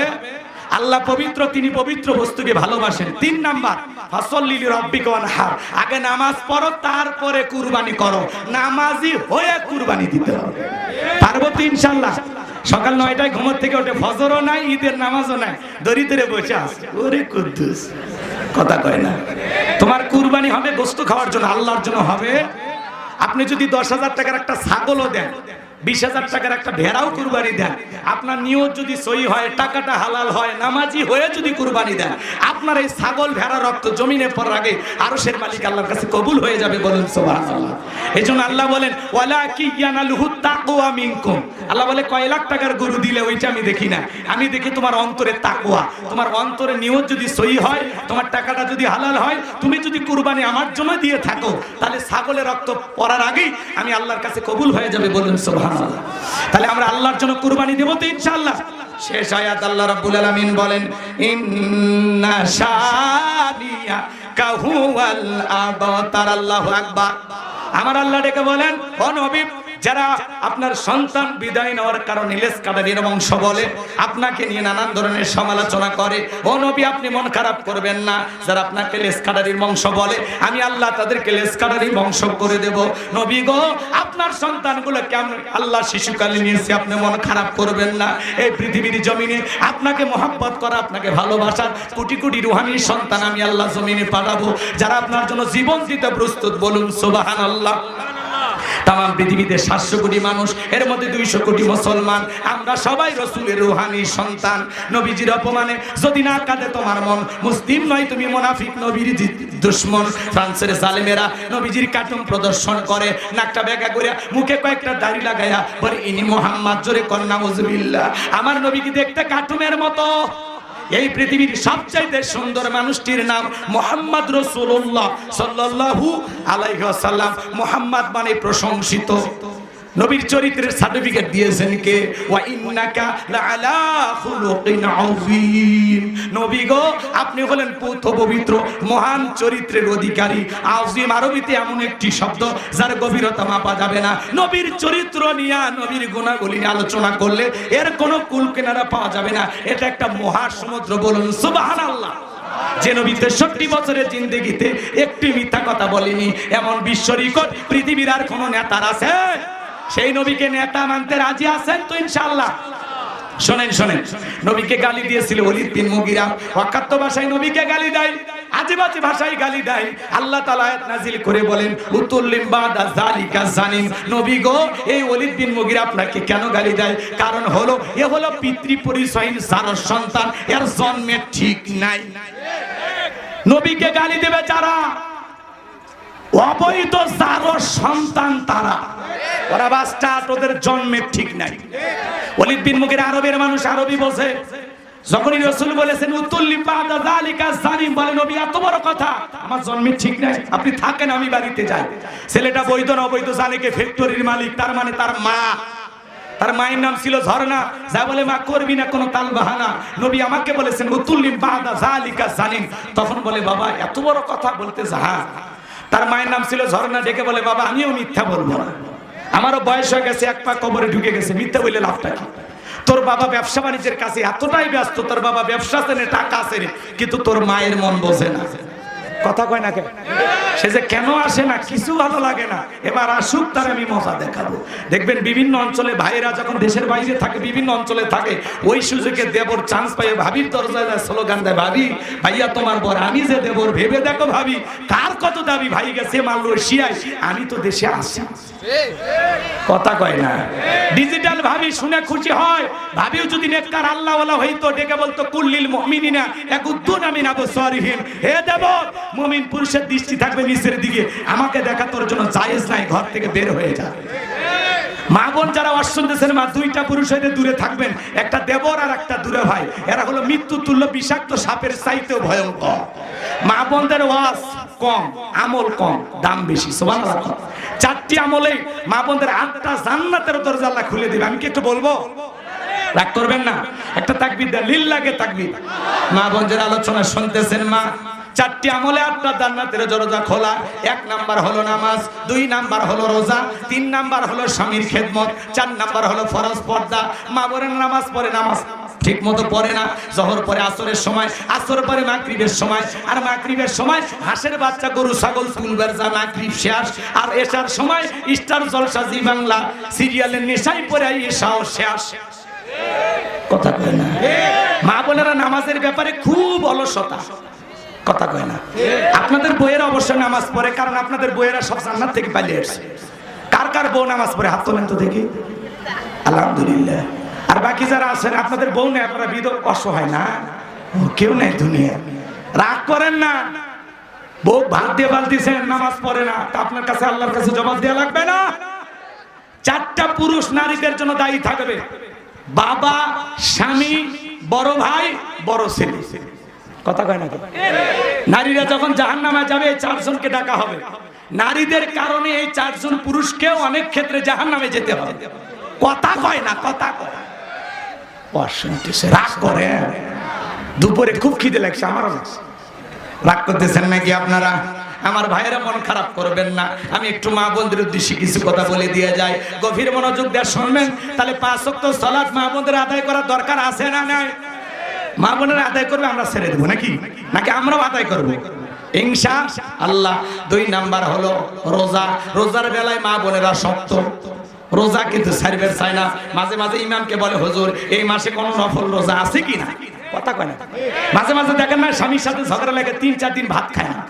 আল্লাহ পবিত্র, তিনি পবিত্র বস্তুকে ভালোবাসেন। 3 নাম্বার, ফাসল্লি লিরাব্বিকা ওয়ানহার, আগে নামাজ পড়ো, তারপরে কুরবানি করো। নামাজি হয়ে কুরবানি দিতে হবে। পারবো তো ইনশাআল্লাহ? সকাল 9টায় ঘুমোর থেকে ওঠে, ফজরও নাই, ঈদের নামাজও নাই, দরিদ্রে বসে আছে। ওরে কুদ্দুস, কথা কয় না। তোমার কুরবানি হবে গোশত খাওয়ার জন্য, আল্লাহর জন্য হবে। আপনি যদি 10,000 টাকার একটা ছাগলও দেন, 20,000 টাকার একটা ভেড়াও কুরবানি দেন, আপনার নিয়ত যদি সহি হয়, টাকাটা হালাল হয়, নামাজি হয়ে যদি কুরবানি দেন, আপনার এই ছাগল ভেড়া রক্ত জমিনে পড়ার আগে আরশের মালিক আল্লাহর কাছে কবুল হয়ে যাবে। বলেন সুবহানাল্লাহ। এজন্য আল্লাহ বলেন, ওয়ালাকি ইয়ানালুহু তাকওয়া মিনকুম। আল্লাহ বলে, কয় লাখ টাকার গরু দিলে ওইটা আমি দেখি না, আমি দেখি তোমার অন্তরে তাকওয়া। তোমার অন্তরে নিয়ত যদি সহি হয়, তোমার টাকাটা যদি হালাল হয়, তুমি যদি কুরবানি আমার জন্য দিয়ে থাকো, তাহলে ছাগলের রক্ত পড়ার আগেই আমি আল্লাহর কাছে কবুল হয়ে যাবে। বলেন সুবহানাল্লাহ। তাহলে আমরা আল্লাহর জন্য কুরবানি দেব তো ইনশাআল্লাহ। শেষ আয়াত আল্লাহ রাব্বুল আলামিন বলেন, ইন্না শানিয়া দাক্কাহু ওয়াল আবতার। আল্লাহু আকবার। আমার আল্লাহ ডেকে বলেন, ও নবী, যারা আপনার সন্তান বিদায় নেওয়ার কারণে লেসকাটারির বংশ বলে, আপনাকে নিয়ে নানান ধরনের সমালোচনা করে, ও নবী আপনি মন খারাপ করবেন না। যারা আপনাকে লেসকাটারির বংশ বলে, আমি আল্লাহ তাদেরকে লেসকাটারির বংশ করে দেব। নবী গো, আপনার সন্তানগুলো কেমন আল্লাহ শিশুকালে নিয়েছে, আপনি মন খারাপ করবেন না। এই পৃথিবীর জমিনে আপনাকে মহব্বত করা, আপনাকে ভালোবাসার কোটি কোটি রুহানি সন্তান আমি আল্লাহ জমিনে পাঠাবো, যারা আপনার জন্য জীবন দিতে প্রস্তুত। বলুন সুবহানাল্লাহ। তাম পৃথিবীতে 700 কোটি মানুষ, এর মধ্যে 200 কোটি মুসলমান, আমরা সবাই রাসূলের রূহানি সন্তান। নবীজির অপমানে যদি না কাঁদে তোমার মন, মুসলিম নয় তুমি মুনাফিক, নবীর দুশমন। ফ্রান্সের জালেমেরা নবীজির কার্টুন প্রদর্শন করে, নাকটা বেঁকা করে, মুখে কয়েকটা দাড়ি লাগায়া বলে ইনি মুহাম্মদ। জোরে কন্না নাউজুবিল্লাহ। আমার নবীকে দেখতে কার্টুনের মতো। এই পৃথিবীর সবচাইতে সুন্দর মানুষটির নাম মুহাম্মদ রাসূলুল্লাহ সাল্লাল্লাহু আলাইহি ওয়াসাল্লাম। মুহাম্মদ মানে প্রশংসিত। নবীর চরিত্রের সার্টিফিকেট দিয়েছেন কে? ওয়া ইন্নাকা লাআলা খুলুকিন আযীম। নবী গো, আপনি হলেন পবিত্র মহান চরিত্রের অধিকারী। আযীম আরবিতে এমন একটি শব্দ যার গভীরতা মাপা যাবে না। নবীর চরিত্র নিয়ে, নবীর গুণাবলী নিয়ে আলোচনা করলে এর কোনো কুল কিনারা পাওয়া যাবে না। এটা একটা মহাসমুদ্র। বলুন সুবহানাল্লাহ। যে নবী 63 বছরের জিন্দেগিতে একটি মিথ্যা কথা বলেনি, এমন বিশ্ব রেকর্ড পৃথিবীর আর কোন নেতার আছে? সেই নবীকে নেতা মানতে রাজি আছেন তো ইনশাআল্লাহ? শোনেন শোনেন, নবীকে গালি দিয়েছিল ওলীদ বিন মুগীরা। ওয়াকাত্ত ভাষায় নবীকে গালি দেয়, আজেবাজে ভাষায় গালি দেয়। আল্লাহ তাআলা আয়াত নাযিল করে বলেন, উতুল্লিম বাদা যালিকা জানিম। নবী গো, এই ওলীদ বিন মুগীরা আপনাকে কেন গালি দেয়? কারণ হলো এ হলো পিতৃ পরিচয়হীন জারজ সন্তান, এর জন্মে ঠিক নাই। নবীকে গালি দেবে যারা অবৈধ জারজ সন্তান, তারা ওরা বাস্টার্ড, ওদের জন্মে ঠিক নাই। ওলীদ বিন মুগীরা আরবের মানুষ, আরবি বোঝে। যখনই রাসূল বলেছেন উতুল্লি বাদা যালিকা জানিম, বলে নবী এত বড় কথা, আমার জন্মে ঠিক নাই, আপনি থাকেন আমি বাড়িতে যাই। ছেলেটা বৈধ না অবৈধ জানে কে? ফ্যাক্টরির মালিক, তার মানে তার মা। তার মায়ের নাম ছিল ঝর্ণা। যা বলে মা করবি না কোনো তাল বাহানা। নবী আমাকে বলেছেন উতুল্লি বাদা যালিকা জানিম। তখন বলে বাবা এত বড় কথা বলতে যা। তার মায়ের নাম ছিল ঝর্ণা। ডেকে বলে বাবা আমিও মিথ্যা বলবো না, আমারও বয়স হয়ে গেছে, এক পা কবরে ঢুকে গেছে, মিথ্যা বললে লাভটা কি? তোর বাবা ব্যবসা বাণিজ্যের কাছে এতটাই ব্যস্ত, তোর বাবা ব্যবসা আছে, টাকা আছে, কিন্তু তোর মায়ের মন বোঝে না। কথা কয় না কে? সে যে কেন আসে না, কিছু ভালো লাগে না। এবার আসুক, তার আমি মজা দেখাবো। দেখবেন বিভিন্ন অঞ্চলে ভাইয়েরা যখন দেশের বাইরে থাকে, বিভিন্ন অঞ্চলে থাকে, ওই সুযোগে দেবর চান্স পায়, ভাবির দরজায় স্লোগান দেয়, ভাবি ভাইয়া তোমার বর, আমি যে দেবর, ভেবে দেখো ভাবি কার কত দাবি, ভাই গেছে মালয়েশিয়ায়, আমি তো দেশে আসি। কথা কয় না? ডিজিটাল ভাবি শুনে খুশি হয়। ভাবিও যদি নেককার আল্লাহওয়ালা হইতো, ডেকে বলতো কুল্লিল মুমিনিনা ইয়াগুদ্দুনা মিন আবসারিহিম। হে দেবর, মুমিন পুরুষের দৃষ্টি থাকবে নিচের দিকে, আমাকে দেখা তোর জন্য জায়েজ নাই, ঘর থেকে বের হয়ে যা। মা বোন যারা অশুনতেছেন, মা দুইটা পুরুষ হইতে দূরে থাকবেন, একটা দেবর আর একটা দূরে ভাই। এরা হলো মৃত্যু তুল্য বিষাক্ত সাপের চাইতেও ভয়ঙ্কর। মা বোনদের ওয়াজ কম, আমল কম, দাম বেশি। সুবহানাল্লাহ। 4টি আমলে মা বোনদের 8টা জান্নাতের দরজা আল্লাহ খুলে দিবে। আমি কি একটু বলবো? রাগ করবেন না? একটা তাকবীর দেন, লিল্লাহে তাকবীর। মা বোনদের আলোচনা শুনতেছেন, মা 4টি আমলে 8টা জান্নাতের দরজা খোলা। 1 নাম্বার হলো নামাজ, 2 নাম্বার হলো রোজা, 3 নাম্বার হলো স্বামীর খেদমত, 4 নাম্বার হলো ফরজ পর্দা। মা বোনের নামাজ পড়ে, নামাজ ঠিক মতো পড়ে না। জোহর পরে আসরের সময়, আসর পরে মাগরিবের সময়, আর মাগরিবের সময় হাঁসের বাচ্চা, গরু ছাগল তুলবার যা, মাগরিব শেষ। আর এশার সময় স্টার জলসা, জি বাংলা সিরিয়ালের নেশায় পড়ে এশাও শেষ। কথা কয় না? মা বোনেরা নামাজের ব্যাপারে খুব অলসতা। কথা কয় না? আপনাদের বইয়েরা অবশ্যই নামাজ পড়ে, কারণ আপনাদের বইয়েরা সব জান্নাত থেকে পালিয়ে আসছে। কার কার বউ নামাজ পড়ে হাত তোলেন তো দেখি। আলহামদুলিল্লাহ। আর বাকি যারা আছেন আপনাদের বউ নেই, আপনারা বিধ অসহায় না, কেউ নেই দুনিয়া। রাগ করেন না, বউ ভাত দিয়ে বালতিছেন, নামাজ পড়ে না, তা আপনার কাছে আল্লাহর কাছে জবাব দেওয়া লাগবে না? 4টা পুরুষ নারীদের জন্য দায়ী থাকবে: বাবা, স্বামী, বড় ভাই, বড় ছেলে। কথা কয় না? নারীরা যখন জাহান্নামে যাবে, 4 জনকে ডাকা হবে। নারীদের কারণে এই 4 জন পুরুষকেও অনেক ক্ষেত্রে জাহান্নামে যেতে হবে। কথা কয় না? কথা কয়। রাগ করে। দুপুরে খুব খিদে লাগছে, আমারও লাগছে। রাগ করতেছেন নাকি আপনারা? আমার ভাইয়েরা মন খারাপ করবেন না, আমি একটু মা বোনদের উদ্দেশ্যে কিছু কথা বলে দিয়ে যাই, গভীর মনোযোগ দিয়ে শুনবেন। তাহলে 5 ওয়াক্ত সালাত মা বোনদের আদায় করার দরকার আছে না নাই? মা বোনেরা আদায় করবে, আমরা ছেড়ে দেবো নাকি? নাকি আমরাও আদায় করব ইনশাআল্লাহ। 2 নাম্বার হলো রোজা। রোজার বেলায় মা বোনেরা শক্ত, রোজা কিন্তু সার্ভের চায় না। মাঝে মাঝে ইমামকে বলে, হুজুর এই মাসে কোনো নফল রোজা আছে কি না? কথা কয় না। মাঝে মাঝে দেখেন না, স্বামীর সাথে ঝগড়া লাগে, 3-4 দিন ভাত খায় না।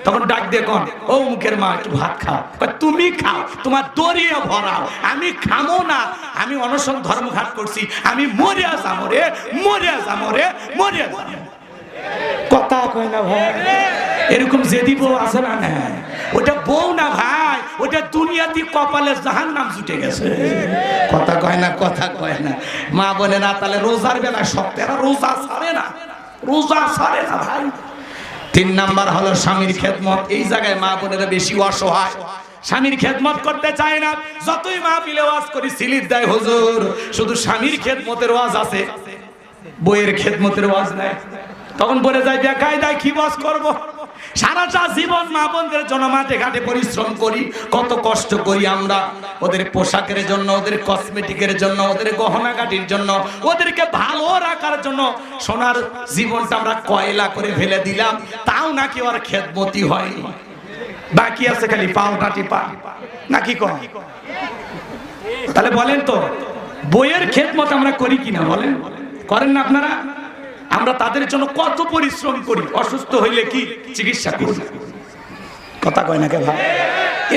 তখন ডাক দিয়ে কোন, ও মুখের মা একটু ভাত খাও। তুমি খাও, তোমার দরিয়ে ভরাও, আমি খামো না। আমি অনশন ধর্মঘাট করছি, আমি মরিয়া যাবো রে, মরিয়া যাবো রে, মরিয়া যাবো। কথা কয় না ভাই? এরকম যেদি বউ আছে না, না ওটা বউ না ভাই, ওটা দুনিয়াতে কপালে জাহান্নাম জুটে গেছে। কথা কয় না, কথা কয় না। মা বলে না, তাহলে রোজার বেলা শক্ত, এরা রোজা ছাড়ে না, রোজা ছাড়ে না ভাই। 3 নাম্বার হলো স্বামীর খেদমত। এই জায়গায় মা বোনেরা বেশি অসহায়, স্বামীর খেদমত করতে চায় না। যতই মাহফিলে ওয়াজ করি সিলিপ দেয়, হুজুর শুধু স্বামীর খেদমতের ওয়াজ আছে, বইয়ের খেদমতের ওয়াজ নাই। তখন বলে যায়, দেখাই দেয় কি ওয়াজ করব। সারাটা জীবন মা বোনদের জন্য মাঠে ঘাটে পরিশ্রম করি, কত কষ্ট করি আমরা, ওদের পোশাকের জন্য, ওদের কসমেটিকের জন্য, ওদের গহনাগাটির জন্য, ওদেরকে ভালো রাখার জন্য সোনার জীবনটা আমরা কয়লা করে ফেলে দিলাম, তাও নাকি ওর খেদমতি হয়। বাকি আছে খালি পাউটা টিপা, নাকি কয়? তাহলে বলেন তো, বইয়ের খেদমত আমরা করি কিনা বলেন? করেন না আপনারা? আমরা তাদের জন্য কত পরিশ্রম করি, অসুস্থ হইলে কি চিকিৎসা করি। কথা কয় না কে ভাই?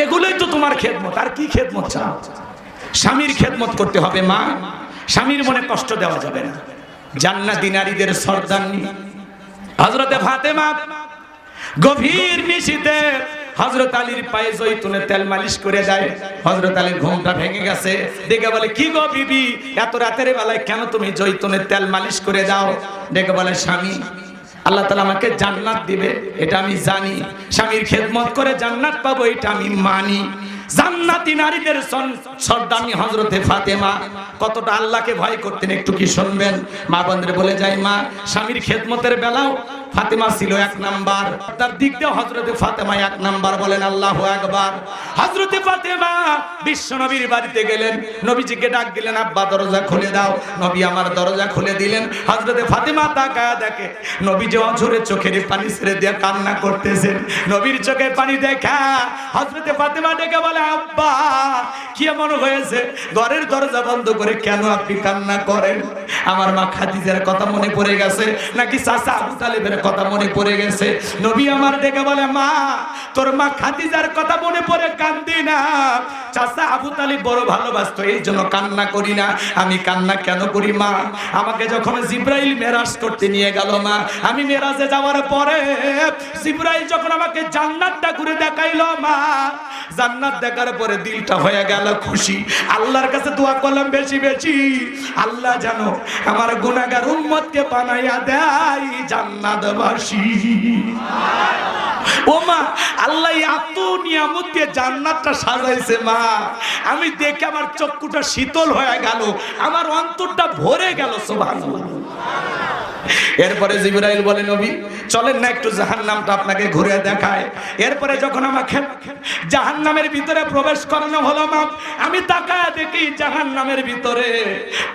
এগুলোই তো তোমার খেদমত। আর কি খেদমত চাও? স্বামীর খেদমত করতে হবে মা, স্বামীর মনে কষ্ট দেওয়া যাবে না। জান্নাতি নারীদের সর্দারনি হযরতে ফাতেমা গভীর নিশীথে হযরত আলীর পায়ে জৈতুনের তেল মালিশ করে দেয়। হযরত আলীর ঘুমটা ভেঙে গেছে, দেখে বলে, কি গো বিবি, এত রাতের বেলায় কেন তুমি জৈতুনের তেল মালিশ করে দাও? দেখে বলে, স্বামী আল্লাহ তাআলা আমাকে জান্নাত দিবে এটা আমি জানি, স্বামীর খেদমত করে জান্নাত পাবো এটা আমি মানি। জান্নাতি নারীদের সর্দারনি হযরতে ফাতেমা কতটা আল্লাহকে ভয় করতেন একটু কি শুনবেন? মা বোনদের বলে যায়, মা স্বামীর খেদমতের বেলাও ফাতেমা ছিল 1 নাম্বার, তার দিক দিয়ে হযরতে ফাতেমা 1 নাম্বার। বলেন আল্লাহু আকবার। হযরতে ফাতেমা বিশ্ব নবীর বাড়িতে গেলেন, নবীজিকে ডাক দিলেন, আব্বা দরজা খুলে দাও। নবী আমার দরজা খুলে দিলেন। হযরতে ফাতেমা তাকায়া দেখে নবীজি অঝরে চোখের পানি ছেড়ে দিয়ে কান্না করতেছেন। নবীর চোখে পানি দেখা হযরতে ফাতেমা ডেকে বলে, আব্বা কি এমন হয়েছে? ঘরের দরজা বন্ধ করে কেন আপনি কান্না করেন? আমার মা খাদিজার কথা মনে পড়ে গেছে, নাকি চাচা আবু তালেবের কথা মনে পড়ে গেছে? নবী আমার ডেকে বলে, মা তোর মা খাদিজার কথা মনে পড়ে কান্দি না, চাচা আবু তালেব বড় ভালোবাসতো এই জন্য কান্না করি না। আমি কান্না কেন করি মা? আমাকে যখন জিবরাইল মেরাজ করতে নিয়ে গেল মা, আমি মেরাজে যাওয়ার পরে জিবরাইল যখন আমাকে জান্নাতটা ঘুরে দেখাইলো মা, জান্নাত দেখার পরে দিলটা হয়ে গেল খুশি। আল্লাহর কাছে দোয়া করলাম বেশি বেশি, আল্লাহ জানো আমার গুনাহগার উম্মতকে বানাইয়া দেয় জান্নাতবাসী। ও মা, আল্লাহ এত নিয়ামত দিয়ে জান্নাতটা সাজাইছে মা, আমি দেখে আমার চক্ষুটা শীতল হয়ে গেল, আমার অন্তরটা ভরে গেল। সুবহানাল্লাহ। এরপরে জিবরাইল বলে, নবী চলেন না একটু জাহান্নামটা আপনাকে ঘুরে দেখায়। এরপরে যখন আমাকে জাহান্নামের ভিতরে প্রবেশ করানো হলো মা, আমি তাকায় দেখি জাহান্নামের ভিতরে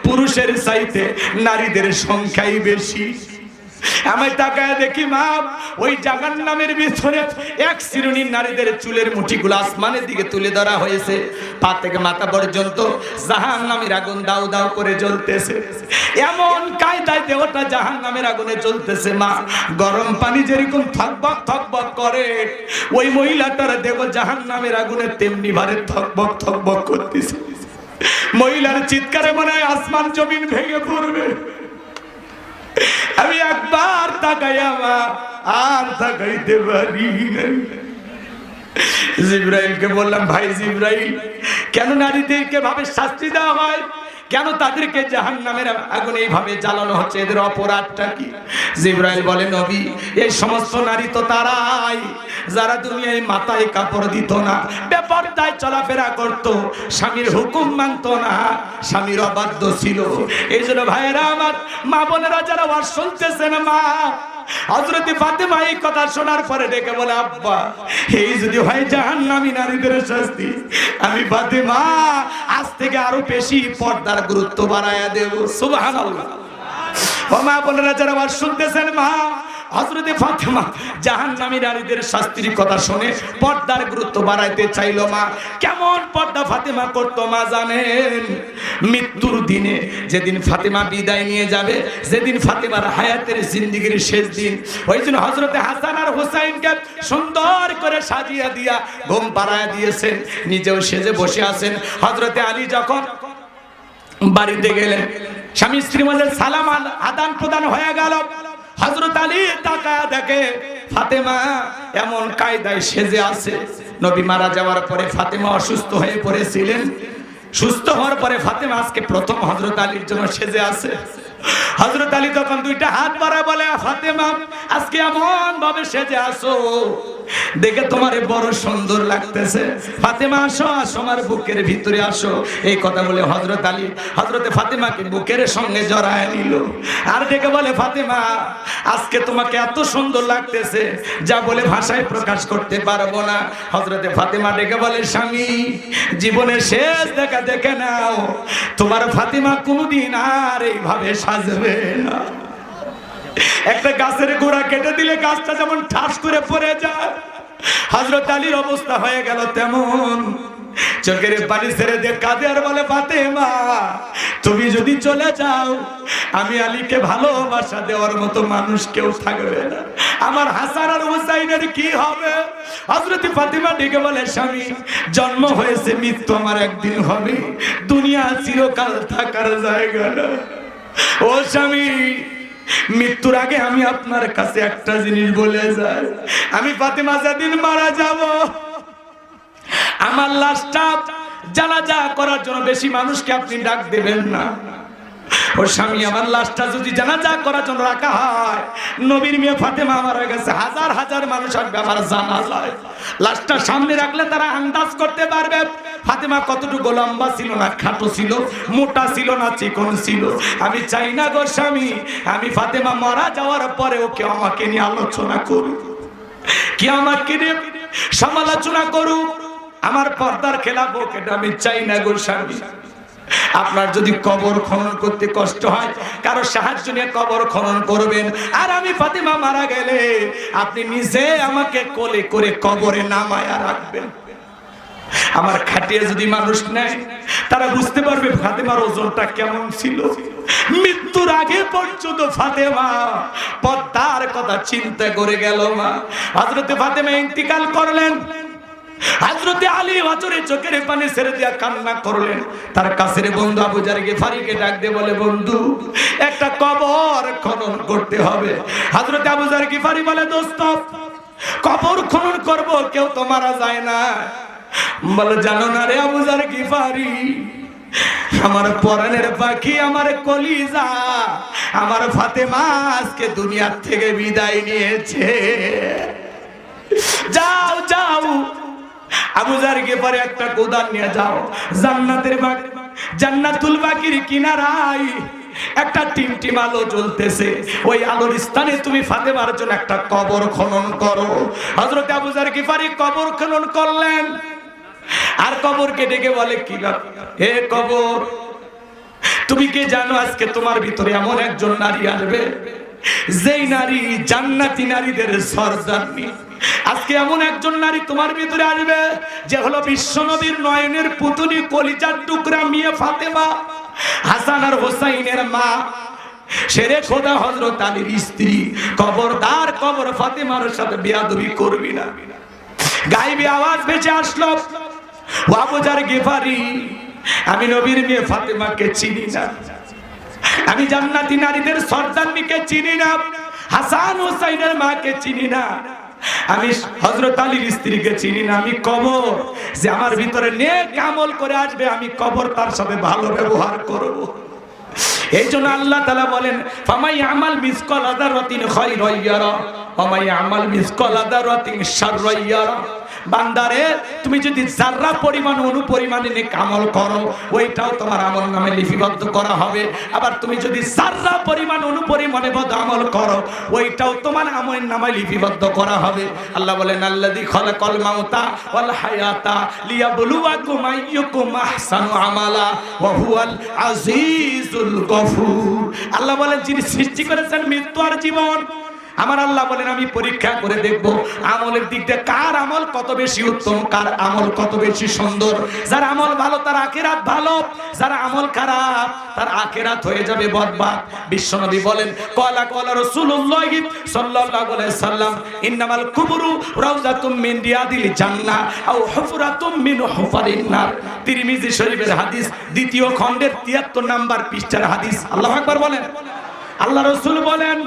পুরুষের চাইতে নারীদের সংখ্যাই বেশি। আমি তাকায় দেখি মা, ওই জাহান্নামের ভিতরে 1 শ্রেণীর নারীদের চুলের মুঠিগুলো আসমানের দিকে তুলে ধরা হয়েছে, পা থেকে মাথা পর্যন্ত জাহান্নামের আগুন দাউ দাউ করে জ্বলতেছে। এমন কায়দায় দেহটা জাহান্নামের আগুনে জ্বলতেছে মা, গরম পানি যেরকম থকবক থকবক করে, ওই মহিলাটার দেহ জাহান্নামের আগুনে তেমনি ভাবে থকবক থকবক করতেছে। মহিলার চিৎকারে মনে হয় আসমান জমিন ভেঙে পড়বে। আমি একবার তাকাইয়া মা আর তাকাইতে পারি না। জিবরাইলকে বললাম, ভাই জিবরাইল, কেন নারীদেরকে ভাবে শাস্তি দেওয়া হয়? কেন তাদেরকে জাহান্নামের আগুনে এইভাবে জ্বালানো হচ্ছে? এদের অপরাধটা কি? জিবরাইল বলে, নবী এই সমস্ত নারী তো তারাই যারা দুনিয়ায় মাথায় কাপড় দিত না, বেপরদায় চলাফেরা করত, স্বামীর হুকুম মানত না, স্বামীর অবাধ্য ছিল। এই জন্য ভাইয়েরা আমার, মা বোনেরা যারা ওয়াজ শুনতেছেন মা, হযরত ফাতেমা এই কথা শোনার পরে ডেকে বলে, আব্বা এই যদি হয় জাহান্নামী নারীদের শাস্তি, আমি ফাতেমা আজ থেকে আরো বেশি পর্দার গুরুত্ব বাড়ায়া দেব। সুবহানাল্লাহ। ও মা বোনেরা যারা আবার শুনতেছেন, মা হযরত ফাতেমা জাহান্নামী নারীদের শাস্তির কথা শুনে পর্দার গুরুত্ব বাড়াইতে চাইলো। মা কেমন পর্দা ফাতেমা করতো মা জানেন? মৃত্যুর দিনে যেদিন ফাতেমা বিদায় নিয়ে যাবে, যেদিন ফাতেমার হায়াতের জিন্দেগির শেষ দিন, ওই দিন হযরত হাসান আর হুসাইনকে সুন্দর করে সাজিয়ে দিয়া ঘুম পাড়ায় দিয়েছেন, নিজেও সেজে বসে আছেন। হযরত আলী যখন বাড়িতে গেলেন, স্বামী স্ত্রীর মধ্যে সালাম আদান প্রদান হয়ে গেল। হযরত আলী তাকায়া দেখে ফাতেমা এমন কায়দায় সেজে আছে। নবী মারা যাওয়ার পরে ফাতেমা অসুস্থ হয়ে পড়েছিলেন, সুস্থ হওয়ার পরে ফাতেমা আজকে প্রথম হযরত আলীর জন্য সেজে আছে। হযরত আলী তখন দুইটা হাত বাড়ায় বলে, ফাতেমা আজকে এমন ভাবে সেজে আসো, দেখে তোমারে বড় সুন্দর লাগতেছে। ফাতেমা আসো, আসো আমার বুকের ভিতরে আসো। এই কথা বলে হযরত আলী হযরতে ফাতেমাকে বুকের সঙ্গে জড়ায় নিল, আর ডেকে বলে, ফাতেমা আজকে তোমাকে এত সুন্দর লাগতেছে যা বলে ভাষায় প্রকাশ করতে পারবো না। হযরতে ফাতেমা ডেকে বলে, স্বামী জীবনের শেষ দেখা দেখে নাও, তোমার ফাতেমা কোনদিন আর এইভাবে সাজবে না। একটা গাছের গোড়া কেটে দিলে গাছটা যেমন ঠাস করে পড়ে যায়, হযরত আলীর অবস্থা হয়ে গেল তেমন। চোখের পানি ছেড়ে দিয়ে কাঁদে আর বলে, ফাতেমা তুমি যদি চলে যাও, আমি আলীকে ভালোবাসা দেওয়ার মতো মানুষ কেউ থাকবে না, আমার হাসান আর হুসাইনের কি হবে? হযরত ফাতেমা ডেকে বলে, স্বামী জন্ম হয়েছে, মৃত্যু আমার একদিন হবে, দুনিয়া চিরকাল থাকার জায়গা না। ও স্বামী মৃত্যুর আগে আমি আপনার কাছে একটা জিনিস বলে যাই, আমি ফাতেমা যেদিন মারা যাব, আমার লাশটা জানাজা করার জন্য বেশি মানুষকে আপনি ডাক দেবেন না। ও স্বামী আমার লাশটা যদি জানাজা করার জন্য রাখা হয়, নবীর মেয়ে ফাতেমা মারা গেছে, হাজার হাজার মানুষ আসবে আমার জানাজায়। লাশটা সামনে রাখলে তারা আন্দাজ করতে পারবে ফাতেমা কতটুকু লম্বা ছিল না খাটো ছিল, মোটা ছিল না চিকন ছিল। আমি চাই না গো স্বামী, আমি ফাতেমা মারা যাওয়ার পরেও কেউ আমাকে নিয়ে আলোচনা করুক, কি আমাকে নিয়ে সমালোচনা করুক, আমার পর্দার খেলাফ হোক, এটা আমি চাই না গো স্বামী। আপনার যদি কবর খনন করতে কষ্ট হয়, কারো সাহায্য নিয়ে কবর খনন করবেন, আর আমি ফাতেমা মারা গেলে আপনি নিজে আমাকে কোলে করে কবরে নামায়া রাখবেন। আমার খাটিয়ে যদি মানুষ নেয়, তারা বুঝতে পারবে ফাতেমার ওজনটা কেমন ছিল। মৃত্যুর আগে পর্যন্ত ফাতেমা পর্দার কথা চিন্তা করে গেল। মা হযরত ফাতেমা ইন্তিকাল করলেন, হযরত আলী ওয়াজরে চোখের পানি ছেড়ে দিয়া কান্না করলেন। তার কাছের বন্ধু আবু জার গিফারিকে ডাক দিয়ে বলে, বন্ধু একটা কবর খনন করতে হবে। হযরত আবু জার গিফারি বলে, দোস্ত কবর খনন করব, কেউ তো মারা যায় না। বলে, জানো না রে আবু জার গিফারি, আমার পরাণের পাখি, আমার কলিজা, আমার ফাতেমা আজকে দুনিয়ার থেকে বিদায় নিয়েছে। যাও যাও আবু জার গিফারি একটা কোদাল নিয়ে যাও, জান্নাতের বাগ জান্নাতুল বাকির কিনারায় একটা টিমটিম আলো জ্বলতেছে, ওই আলোর স্থানে তুমি ফাতেমার জন্য একটা কবর খনন করো। হযরত আবু জার গিফারি কবর খনন করলেন, আর কবরকে ডেকে বলে, কি হে কবর, তুমি কি জানো আজকে তোমার ভিতরে এমন একজন নারী আসবে, যেই নারী জান্নাতি নারীদের সরদারনি। আজকে এমন একজন নারী তোমার ভিতরে আসবে, যে হলো বিশ্বনবীর নয়নের পুতুলি, কলিজার টুকরা মেয়ে ফাতেমা, হাসান আর হোসাইনের মা, শেরে খোদা হযরত আলীর স্ত্রী। খবরদার কবর ফাতেমার সাথে বেয়াদবি করবি না। গায়েবী আওয়াজ ভেসে আসলো, ও আবু জার গিফারি, আমি নবীর মেয়ে ফাতেমাকে চিনি না, আমি জান্নাতি নারীদের সরদারনিকে চিনি না, হাসান হোসাইনের মাকে চিনি না, আমি হযরত আলীর স্ত্রীকে চিনি না। আমি কবর যে আমার ভিতরে নেক আমল করে আসবে, আমি কবর তার সাথে ভালো ব্যবহার করব। এই জন্য আল্লাহ তাআলা বলেন, ফামাই আমাল মিসকাল আযারাতিন খায়রান ইয়ারা ওয়া মাই আমাল মিসকাল আযারাতিন শাররান ইয়ারা। বান্দারে তুমি যদি যারা পরিমাণ অনুপরিমাণে নেক আমল করো ওইটাও তোমার আমল নামে লিপিবদ্ধ করা হবে। আবার তুমি যদি যারা পরিমাণ অনুপরিমাণে বদ আমল করো ওইটাও তোমার আমল নামে লিপিবদ্ধ করা হবে। আল্লাহ বলেন আল্লাযী খালাকাল মাউতা ওয়াল হায়াতা লিয়াবলুয়াকুম আইয়ুকুম আহসানু আমালা ওয়া হুয়াল আজিজুল গফুর। আল্লাহ বলেন যিনি সৃষ্টি করেছেন মৃত্যু আর জীবন, আমার আল্লাহ বলেন আমি পরীক্ষা করে দেখব আমলের দিক দিয়ে কার আমল কত বেশি উত্তম, কার আমল কত বেশি সুন্দর। যার আমল ভালো তার আখিরাত ভালো, যার আমল খারাপ তার আখিরাত হয়ে যাবে বরবাদ। বিশ্বনবী বলেন ক্বালা রাসূলুল্লাহ সাল্লাল্লাহু আলাইহি সাল্লাম ইন্নামাল কুবুরু রাউযাতুম মিন রিয়াদিল জান্নাহ আও হুফরাতুম মিন হুফারিন নার। তিরমিজি শরীফের হাদিস, দ্বিতীয় খণ্ডের 73 নম্বর পৃষ্ঠার হাদিস। আল্লাহু আকবার বলেন। আল্লাহ রাসূল বলেন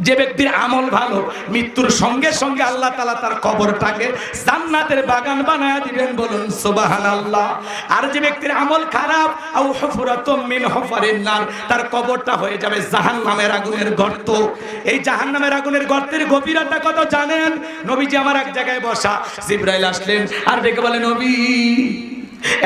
যে ব্যক্তির আমল ভালো মৃত্যুর সঙ্গে সঙ্গে আল্লাহ তাআলা তার কবরটাকে জান্নাতের বাগান বানায় দিবেন, বলুন সুবহানাল্লাহ। আর যে ব্যক্তির আমল খারাপ আও হুফরাতুম মিন হুফারিন নার, তার কবরটা হয়ে যাবে জাহান্নামের আগুনের গর্ত। এই জাহান্নামের আগুনের গর্তের গভীরতা কত জানেন? নবীজি আমার এক জায়গায় বসা, জিবরাইল আসলেন আর ডেকে বলে নবী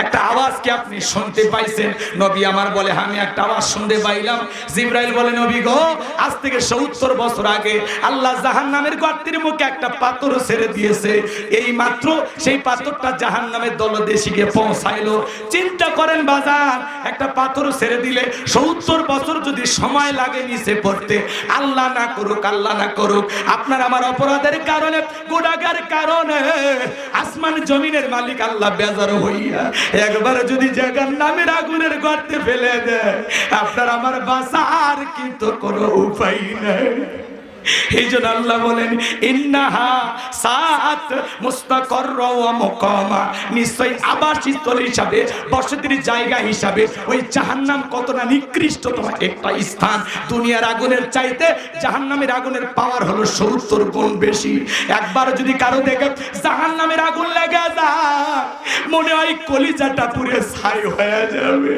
একটা আওয়াজ কি আপনি শুনতে পাইছেন? নবী আমার বলে আমি একটা আওয়াজ শুনতে পাইলাম। জিবরাইল বলে নবী গো আজ থেকে 70 বছর আগে আল্লাহ জাহান্নামের গর্তের মুখে একটা পাথর ছেড়ে দিয়েছে, এই মাত্র সেই পাথরটা জাহান্নামের দলদেশে গিয়ে পৌঁছাইলো। চিন্তা করেন বাজার, একটা পাথর ছেড়ে দিলে 70 বছর যদি সময় লাগে নিচে পড়তে, আল্লাহ না করুক, আল্লাহ না করুক আপনার আমার অপরাধের কারণে, গুনাহের কারণে আসমান জমিনের মালিক আল্লাহ বেজার হইয়া একবার যদি জাহান্নামের আগুনের গর্তে ফেলে দেয় আপনার আমার বাঁচার কিন্তু কোনো উপায় নাই। এই জন্য আল্লাহ বলেন ইন্নাহা সাআত মুস্তাকারর ওয়া মুকামা, নিশ্চয় আবাসস্থল হিসাবে বসতির জায়গা হিসাবে ওই জাহান্নাম কতটা নিকৃষ্টতম একটা স্থান। দুনিয়ার আগুনের চাইতে জাহান্নামের আগুনের পাওয়ার হলো 70 গুণ বেশি। একবার যদি কারো দেখে জাহান্নামের আগুন লেগে যায় মনে হয় কলিজাটা পুড়ে ছাই হয়ে যাবে।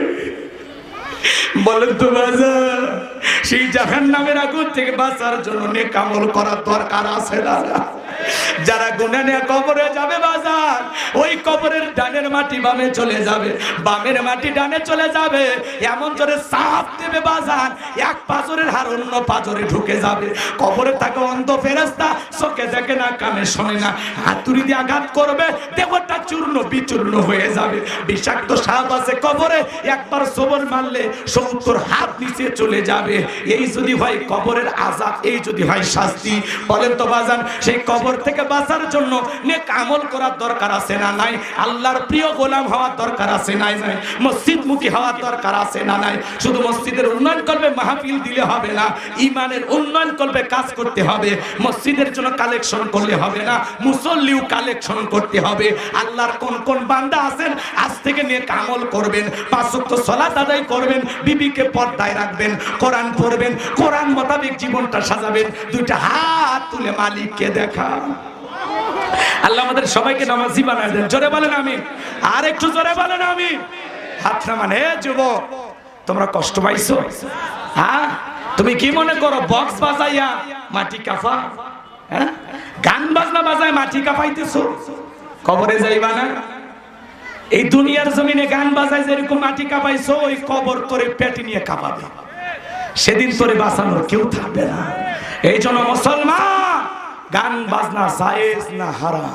বলেন তো বাজার, সেই জাহান্নামের আগুন থেকে বাঁচার জন্য নেক আমল করার দরকার আছে না? যারা গুনাহ নিয়ে কবরে যাবে বাজার, ওই কবরের ডানের মাটি বামে চলে যাবে, বামের মাটি ডানে চলে যাবে, এমন জোরে চাপ দেবে বাজার এক পাঁজরের হাড় অন্য পাঁজরে ঢুকে যাবে। কবরে থাকে অন্ধ ফেরেশতা, চোখে দেখে না, কানে শোনে না, হাতুড়ি দিয়ে আঘাত করবে দেহটা চূর্ণ বিচূর্ণ হয়ে যাবে। বিষাক্ত সাপ আছে কবরে, একবার সবর মারলে 70 হাত নিচে চলে যাবে। এই যদি হয় কবরের আযাব, এই যদি হয় শাস্তি, বলেন তো বাজান সেই কবর থেকে বাঁচার জন্য নেক আমল করার দরকার আছে না নাই? আল্লাহর প্রিয় গোলাম হওয়ার দরকার আছে নাই নাই? মসজিদমুখী হওয়ার দরকার আছে না নাই? শুধু মসজিদের উন্নয়ন করবে মাহফিল দিলে হবে না, ঈমানের উন্নয়ন করবে কাজ করতে হবে। মসজিদের জন্য কালেকশন করলে হবে না, মুসল্লিও কালেকশন করতে হবে। আল্লাহর কোন কোন বান্দা আছেন আজ থেকে নেক আমল করবেন, 5 ওয়াক্ত সালাত আদায় করবেন, বিবিকে পর্দায় রাখবেন, কোরআন পড়বেন, কোরআন মোতাবেক জীবনটা সাজাবেন, দুইটা হাত তুলে মালিককে দেখা। আল্লাহ আমাদের সবাইকে নামাজি বানায় দেন। জোরে বলেন আমিন। আর একটু জোরে বলেন আমিন। হাত নামান। হে যুবক, তোমরা কষ্ট পাইছো? হ্যাঁ, তুমি কি মনে করো বক্স বাজাইয়া মাটি কাফা, হ্যাঁ গান বাজনা বাজায় মাটি কাফাইতেছো? কবরে যাইবা না? এই দুনিয়ার জমিনে গান বাজায় যেরকম মাটি কাঁপাইছো, ওই কবর তোরে পেটে নিয়ে কাঁপাবে, সেদিন তোরে বাঁচানোর কেউ থাকবে না। এই জন্য মুসলমান, গান বাজনা জায়েজ না হারাম?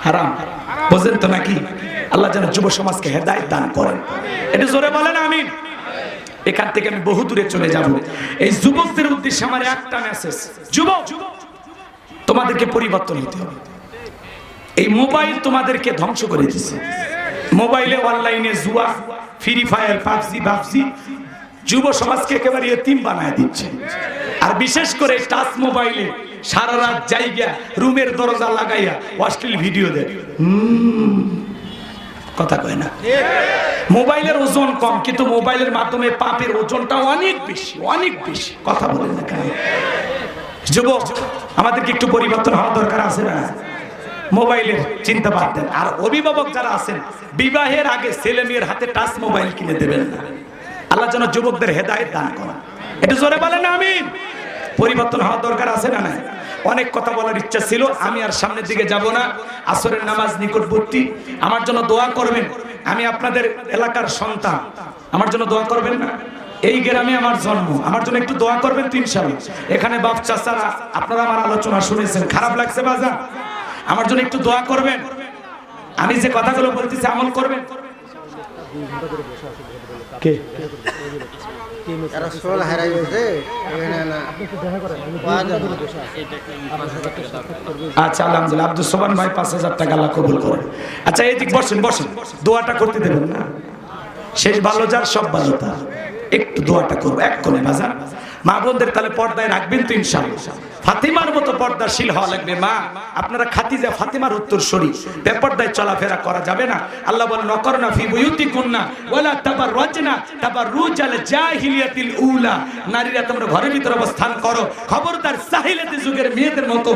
হারাম। বুঝেন তো নাকি? আল্লাহ যেন যুব সমাজকে হেদায়েত দান করেন। এটা জোরে বলেন আমিন। এখান থেকে আমি বহু দূরে চলে যাব। এই যুবকদের উদ্দেশ্যে আমার একটা মেসেজ, যুবক তোমাদেরকে পরিবর্তন হতে হবে। এই মোবাইল তোমাদেরকে ধ্বংস করে দিচ্ছে। মোবাইলে অনলাইনে জুয়া, ফ্রি ফায়ার, পাবজি যুব সমাজকে একেবারে এতিম বানায় দিচ্ছে। আর বিশেষ করে টাচ মোবাইলে সারা রাত জায়গা রুমের দরজা লাগাইয়া অশ্লীল ভিডিও দেয়। কথা কয় না? মোবাইলের ওজন কম, কিন্তু মোবাইলের মাধ্যমে পাপের ওজনটা অনেক বেশি, অনেক বেশি। কথা বলেন না কেন? যুবক, আমাদেরকে একটু পরিবর্তন হওয়া দরকার আছে না? মোবাইলের চিন্তা বাদ দেন। আর অভিভাবক যারা আছেন, বিবাহের আগে ছেলে মেয়ের হাতে টাচ মোবাইল কিনে দেবেন না। আল্লাহ যেন যুবকদের হেদায়েত দান করেন। এটা জোরে বলেন আমিন। পরিবর্তন হওয়ার দরকার আছে না? অনেক কথা বলার ইচ্ছা ছিল, আমি আর সামনের দিকে যাব না, আসরের নামাজ নিকটবর্তী। আমার জন্য দোয়া করবেন, আমি আপনাদের এলাকার সন্তান, আমার জন্য দোয়া করবেন না? এই গ্রামে আমার জন্ম, আমার জন্য একটু দোয়া করবেন তো ইনশাআল্লাহ। এখানে বাপ চাচারা আপনারা আমার আলোচনা শুনেছেন, খারাপ লাগছে বাজান? আমার জন্য একটু দোয়া করবেন, আমি যে কথাগুলো বলতেছি আমল করবেন। কে আচ্ছা, আলহামদুলিল্লাহ, আব্দুল সোবান ভাই ৫,০০০ টাকা আল্লাহ কবুল করেন। আচ্ছা এইদিক বসেন, বসেন, দোয়াটা করতে দেবেন না? শেষ ভালো যার সব ভালো তার, একটু দোয়াটা করবো এক কোণে বাজার। মা বোনদের তাহলে পর্দায় রাখবেন তো ইনশাআল্লাহ। ফাতিমার মতো পর্দাশীল হওয়া লাগবে। মা আপনারা খাদিজা ফাতিমার উত্তরসূরি, বেপর্দায় চলাফেরা করা যাবে না। আল্লাহ বলেন নকরনা ফি বুয়ুতিকুন্না ওয়ালা তাবাররাজনা তাবাররুজাল জাহিলিয়াতিল উলা, নারীরা তোমরা ঘরের ভিতরে অবস্থান করো, খবরদার জাহিলিয়াতি যুগের মেয়েদের মতো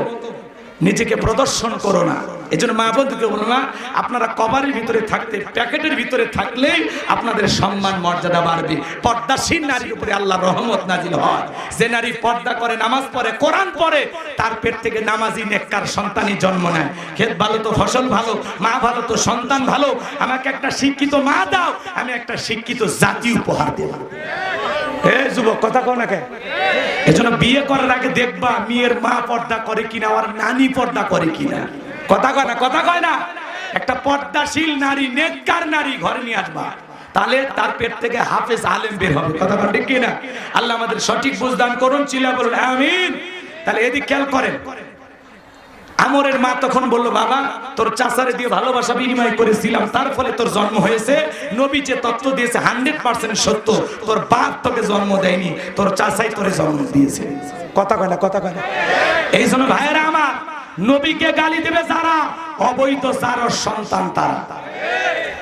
নিজেকে প্রদর্শন করো না। এজন্য মা বন্ধুকে বলো না, আপনারা কভারের ভিতরে থাকতে, প্যাকেটের ভিতরে থাকলেই আপনাদের সম্মান মর্যাদা বাড়বে। পর্দাশীল নারীর উপরে আল্লাহর রহমত নাজিল হয়। যে নারী পর্দা করে, নামাজ পড়ে, কোরআন পড়ে, তার পেট থেকে নামাজি নেককার সন্তানই জন্ম নেয়। ক্ষেত ভালো তো ফসল ভালো, মা ভালো তো সন্তান ভালো। আমাকে একটা শিক্ষিত মা দাও, আমি একটা শিক্ষিত জাতি উপহার দেব। যুবক কথা কও না কে? এজন্য বিয়ে করার আগে দেখবা মেয়ের মা পর্দা করে কিনা, আর নানি পর্দা করে কিনা। কথা কয় না, কথা কয় না? একটা পর্দাশীল নারী, নেককার নারী ঘরে নিয়ে আসবা, তাহলে তার পেট থেকে হাফেজ আলেম বের হবে। কথা কন ঠিক কিনা? আল্লাহ আমাদের সঠিক বুঝদান করুন, চিল্লা বলুন আমিন। তাহলে এদিক খেয়াল করেন, আমরের মা তখন বললো, বাবা তোর চাচারে দিয়ে ভালোবাসা বিনিময় করেছিলাম, তার ফলে তোর জন্ম হয়েছে। নবী যে তত্ত্ব দিয়েছে 100% সত্য, তোর বাপ তোকে জন্ম দেয়নি, তোর চাচাই তোরে জন্ম দিয়েছে। কথা কয় না, কথা কয় না? এই জন্য ভাইয়েরা আমার, নবীকে গালি দেবে যারা, অবৈধ যার সন্তান তারা।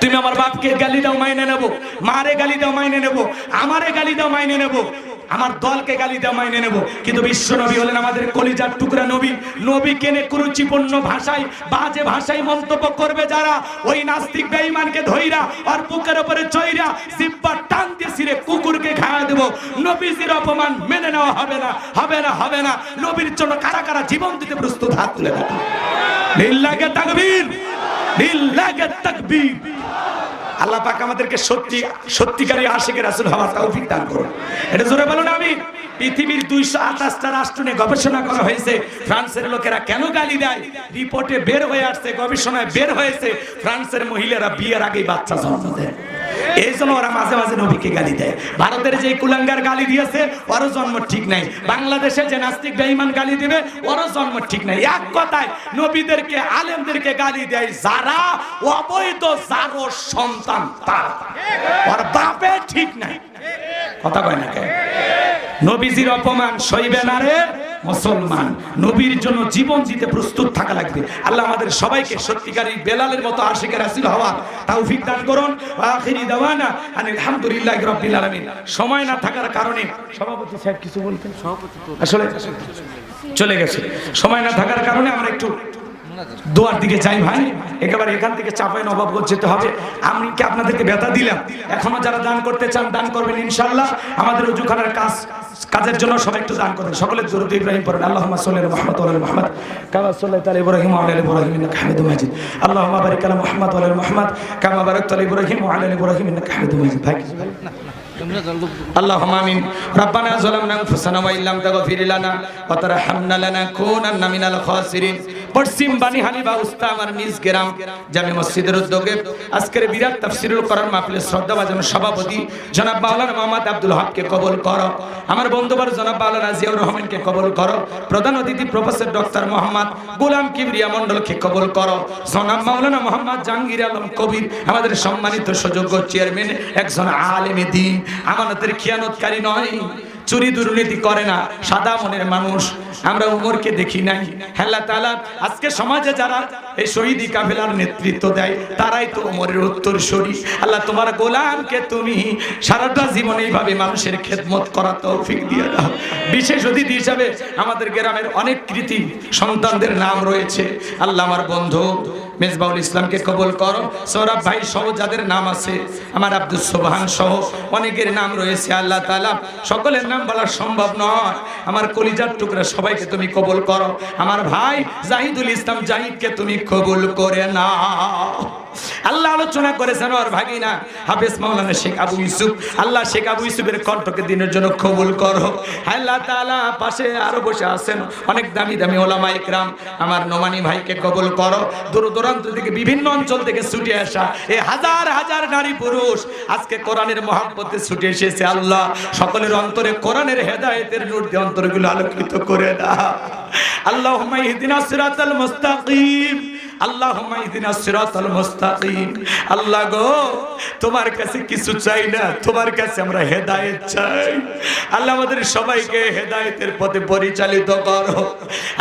তুমি আমার বাপকে গালি দাও মাইনে নেব, মারে গালি দাও মাইনে নেব, আমারে গালি দাও মাইনে নেব, আমার দলকে গালি দেওয়া মাইনে নেব, কিন্তু বিশ্ব নবী হলেন আমাদের কলিজার টুকরা নবী। নবী কেনে কুরুচিপূর্ণ ভাষায়, বাজে ভাষায় মন্তব্য করবে যারা, ওই নাস্তিক বেঈমানকে ধইরা আর বুকের উপরে চইরা জিব্বা টান দিয়ে ছিঁড়ে কুকুরকে খাওয়া দেব। নবীজির অপমান মেনে নেওয়া হবে না, হবে না, হবে না। নবীর জন্য কারা কারা জীবন দিতে প্রস্তুত, হাত তুলে রাখুন। লিল্লাহি তাকবীর, লিল্লাহি তাকবীর। আল্লাহ পাক আমাদেরকে সত্যিকারী আশিকের রাসূল হওয়ার তৌফিক দান করুন। এটা জোরে বলুন আমিন। পৃথিবীর 228টা রাষ্ট্র নিয়ে গবেষণা করা হয়েছে, ফ্রান্সের লোকেরা কেন গালি দেয়, রিপোর্টে বের হয়ে আসছে, গবেষণায় বের হয়েছে, ফ্রান্সের মহিলারা বিয়ের আগেই বাচ্চা জন্ম দেয়। এই জন্য ওরা মাঝে মাঝে নবীকে গালি দেয়। ভারতের যে কুলাঙ্গার গালি দিয়েছে, ওরও জন্ম ঠিক নাই। বাংলাদেশে যে নাস্তিক বেঈমান গালি দিবে, ওরও জন্ম ঠিক নাই। এক কথায় নবীদেরকে, আলেমদেরকে গালি দেয় যারা, অবৈধ যারও সন্তান তারা, ওর বাপে ঠিক নাই। কথা কয় না কে? নবীজির অপমান সইবে না রে মুসলমান। নবীর জন্য জীবন দিতে প্রস্তুত থাকা লাগবে। আল্লাহ আমাদের সবাইকে সত্যিকারী বেলালের মতো আশিকের রাসূল হওয়া তৌফিক দান করুন। আখিরি দাওয়ানা আলহামদুলিল্লাহি রাব্বিল আলামিন। সময় না থাকার কারণে সভাপতি সাহেব কিছু বলতেন, আসলে চলে গেছে। সময় না থাকার কারণে আমরা একটু দোয়ার দিকে যাই ভাই, একেবারে এখান থেকে চাপাই নবাবগঞ্জ যেতে হবে। আমি কি আপনাদেরকে ব্যথা দিলাম? এখনো যারা দান করতে চান দান করবেন ইনশাআল্লাহ। আমাদের ওযুখানার কাজের জন্য সবাই একটু দান করবেন। সকলে দরুদ ইব্রাহিম পড়েন। আল্লাহুম্মা সাল্লি আলা মুহাম্মাদ ওয়া আলা মুহাম্মাদ কামা সাল্লাইতা আলা ইব্রাহিম ওয়া আলা ইব্রাহিম ইন্নাকা হামিদুম মাজিদ। আল্লাহুম্মা বারিক আলা মুহাম্মাদ ওয়া আলা মুহাম্মাদ কামা বারাকতা আলা ইব্রাহিম ওয়া আলা ইব্রাহিম ইন্নাকা হামিদুম মাজিদ। ভাই اللهم آمين ربنا ظلمنا أنفسنا وإن لم تغفر لنا وترحمنا لنكونن من الخاسرين। পশ্চিম বানিহালি বা উস্তা আমার নিজ গ্রাম জামে মসজিদের উদ্যোগে আজকের বিরাট তাফসীরুল কোরআন মাহফিলের শ্রদ্ধাভাজন সভাপতি জনাব মাওলানা মোহাম্মদ আব্দুল হককে কবুল করো। আমার বন্ধুবার জনাব মাওলানা জিয়াউর রহমানকে কবুল করো। প্রধান অতিথি প্রফেসর ডক্টর মোহাম্মদ গোলাম কিবরিয়া মণ্ডলকে কবুল করো। জনাব মাওলানা মোহাম্মদ জাহাঙ্গীর আলম কবির আমাদের সম্মানিত সুযোগ্য চেয়ারম্যান, একজন আলেমে দ্বীন, আমানতের খিয়ানতকারী নয়, চুরি দুর্নীতি করে না, সাদা মনের মানুষ। আমরা উমরকে দেখি নাই। আল্লাহ তাআলা আজকে সমাজে যারা এই শহীদি কাফেলার নেতৃত্ব দেয়, তারাই তো উমরের উত্তরসূরি। আল্লাহ তোমার গোলামকে তুমি সারাটা জীবন এইভাবে মানুষের খেদমত করার তৌফিক দিয়ে দাও। বিশেষ অতিথি হিসাবে আমাদের গ্রামের অনেক কৃতি সন্তানদের নাম রয়েছে। আল্লাহ আমার বন্ধু মেজবাউল ইসলামকে কবুল করো। সৌরভ ভাই সহ যাদের নাম আছে, আমার আব্দুল সোবহান সহ অনেকের নাম রয়েছে। আল্লাহ তাআলা সকলের নাম বলা সম্ভব নয়। আমার কলিজার টুকরা সবাই সবাইকে তুমি কবুল করো। আমার ভাই জাহিদুল ইসলাম জাহিদকে তুমি কবুল করে নাও। আল্লাহ আলোচনা করেছেন ওর ভাগিনা হাফেজ মাওলানা শেখ আবু ইউসুফ, আল্লাহ শেখ আবু ইউসুফের কণ্ঠকে দিনের জন্য কবুল করো। আল্লাহ তাআলা পাশে আরো বসে আছেন অনেক দামি দামি ওলামা ইকরাম, আমার নোমানি ভাইকে কবুল করো। দূর দূরান্ত থেকে বিভিন্ন অঞ্চল থেকে ছুটে আসা এই হাজার হাজার নারী পুরুষ আজকে কোরআনের মহব্বতে ছুটে এসেছে। আল্লাহ সকলের অন্তরে কোরআনের হেদায়েতের নূর দিয়ে অন্তরগুলো আলোকিত করে দাও। আল্লাহুম্মা ইহদিনাস সিরাতাল মুস্তাকিম, আল্লাহুম্মা ইহদিনাস সিরাতাল মুস্তাকিম। আল্লাহ গো, তোমার কাছে কিছু চাই না, তোমার কাছে আমরা হেদায়েত চাই। আল্লাহ আমাদের সবাইকে হেদায়েতের পথে পরিচালিত করো।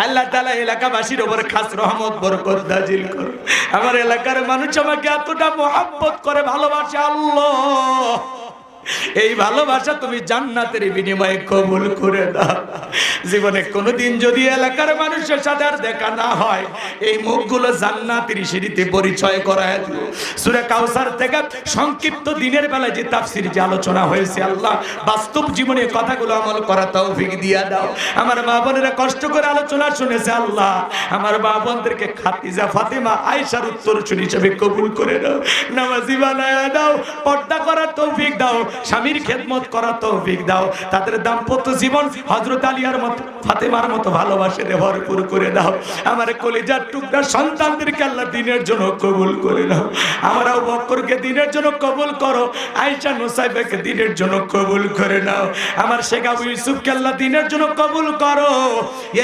আল্লাহ তাআলা এলাকাবাসীর উপর খাস রহমত বরকত নাজিল করো। আমার এলাকার মানুষ আমাকে এতটা মহব্বত করে ভালোবাসে আল্লাহ, এই ভালোবাসা তুমি জান্নাতের বিনিময়ে কবুল করে দাও। জীবনে কোনোদিন যদি এলাকার মানুষের সাথে আর দেখা না হয়, এই মুখগুলো জান্নাতের সিঁড়িতে পরিচয় করায় দিও। সূরা কাউসার থেকে সংক্ষিপ্ত দিনের বেলায় যে তাফসীর যে আলোচনা হয়েছে, আল্লাহ বাস্তব জীবনে কথাগুলো আমল করা তৌফিক দিয়া দাও। আমার মা বোনেরা কষ্ট করে আলোচনা শুনেছে, আল্লাহ আমার মা বোনদেরকে খাদিজা ফাতেমা আয়েশার উত্তরসূরি হিসেবে কবুল করে দাও। নামাজি বানায়া দাও, পর্দা করার তৌফিক দাও, স্বামীর খেদমত করার তৌফিক দাও। তাদের দাম্পত্য জীবন হযরত আলিয়ার মতো ফাতেমার মতো ভালোবাসাতে ভরপুর করে দাও। আমার কলিজার টুকরা সন্তানদেরকে আল্লাহ দ্বীনের জন্য কবুল করে নাও। আমার আবু বকরকে দ্বীনের জন্য কবুল করো, আয়েশা নুসাইবাকে দ্বীনের জন্য কবুল করে নাও। আমার শেখ আবু ইউসুফকে আল্লাহ দ্বীনের জন্য কবুল করো।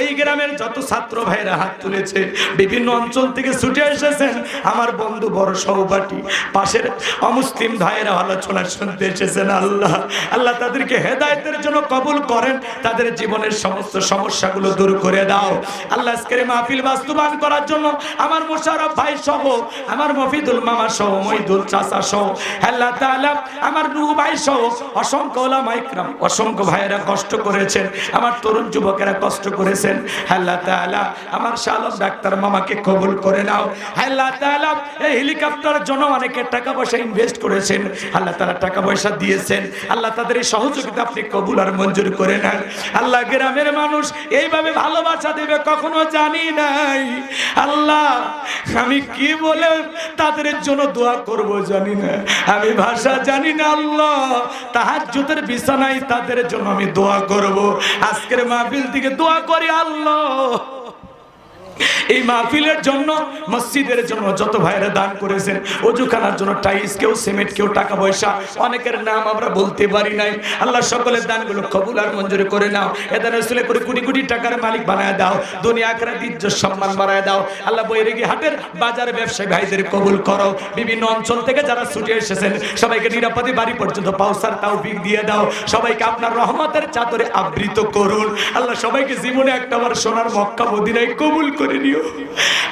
এই গ্রামের যত ছাত্র ভাইরা হাত তুলেছে, বিভিন্ন অঞ্চল থেকে ছুটে এসেছেন, আমার বন্ধু বড় সহপাঠী পাশের অমুসলিম ভাইরা আলোচনা শুনতে এসেছেন, আল্লাহ আল্লাহ তাদেরকে হেদায়েতের জন্য কবুল করেন, তাদের জীবনের সমস্ত সমস্যাগুলো দূর করে দাও। আল্লাহ আজকের মাহফিল বাস্তবায়ন করার জন্য আমার মোশাররফ ভাই সহ, আমার মফিদুল মামা সহ, মহিদুল চাচা সহ, আল্লাহ তাআলা আমার নূহ ভাই সহ অসংখ্য উলামা ইকরাম, অসংখ্য ভাইয়েরা কষ্ট করেছেন, আমার তরুণ যুবকেরা কষ্ট করেছেন। আল্লাহ তাআলা আমার শালম ডাক্তার মামাকে কবুল করে নাও। আল্লাহ তাআলা এই হেলিকপ্টারের জন্য অনেকে টাকা পয়সা ইনভেস্ট করেছেন, আল্লাহ তাআলা টাকা পয়সা দিয়েছেন, আল্লাহ তাদের এই সহযোগিতা আপনি কবুল আর মঞ্জুর করে নেন। আল্লাহ গ্রামের মানুষ এইভাবে ভালোবাসা দেবে কখনো জানি নাই। আল্লাহ আমি কি বলে তাদের জন্য দোয়া করব জানি না, আমি ভাষা জানি না। আল্লাহ তাহাজ্জুদের বিছানায় তাদের জন্য আমি দোয়া করব। আজকের মাহফিল থেকে দোয়া করি আল্লাহ এই মাহফিলের জন্য, মসজিদের জন্য যত ভাইরা দান করেছেন, ওযুখানার জন্য টাইলস, কেউ সিমেন্ট, কেউ টাকা পয়সা, অনেকের নাম আমরা বলতে পারি নাই, আল্লাহ সকলের দানগুলো কবুল আর মঞ্জুর করে নাও। এদান রাসূলের করে কোটি কোটি টাকার মালিক বানায় দাও, দুনিয়া আখিরাতে ইজ্জত সম্মান বাড়ায় দাও। আল্লাহ বৈরাগী হাটের বাজারে ব্যবসায়ী ভাইদের কবুল করো। বিভিন্ন অঞ্চল থেকে যারা ছুটে এসেছেন সবাইকে নিরাপদে বাড়ি পর্যন্ত পৌঁছার তৌফিক দিয়ে দাও। সবাইকে আপনার রহমতের চাদরে আবৃত করুন। আল্লাহ সবাইকে জীবনে একটাবার সোনার মক্কা মদিনায় কবুল করে নিও।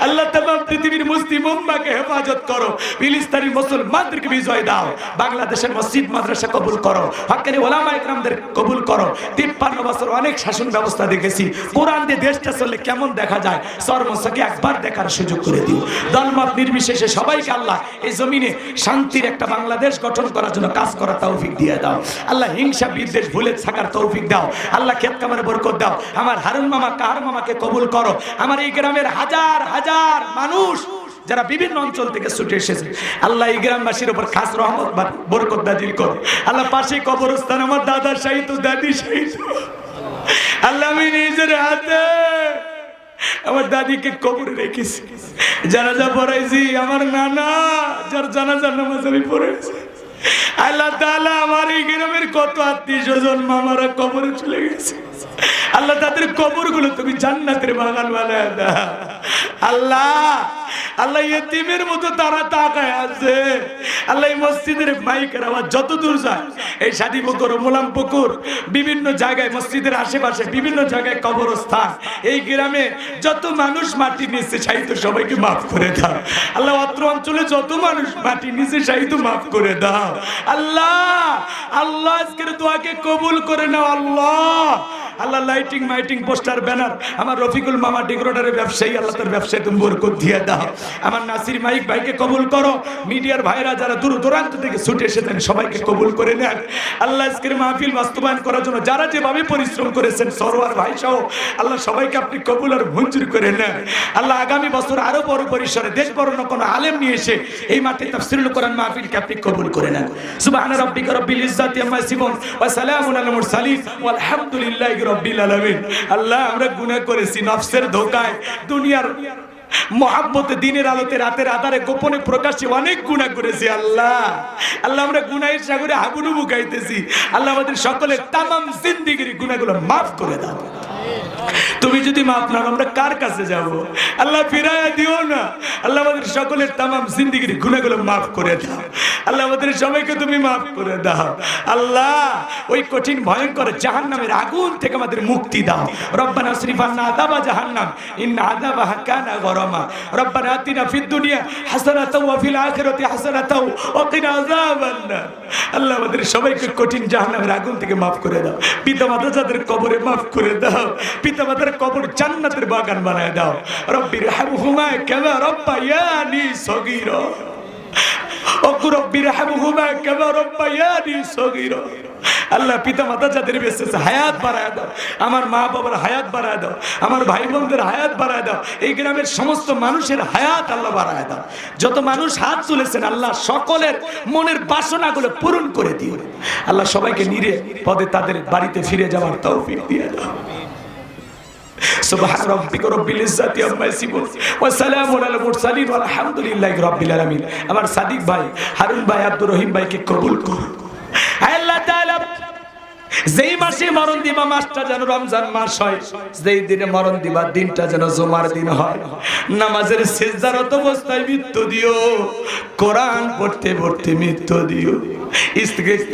আল্লাহ তামাম পৃথিবীর মুসলিম উম্মাহকে হেফাজত করো, ফিলিস্তিনি মুসলমানদেরকে বিজয় দাও, বাংলাদেশের মসজিদ মাদ্রাসা কবুল করো, হক্কানি ওলামা ইকরামদের কবুল করো। 53 বছর অনেক শাসন ব্যবস্থা দেখেছি, কোরআন দিয়ে দেশটা চললে কেমন দেখা যায়, সর্বসাকে একবার দেখার সুযোগ করে দিও। দলমত নির্বিশেষে সবাইকে আল্লাহ এই জমিনে শান্তির একটা বাংলাদেশ গঠন করার জন্য কাজ করার তৌফিক দিয়ে দাও। আল্লাহ হিংসা বিদ্বেষ ভুলে থাকার তৌফিক দাও। আল্লাহ খেত কামারে বরকত দাও। আমার হারুন মামা কাহার মামাকে কবুল করো। আমার এই গ্রামের হাজার হাজার মানুষ যারা বিভিন্ন অঞ্চল থেকে ছুটে এসেছে, আল্লাহ এই গ্রামবাসীর উপর খাস রহমত বরকত নাজিল করো। আল্লাহ পাশে কবরস্থান আমার দাদা শাহিদ, দাদি শাহিদ, আল্লাহ আমি নিজের হাতে আমার দাদিকে কবরে রেখেছি, জানাজা পড়াইছি। আমার নানা যার জানাজার নামাজ আমি পড়েছি। আল্লাহ তাআলা আমার এই গ্রামের কত আত্মীয় স্বজন মামারা কবরে চলে গেছে, আল্লাহ তাদের কবরগুলো তুমি জান্নাতের বাগান বানায় দাও। আল্লাহ আল্লাহ ইতিমের মতো তারা তাকায় আছে। আল্লাহ এই মসজিদের মাইকের আওয়াজ যত দূর যায়, এই শাদীপুকুর, মোলামপুকুর, বিভিন্ন জায়গায় মসজিদের আশেপাশে বিভিন্ন জায়গায় কবরস্থান, এই গ্রামে যত মানুষ মাটি নিচে শায়িত সবাইকে মাফ করে দাও। আল্লাহ অত্র অঞ্চলে যত মানুষ মাটি নিচে শায়িত মাফ করে দাও। আল্লাহ আল্লাহ আজকের দোয়াকে কবুল করে নাও। আল্লাহ আল্লাহ লাইটিং মাইটিং পোস্টার ব্যানার আমার রফিকুল মামা ডেকোরেটরের ব্যবসায়ী, আল্লাহ তার ব্যবসায় তুমি বরকত দিয়ে দাও। আমার নাসির মাইক ভাইকে কবুল করো, মিডিয়ার ভাইরা যারা দূর দূরান্ত থেকে ছুটে এসেছেন সবাইকে কবুল করে নেন। আল্লাহ আজকের মাহফিল বাস্তবায়ন করার জন্য যারা যেভাবে পরিশ্রম করেছেন সরোয়ার ভাই সহ আল্লাহ সবাইকে আপনি কবুল আর মঞ্জুর করে নেন। আল্লাহ আগামী বছর আরো বড় পরিসরে দেশ বড় কোনো আলেম নিয়ে এসে এই মাঠে তাফসীরুল কোরআন মাহফিলকে আপনি কবুল করে নেন। সুবহান রাব্বিকা রাব্বিল ইজ্জাতি আম্মা ইয়াসিফুন ওয়া সালামুন আলাল মুরসালিন ওয়াল হামদুলিল্লাহি রাব্বিল আলামিন। আল্লাহ আমরা গুনাহ করেছি নফসের ধোঁকায়, দুনিয়ার মোহাব্বতে, দিনের আলোতে, রাতের আধারে, গোপনে প্রকাশ্যে অনেক গুনাহ করেছি। আল্লাহ আল্লাহ আমরা গুনাহের সাগরে হাবুডুবু গাইতেছি। আল্লাহ আমাদের সকলের তামাম জিন্দেগির গুনাহগুলো মাফ করে দাও। তুমি যদি মাফ না আমরা কার কাছে যাব? আল্লাহ ফিরায়া দিও না। আল্লাহ আমাদের সকলের তামাম জিন্দেগির গুনাহগুলো মাফ করে দাও। আল্লাহ আমাদের সবাইকে তুমি মাফ করে দাও। আল্লাহ ওই কঠিন ভয়ঙ্কর জাহান্নামের আগুন থেকে আমাদের মুক্তি দাও। রব্বানা আসরিফ আন্না আযাবা জাহান্নাম ইন্না আযাবাহা কানা গরামা। রব্বানা আতিনা ফিদ দুনিয়া হাসানাতাও ওয়া ফিল আখিরাতি হাসানাতাও ওয়া কিনা আযাবান্নার। আল্লাহ আমাদের সবাইকে কঠিন জাহান্নামের আগুন থেকে মাফ করে দাও। পিতামাতা যাদের কবরে মাফ করে দাও। পিতামাতার কবর জান্নাতের বাগান বানায় দাও। রব্বির হামহুমা কামা রাব্বায়ানি সগীরা। রব্বির হামহুমা কামা রাব্বায়ানি সগীরা। আল্লাহ পিতামাতা যাদের বেঁচে আছে হায়াত বাড়ায় দাও। আমার মা বাবার হায়াত বাড়ায় দাও। আমার ভাই বোনদের হায়াত বাড়ায় দাও। এই গ্রামের সমস্ত মানুষের হায়াত আল্লাহ বাড়ায় দাও। যত মানুষ হাত তুলেছেন আল্লাহ সকলের মনের বাসনাগুলো পূরণ করে দিও। আল্লাহ সবাইকে নিরাপদে তাদের বাড়িতে ফিরে যাওয়ার তৌফিক দিয়ে দাও। সুবহান রাব্বিকা রাব্বিল ইজ্জাতি আম্মা ইয়াসিফুন ওয়া সালামুন আলাল মুরসালিন ওয়াল হামদুলিল্লাহি রাব্বিল আলামিন। আমার সাদিক ভাই, হারুন ভাই, আব্দুর রহিম ভাইকে কবুল করুন। আল্লাহ তাআলা যেই মাসে মরণ দিবা মাসটা যেন রমজান মাস হয়, যেই দিনে মরণ দিবা দিনটা যেন জুমার দিন হয়। নামাজের সিজদারত অবস্থায় মৃত্যু দিও, কোরআন পড়তে পড়তে মৃত্যু দিও।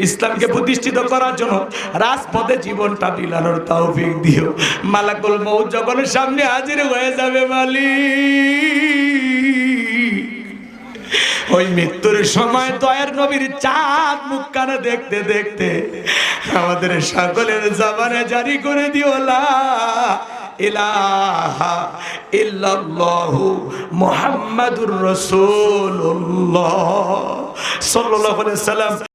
ইসলামকে প্রতিষ্ঠিত করার জন্য রাজপথে জীবনটা বিলানোর তৌফিক দিও। মালাকুল মউত যখন সামনে হাজির হয়ে যাবে মালিক, ওই মৃত্যুর সময় দয়ার নবীর চাঁদ মুখখানা দেখতে দেখতে আমাদের সকলের জবানে জারি করে দিও লা ইলাহা ইল্লাল্লাহু মুহাম্মাদুর রাসূলুল্লাহ সাল্লাল্লাহু আলাইহি ওয়াসাল্লাম।